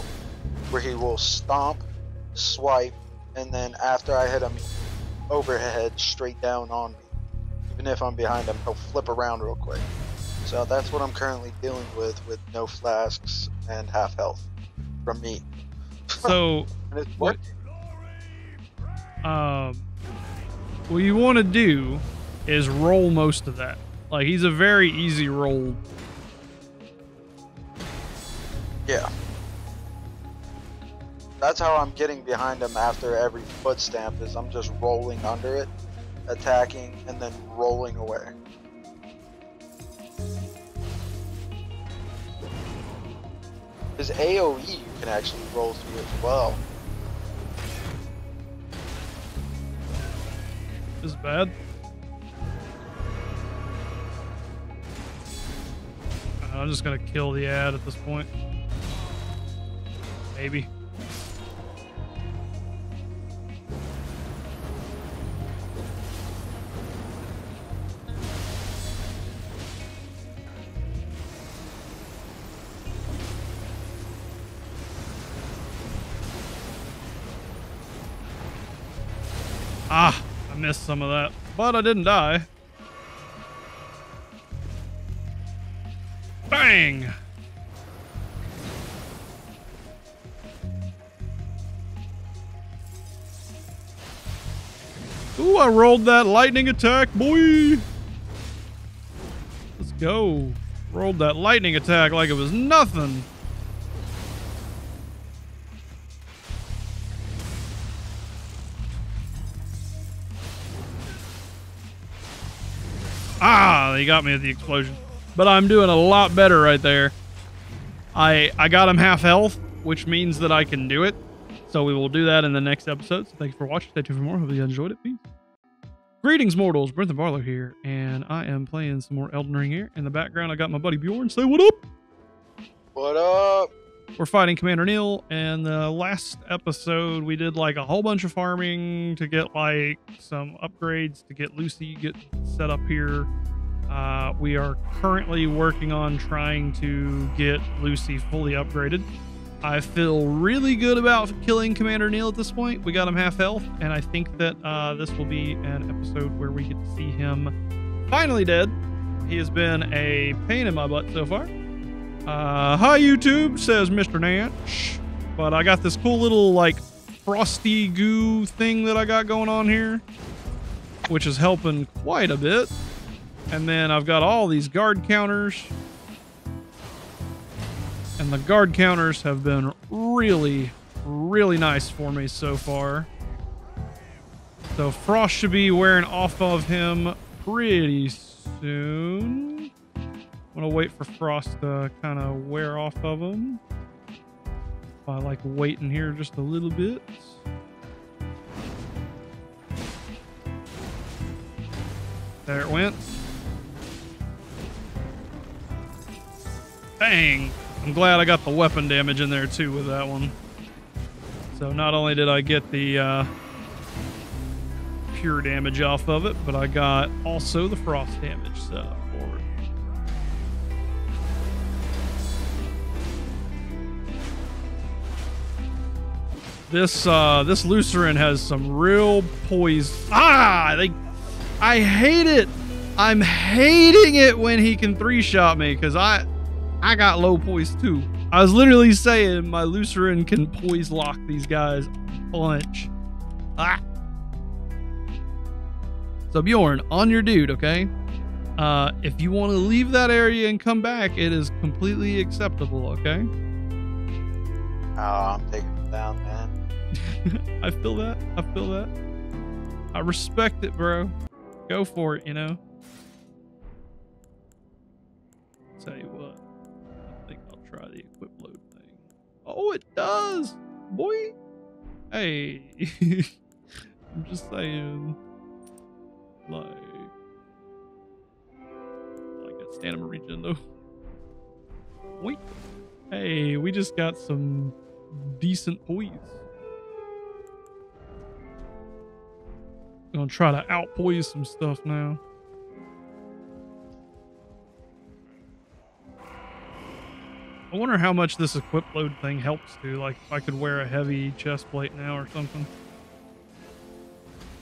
where he will stomp, swipe, and then after I hit him overhead straight down on me. Even if I'm behind him, he'll flip around real quick. So that's what I'm currently dealing with no flasks and half health from me. So, And it's working. what you want to do is roll most of that. Like, he's a very easy roll. Yeah. That's how I'm getting behind him after every foot stamp, is I'm just rolling under it, attacking, and then rolling away. His AoE you can actually roll through as well. This is bad. I'm just gonna kill the ad at this point. Maybe. Ah, I missed some of that, but I didn't die. Bang! Ooh, I rolled that lightning attack, boy. Let's go. Rolled that lightning attack like it was nothing. Ah, they got me at the explosion. But I'm doing a lot better right there. I got him half health, which means that I can do it. So we will do that in the next episode. So thank you for watching. Stay tuned for more. Hope you enjoyed it. Peace. Greetings, mortals. Brimthen Barlow here, and I am playing some more Elden Ring here. In the background, I got my buddy Bjorn. Say what up? What up? We're fighting Commander Neil, and the last episode we did like a whole bunch of farming to get like some upgrades to get Lucy get set up here. We are currently working on trying to get Lucy fully upgraded. I feel really good about killing Commander Neil at this point. We got him half health, and I think that this will be an episode where we get to see him finally dead. He has been a pain in my butt so far. Hi YouTube, says Mr. Nanch. But I got this cool little like frosty goo thing that I got going on here, which is helping quite a bit. And then I've got all these guard counters. And the guard counters have been really, really nice for me so far. So Frost should be wearing off of him pretty soon. I'm going to wait for Frost to kind of wear off of him. I like waiting here just a little bit. There it went. Bang! I'm glad I got the weapon damage in there too with that one. So not only did I get the pure damage off of it, but I got also the frost damage set up for it. This Lucerin has some real poise. I hate it. I'm hating it when he can 3-shot me because I got low poise too. I was literally saying my Lucerin can poise lock these guys a bunch. Ah. So Bjorn, on your dude, okay? If you want to leave that area and come back, it is completely acceptable, okay? Oh, I'm taking it down, man. I feel that. I feel that. I respect it, bro. Go for it, you know? Tell you what. Try the equip load thing. Oh, it does, boy. Hey, I'm just saying, like a stamina regen though. Wait, hey, we just got some decent poise. Gonna try to outpoise some stuff now. I wonder how much this equip load thing helps too. Like if I could wear a heavy chest plate now or something.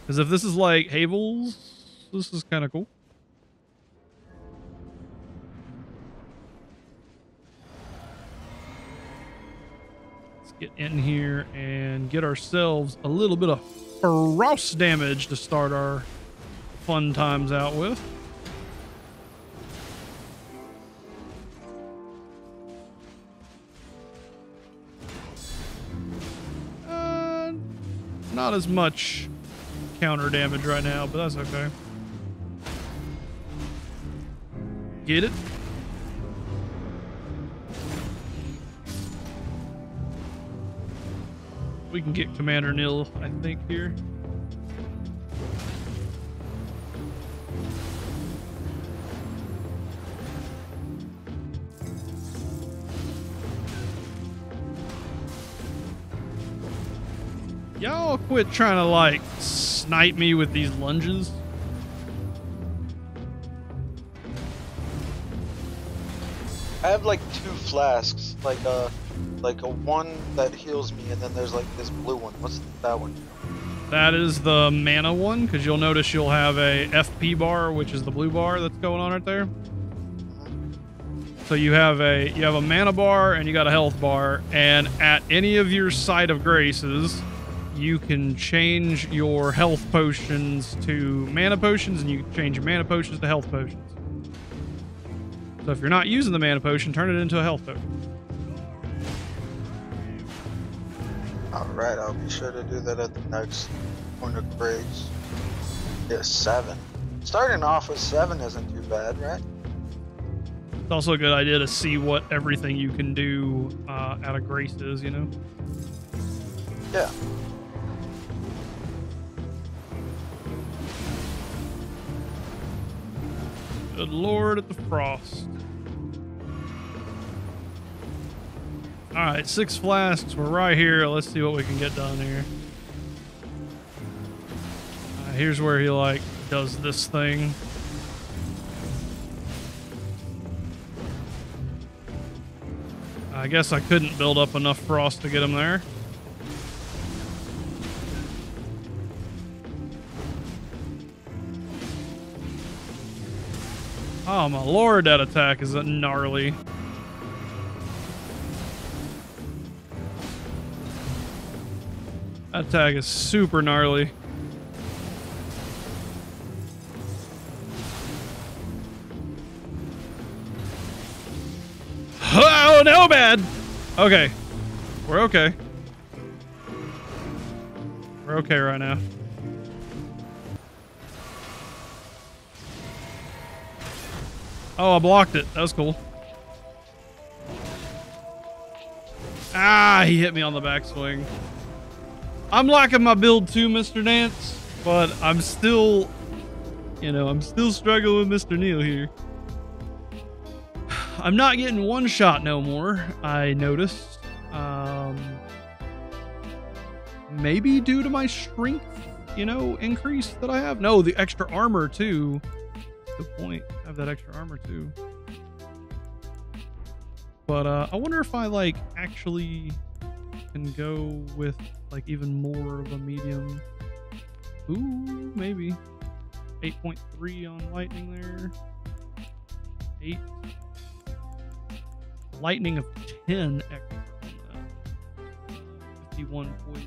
Because if this is like Havel's, this is kind of cool. Let's get in here and get ourselves a little bit of frost damage to start our fun times out with. Not as much counter damage right now, but that's okay. Get it? We can get Commander Nil, I think, here. Y'all quit trying to like snipe me with these lunges. I have like 2 flasks, like a one that heals me, and then there's like this blue one. What's that one? That is the mana one, because you'll notice you'll have a FP bar, which is the blue bar that's going on right there. So you have a mana bar and you got a health bar, and at any of your site of graces, you can change your health potions to mana potions, and you can change your mana potions to health potions. So if you're not using the mana potion, turn it into a health potion. Alright, I'll be sure to do that at the next corner craze. Yeah, 7. Starting off with 7 isn't too bad, right? It's also a good idea to see what everything you can do out of grace is, you know? Yeah. Good lord at the frost. Alright, 6 flasks. We're right here. Let's see what we can get done here. Here's where he, like, does this thing. I guess I couldn't build up enough frost to get him there. Oh my lord, that attack is gnarly. That attack is super gnarly. Oh, no, bad. Okay. We're okay. We're okay right now. Oh, I blocked it. That was cool. Ah, he hit me on the backswing. I'm liking my build too, Mr. Dance, but I'm still, you know, I'm still struggling with Mr. Neil here. I'm not getting one shot no more, I noticed. Maybe due to my strength, you know, increase that I have. No, the extra armor too. Good point. I have that extra armor too. But I wonder if I like actually can go with like even more of a medium. Ooh, maybe 8.3 on lightning there. 8. Lightning of 10 extra on that. 51 poise.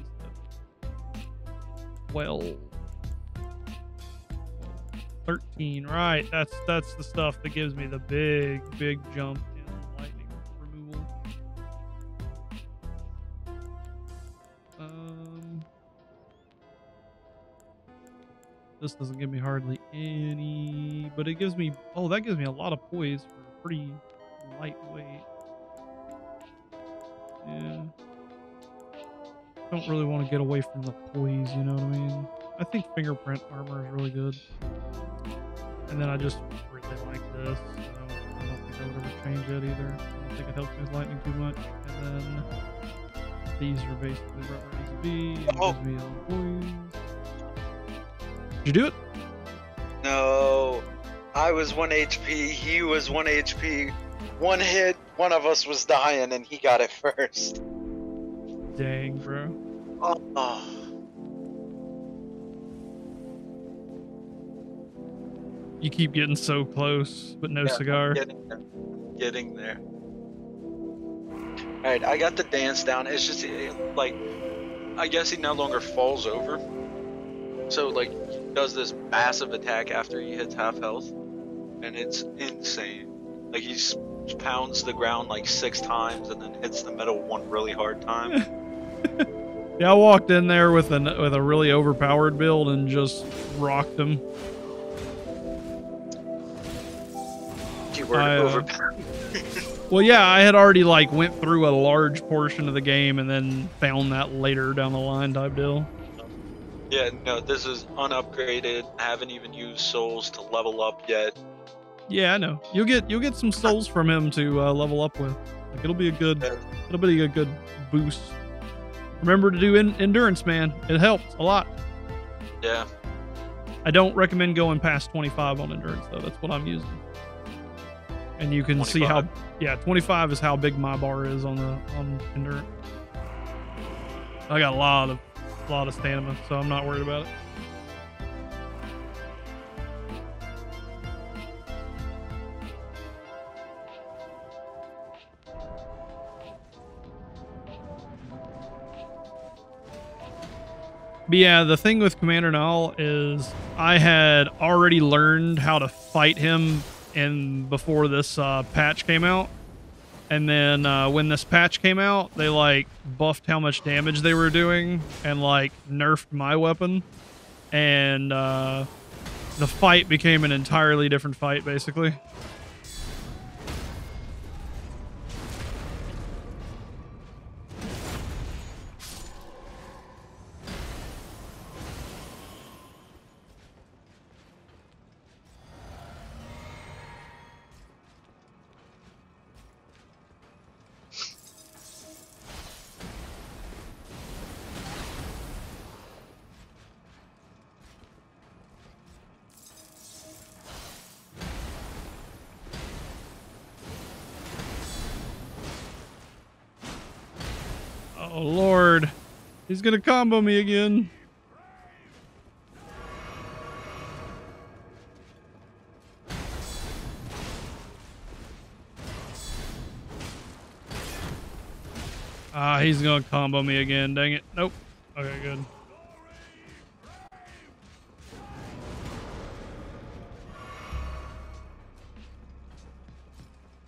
12. 13, right? That's the stuff that gives me the big jump in lightning removal. This doesn't give me hardly any, but it gives me, oh, that gives me a lot of poise for pretty lightweight. Yeah. Don't really want to get away from the poise, you know what I mean? I think fingerprint armor is really good. And then I just really like this. I don't think I would ever change it either. I don't think it helps me with lightning too much. And then these are basically right where it needs to be. It gives me a poise. Did you do it? No. I was 1 HP, he was 1 HP. One hit, one of us was dying, and he got it first. Dang, bro. Oh. You keep getting so close, but no cigar. Getting there. Alright, I got the dance down. It's just, like, I guess he no longer falls over. So, like, he does this massive attack after he hits half health. And it's insane. Like, he pounds the ground like 6 times and then hits the middle one really hard time. Yeah, I walked in there with a really overpowered build and just rocked him. Keyword overpowered. Well, yeah, I had already like went through a large portion of the game and then found that later down the line type deal. Yeah, no, this is unupgraded. I haven't even used souls to level up yet. Yeah, I know. You'll get some souls from him to level up with. Like it'll be a good boost. Remember to do endurance, man. It helps a lot. Yeah. I don't recommend going past 25 on endurance though. That's what I'm using. And you can 25. See how, yeah, 25 is how big my bar is on endurance. I got a lot of stamina, so I'm not worried about it. But yeah, the thing with Commander Null is I had already learned how to fight him before this patch came out. And then when this patch came out, they like buffed how much damage they were doing and like nerfed my weapon. And the fight became an entirely different fight, basically. Oh, Lord. He's going to combo me again. Ah, he's going to combo me again. Dang it. Nope. Okay, good.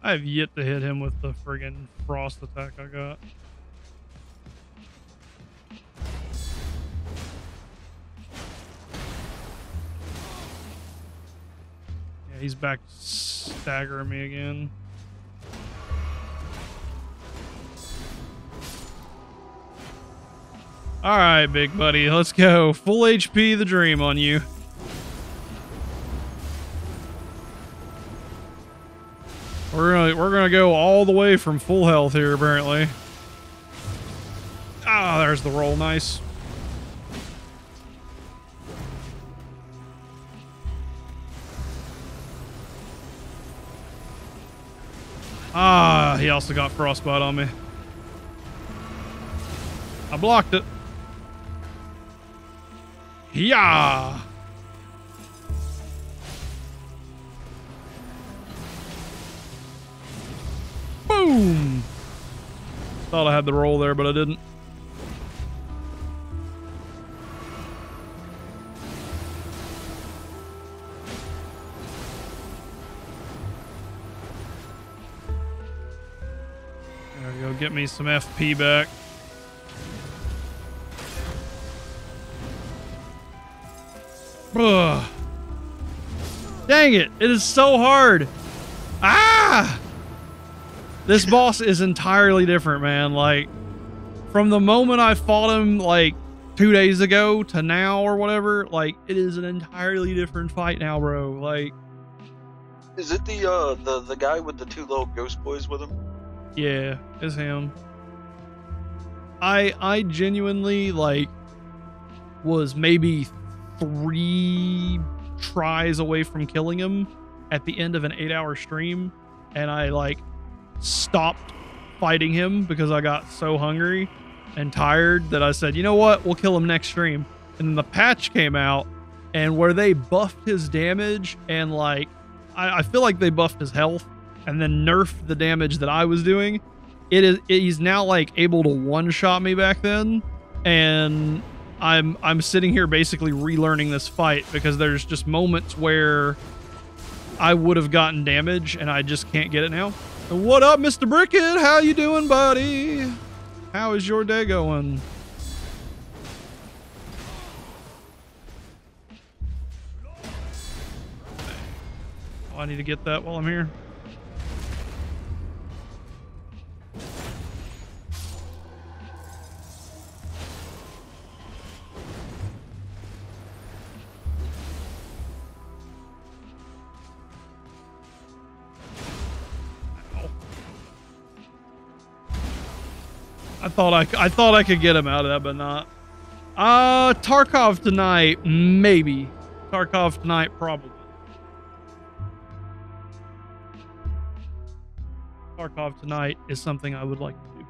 I have yet to hit him with the friggin' frost attack I got. Yeah, he's back staggering me again. All right, big buddy, let's go. Full HP the dream on you. We're gonna go all the way from full health here, apparently. Ah, there's the roll. Nice. Ah, he also got frostbite on me. I blocked it. Yeah. Boom. Thought I had the roll there, but I didn't. There we go. Get me some FP back. Ugh. Dang it. It is so hard. Ah! This boss is entirely different, man. Like, from the moment I fought him, like, 2 days ago to now or whatever, like, it is an entirely different fight now, bro. Like... Is it the guy with the 2 little ghost boys with him? Yeah, it's him. I genuinely, like, was maybe 3 tries away from killing him at the end of an 8-hour stream, and I like stopped fighting him because I got so hungry and tired that I said, you know what, we'll kill him next stream. And then the patch came out, and where they buffed his damage and like I feel like they buffed his health and then nerfed the damage that I was doing, he's now like able to one-shot me back then, and I'm sitting here basically relearning this fight because there's just moments where I would have gotten damage and I just can't get it now. And what up, Mr. Brickett? How you doing, buddy? How is your day going? Oh, I need to get that while I'm here. I thought I could get him out of that, but not. Tarkov tonight, maybe. Tarkov tonight, probably. Tarkov tonight is something I would like to do.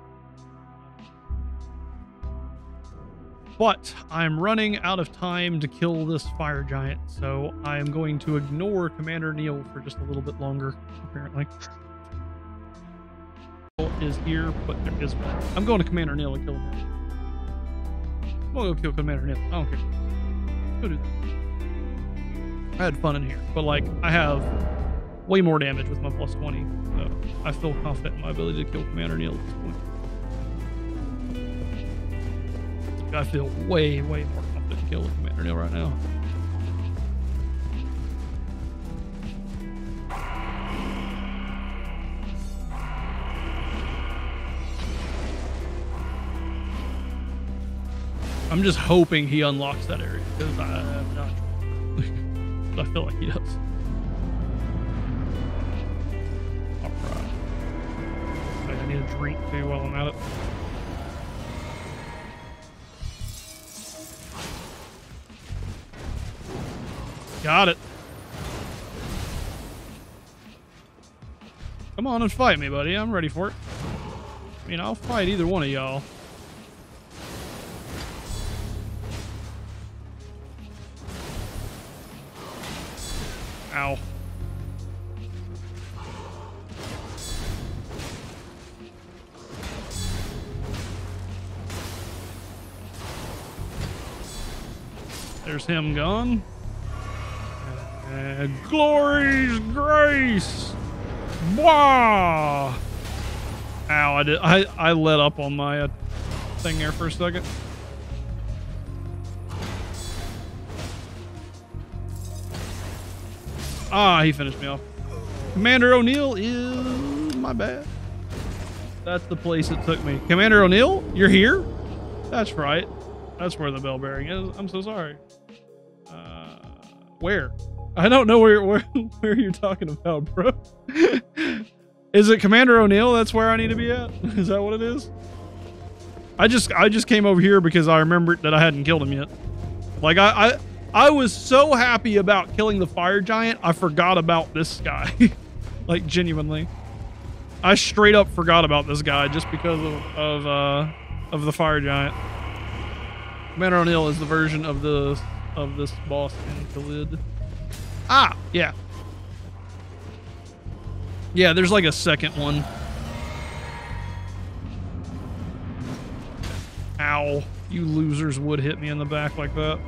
But I'm running out of time to kill this fire giant, so I am going to ignore Commander Neil for just a little bit longer, apparently. Is here, but there is one. I'm going to Commander Neil and kill him. We'll go kill Commander Neil. I don't care. Let's go do that. I had fun in here, but like I have way more damage with my plus 20, so I feel confident in my ability to kill Commander Neil at this point. I feel way more confident in killing Commander Neil right now. I'm just hoping he unlocks that area, because I'm not sure. But I feel like he does. Alright. I need a drink too while I'm at it. Got it. Come on and fight me, buddy. I'm ready for it. I mean, I'll fight either one of y'all. Ow. There's him gone. Glory's grace. Wah! Ow, I let up on my thing there for a second. Ah, he finished me off. Commander O'Neill is my bad. That's the place it took me. Commander O'Neill, you're here? That's right. That's where the bell bearing is. I'm so sorry. Where? I don't know where you're talking about, bro. Is it Commander O'Neill? That's where I need to be at? Is that what it is? I just came over here because I remembered that I hadn't killed him yet. Like I was so happy about killing the fire giant, I forgot about this guy. Like genuinely. I straight up forgot about this guy just because of the fire giant. Commander O'Neill is the version of this boss in Khalid. Ah, yeah. Yeah, there's like a second one. Ow. You losers would hit me in the back like that.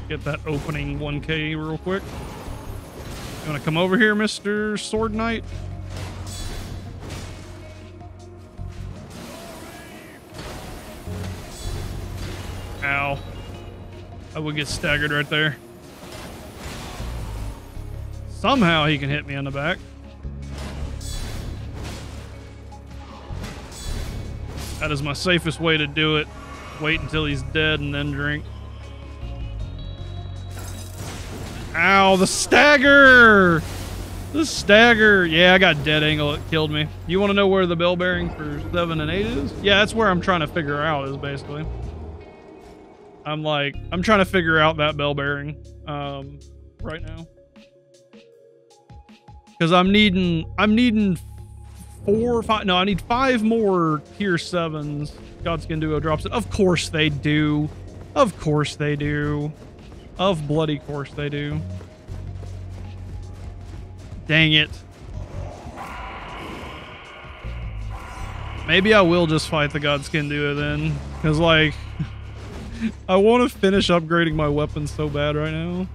Get that opening 1K real quick. You wanna come over here, Mr. Sword Knight? Ow. I would get staggered right there. Somehow he can hit me on the back. That is my safest way to do it. Wait until he's dead and then drink. Ow, the stagger! The stagger! Yeah, I got dead angle. It killed me. You want to know where the bell bearing for 7 and 8 is? Yeah, that's where I'm trying to figure out is basically. I'm trying to figure out that bell bearing right now. Because I'm needing 4 or 5. No, I need 5 more tier 7s. Godskin Duo drops it. Of course they do. Of course they do. Of bloody course they do. Dang it. Maybe I will just fight the Godskin Duo then. Because, like, I want to finish upgrading my weapons so bad right now.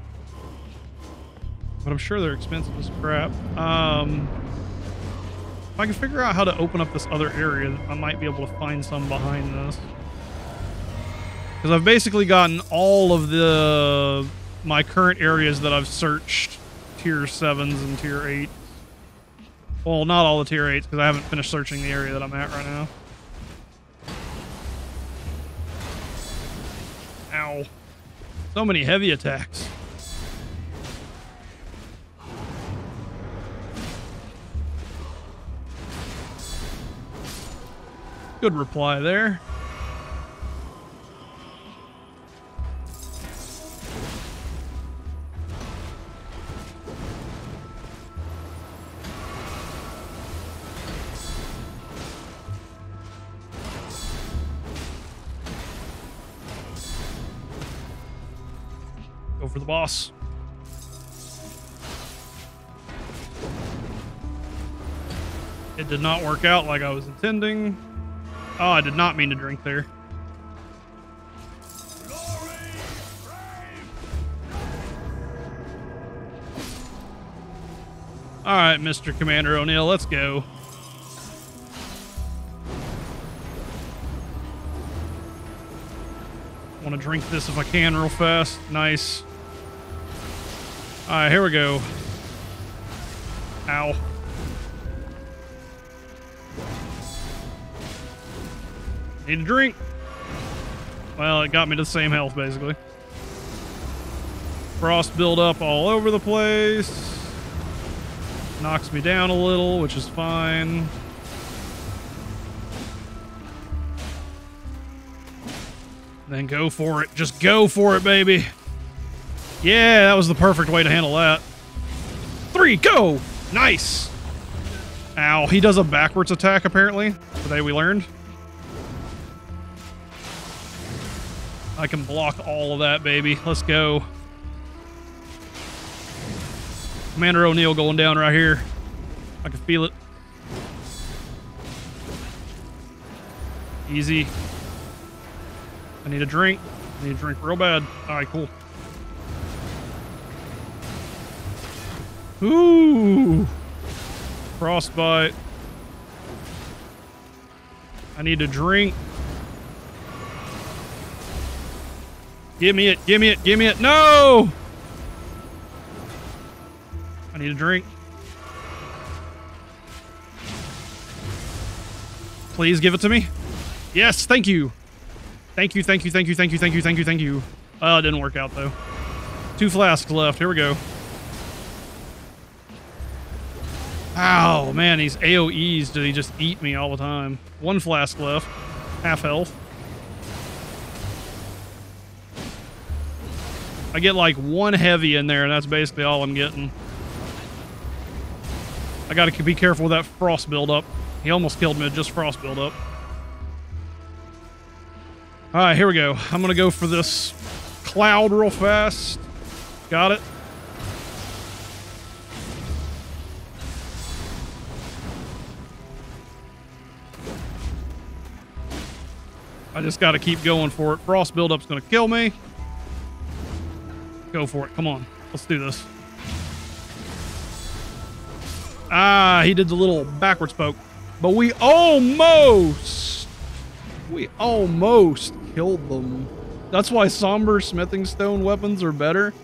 But I'm sure they're expensive as crap. If I can figure out how to open up this other area, I might be able to find some behind this. Because I've basically gotten all of my current areas that I've searched tier 7s and tier 8s. Well, not all the tier 8s because I haven't finished searching the area that I'm at right now. Ow. So many heavy attacks. Good reply there. Go for the boss. It did not work out like I was intending. Oh, I did not mean to drink there. All right, Mr. Commander O'Neill, let's go. Want to drink this if I can real fast. Nice. All right, here we go. Ow. Need a drink. Well, it got me to the same health, basically. Frost build up all over the place. Knocks me down a little, which is fine. Then go for it. Just go for it, baby. Yeah, that was the perfect way to handle that. 3, go! Nice! Ow, he does a backwards attack, apparently. Today we learned. I can block all of that, baby. Let's go. Commander O'Neill going down right here. I can feel it. Easy. I need a drink. I need a drink real bad. All right, cool. Ooh. Frostbite. I need a drink. Give me it. Give me it. Give me it. No! I need a drink. Please give it to me. Yes, thank you. Thank you, thank you, thank you, thank you, thank you, thank you, thank you. Oh, it didn't work out, though. 2 flasks left. Here we go. Ow, man, these AoEs, do they just eat me all the time? 1 flask left. Half health. I get like 1 heavy in there, and that's basically all I'm getting. I gotta be careful with that frost buildup. He almost killed me with just frost buildup. Alright, here we go. I'm gonna go for this cloud real fast. Got it. I just gotta keep going for it. Frost buildup's gonna kill me. Go for it. Come on. Let's do this. Ah, he did the little backwards poke. But we almost killed them. That's why somber smithing stone weapons are better.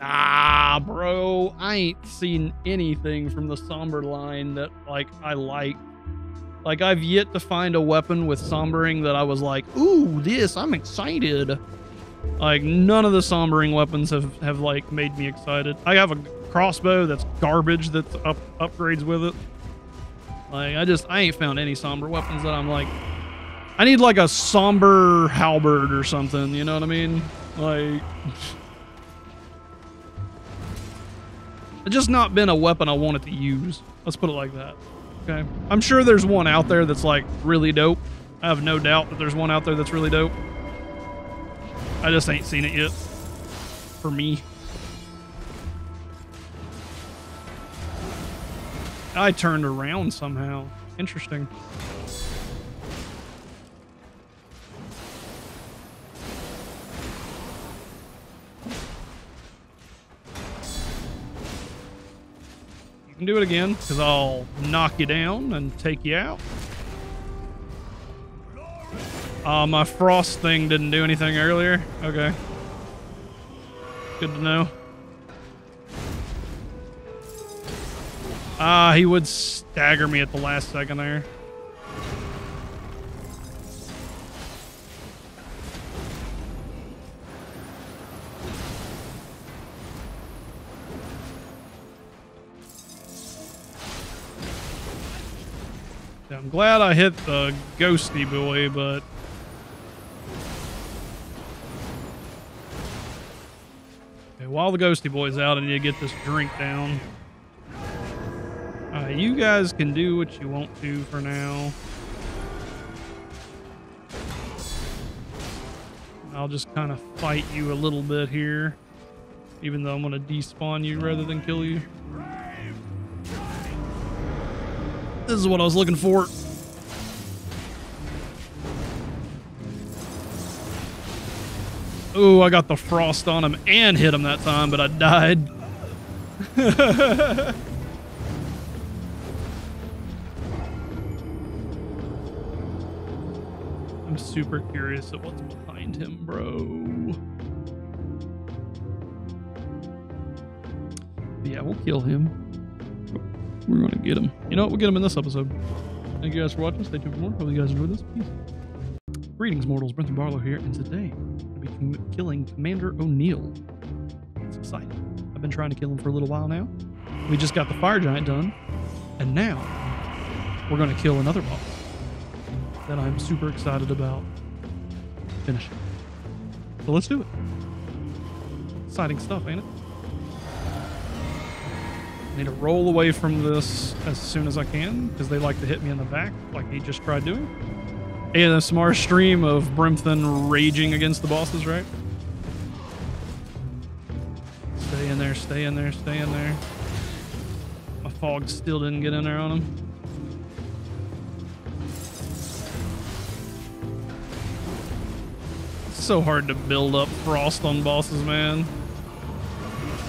Nah, bro. I ain't seen anything from the somber line that, like, I like. Like, I've yet to find a weapon with sombering that I was like, ooh, this, I'm excited. Like, none of the sombering weapons have like, made me excited. I have a crossbow that's garbage that's upgrades with it. Like, I ain't found any somber weapons that I'm like, I need like a somber halberd or something, you know what I mean? Like, it's just not been a weapon I wanted to use. Let's put it like that. Okay. I'm sure there's one out there that's like really dope. I have no doubt that there's one out there that's really dope. I just ain't seen it yet. For me. I turned around somehow. Interesting. You can do it again, because I'll knock you down and take you out. My frost thing didn't do anything earlier. Okay. Good to know. Ah, he would stagger me at the last second there. Yeah, I'm glad I hit the ghosty boy, but okay, while the ghosty boy's out, I need to get this drink down. You guys can do what you want to for now. I'll just kind of fight you a little bit here, even though I'm going to despawn you rather than kill you. This is what I was looking for. Ooh, I got the frost on him and hit him that time, but I died. I'm super curious at what's behind him, bro. Yeah, we'll kill him. We're going to get him. You know what? We'll get him in this episode. Thank you guys for watching. Stay tuned for more. Hope you guys enjoyed this. Peace. Greetings, mortals. Brimthen Barlow here, and today I'll be killing Commander O'Neill. It's exciting. I've been trying to kill him for a little while now. We just got the fire giant done, and now we're going to kill another boss that I'm super excited about finishing. So let's do it. Exciting stuff, ain't it? I need to roll away from this as soon as I can, because they like to hit me in the back, like he just tried doing. ASMR stream of Brimthen raging against the bosses, right? Stay in there, stay in there, stay in there. My fog still didn't get in there on him. It's so hard to build up frost on bosses, man.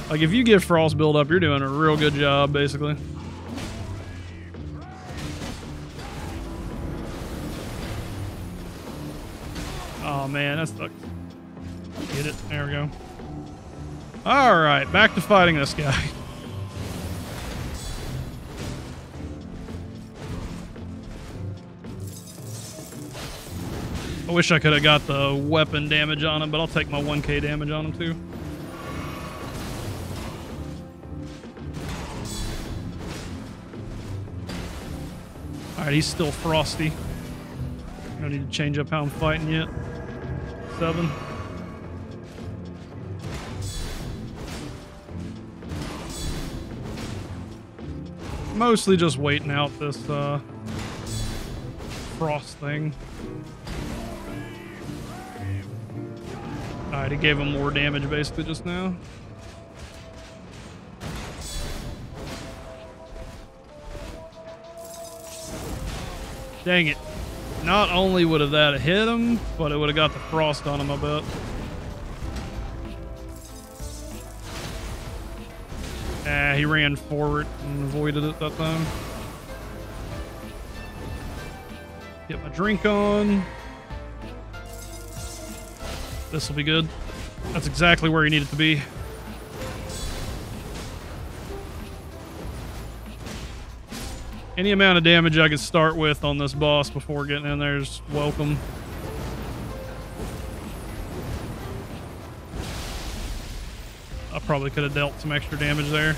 Like, if you get frost build up, you're doing a real good job, basically. Oh, man, that sucks. Get it. There we go. All right, back to fighting this guy. I wish I could have got the weapon damage on him, but I'll take my 1k damage on him, too. Alright, he's still frosty. I don't need to change up how I'm fighting yet. 7. Mostly just waiting out this frost thing. Alright, he gave him more damage basically just now. Dang it. Not only would have that hit him, but it would have got the frost on him, I bet. Ah, he ran forward and avoided it that time. Get my drink on. This will be good. That's exactly where he needed to be. Any amount of damage I can start with on this boss before getting in there is welcome. I probably could have dealt some extra damage there.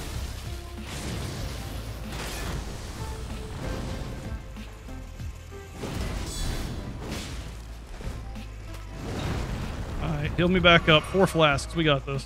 Alright, heal me back up. 4 flasks. We got this.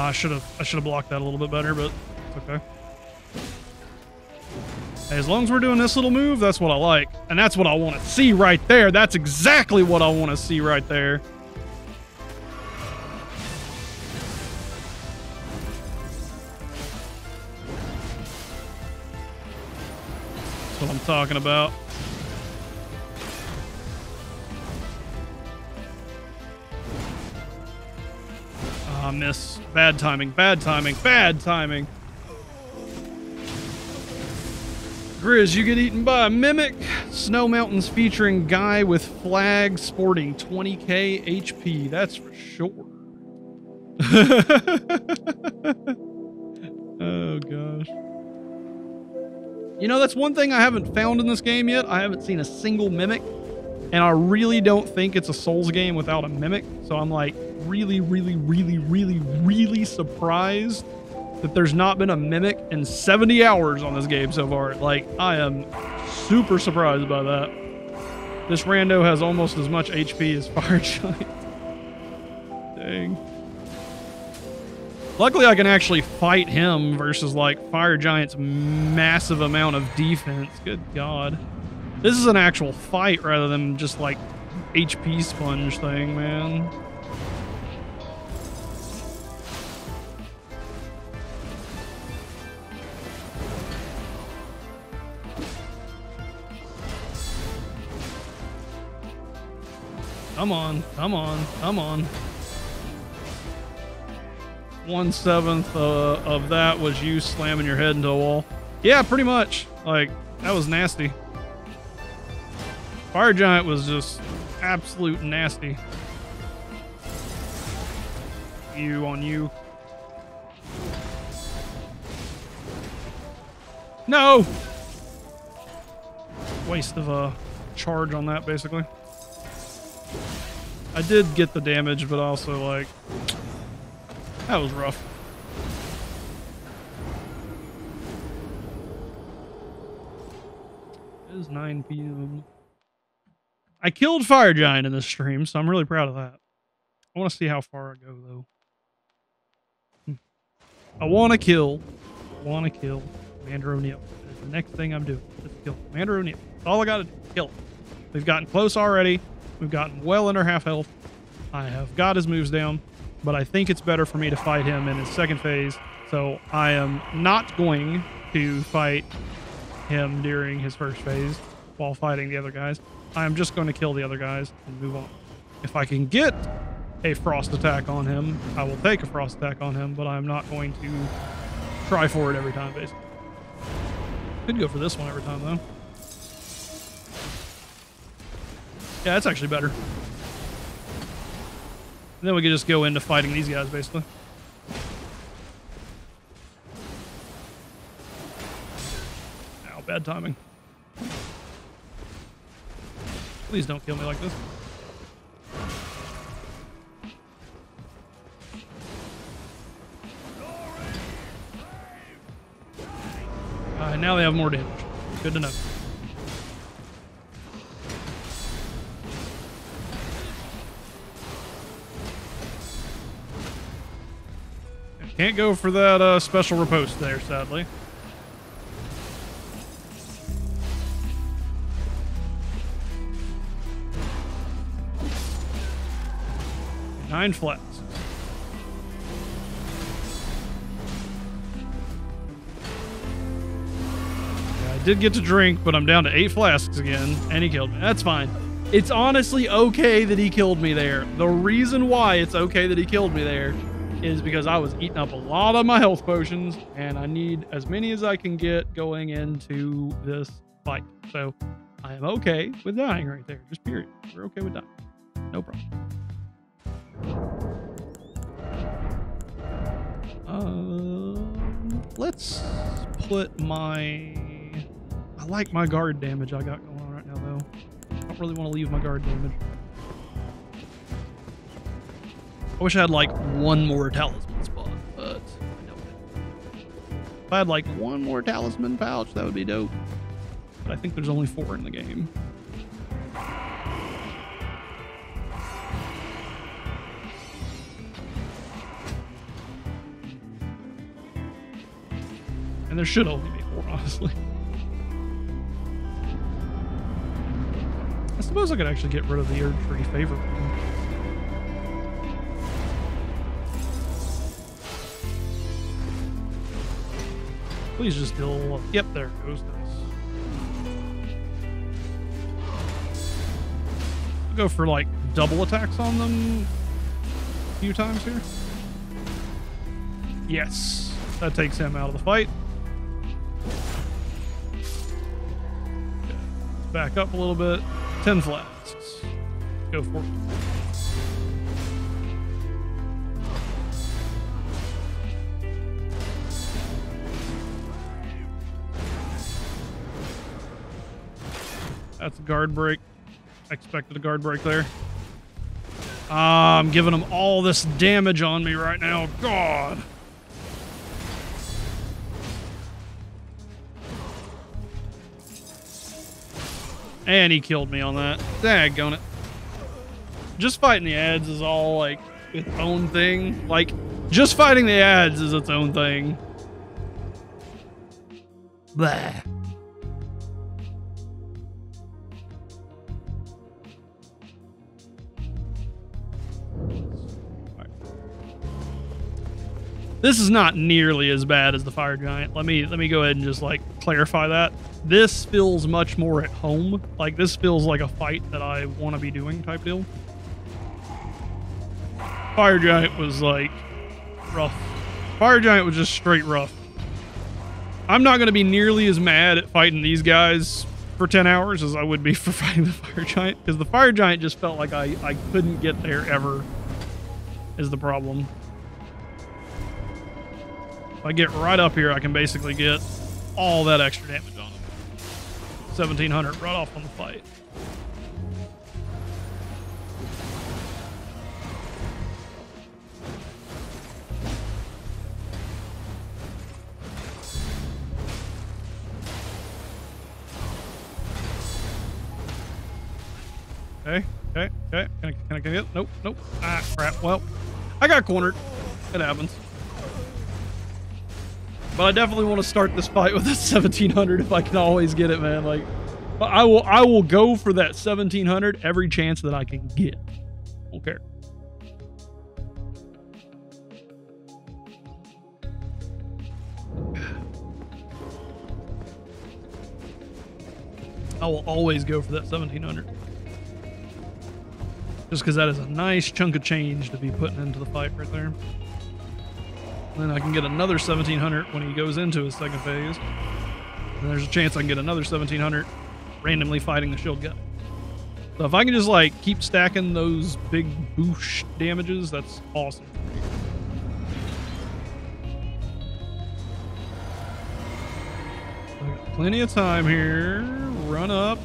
I should have blocked that a little bit better, but it's okay. Hey, as long as we're doing this little move, that's what I like. And that's what I want to see right there. That's exactly what I want to see right there. That's what I'm talking about. Miss. Bad timing, bad timing, bad timing. Grizz, you get eaten by a mimic. Snow Mountains featuring guy with flag sporting 20k HP. That's for sure. Oh, gosh. You know, that's one thing I haven't found in this game yet. I haven't seen a single mimic. And I really don't think it's a Souls game without a mimic. So I'm like really, really, really, really, really surprised that there's not been a mimic in 70 hours on this game so far. Like, I am super surprised by that. This rando has almost as much HP as Fire Giant. Dang. Luckily, I can actually fight him versus like Fire Giant's massive amount of defense. Good God. This is an actual fight rather than just like HP sponge thing, man. Come on, come on, come on. 1/7 of that was you slamming your head into a wall. Yeah, pretty much. Like, that was nasty. Fire Giant was just absolute nasty. You on you. No! Waste of a charge on that, basically. I did get the damage, but also, like, that was rough. It is 9 p.m. I killed Fire Giant in this stream, so I'm really proud of that. I want to see how far I go, though. I want to kill Commander O'Neill. That's the next thing I'm doing. Let's kill Commander O'Neill. That's all I got to do. Kill him. We've gotten close already. We've gotten well under half health. I have got his moves down, but I think it's better for me to fight him in his second phase. So I am not going to fight him during his first phase while fighting the other guys. I am just going to kill the other guys and move on. If I can get a frost attack on him, I will take a frost attack on him, but I'm not going to try for it every time, basically. Could go for this one every time, though. Yeah, that's actually better. And then we can just go into fighting these guys, basically. Ow, bad timing. Please don't kill me like this. Now they have more damage. Good to know. Can't go for that special riposte there, sadly. Nine flats. Yeah, I did get to drink, but I'm down to 8 flasks again, and he killed me. That's fine. It's honestly okay that he killed me there. The reason why it's okay that he killed me there is because I was eating up a lot of my health potions, and I need as many as I can get going into this fight. So I am okay with dying right there. Just period. We're okay with dying. No problem. Let's put my... I like my guard damage I got going on right now, though. I don't really want to leave my guard damage. I wish I had like one more talisman spot, but I don't. If I had like one more talisman pouch, that would be dope. But I think there's only 4 in the game. And there should only be 4, honestly. I suppose I could actually get rid of the urge-free favorite one. Please just heal. Yep, there it goes. Nice. I'll go for like double attacks on them a few times here. Yes, that takes him out of the fight. Okay. Back up a little bit. 10 flats. Go for it. That's a guard break. I expected a guard break there. I'm giving him all this damage on me right now. God. And he killed me on that. Daggone it. Just fighting the ads is all like its own thing. Like, Just fighting the ads is its own thing. Blah. This is not nearly as bad as the fire giant. Let me go ahead and just like clarify that. This feels much more at home. Like this feels like a fight that I want to be doing type deal. Fire giant was like rough. Fire giant was just straight rough. I'm not going to be nearly as mad at fighting these guys for 10 hours as I would be for fighting the fire giant, because the fire giant just felt like I couldn't get there ever is the problem. If I get right up here, I can basically get all that extra damage on him. 1700 right off on the fight. Okay. Can I get it? Nope. Ah, crap. Well, I got cornered. It happens. But I definitely want to start this fight with a 1700 if I can always get it, man. Like, I will go for that 1700 every chance that I can get. Don't care. I will always go for that 1700. Just because that is a nice chunk of change to be putting into the fight right there. And then I can get another 1700 when he goes into his second phase. And there's a chance I can get another 1700 randomly fighting the shield guy. So if I can just like keep stacking those big boosh damages, that's awesome. I got plenty of time here. Run up,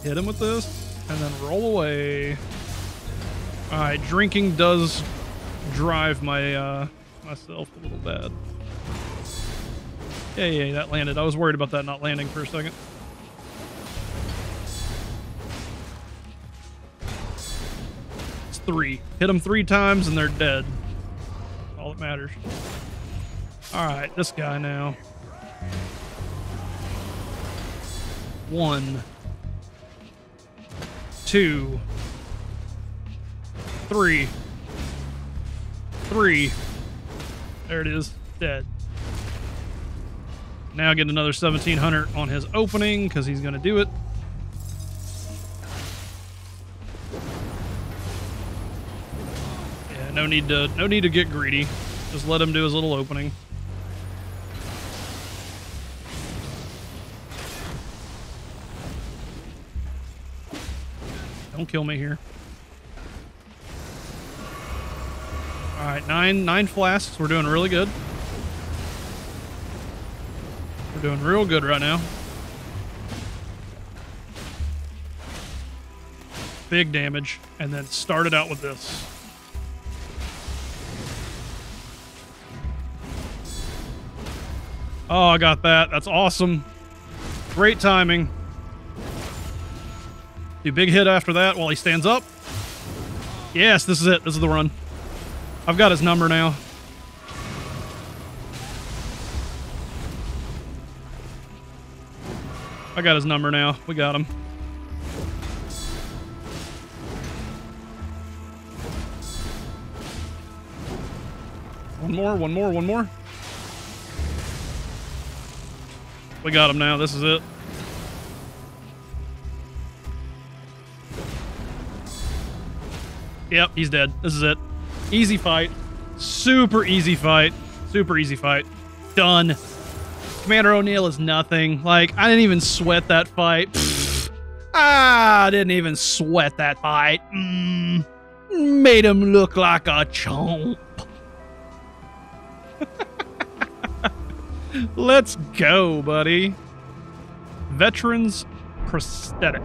hit him with this, and then roll away. All right, drinking does drive my myself a little bad. Yeah, that landed. I was worried about that not landing for a second. It's 3. Hit them 3 times and they're dead. All that matters. All right, this guy now. 1, 2, 3. There it is. Dead. Now get another 1700 on his opening because he's going to do it. Yeah, no need to get greedy. Just let him do his little opening. Don't kill me here. All right, 9 flasks. We're doing really good. We're doing real good right now. Big damage, and then started out with this. Oh, I got that. That's awesome. Great timing. Do big hit after that while he stands up. Yes, this is it. This is the run. I've got his number now. I got his number now. We got him. One more. We got him now. This is it. Yep, he's dead. This is it. Easy fight. Super easy fight. Done. Commander O'Neill is nothing. Like, I didn't even sweat that fight. I didn't even sweat that fight. Made him look like a chomp. Let's go, buddy. Veterans prosthetic.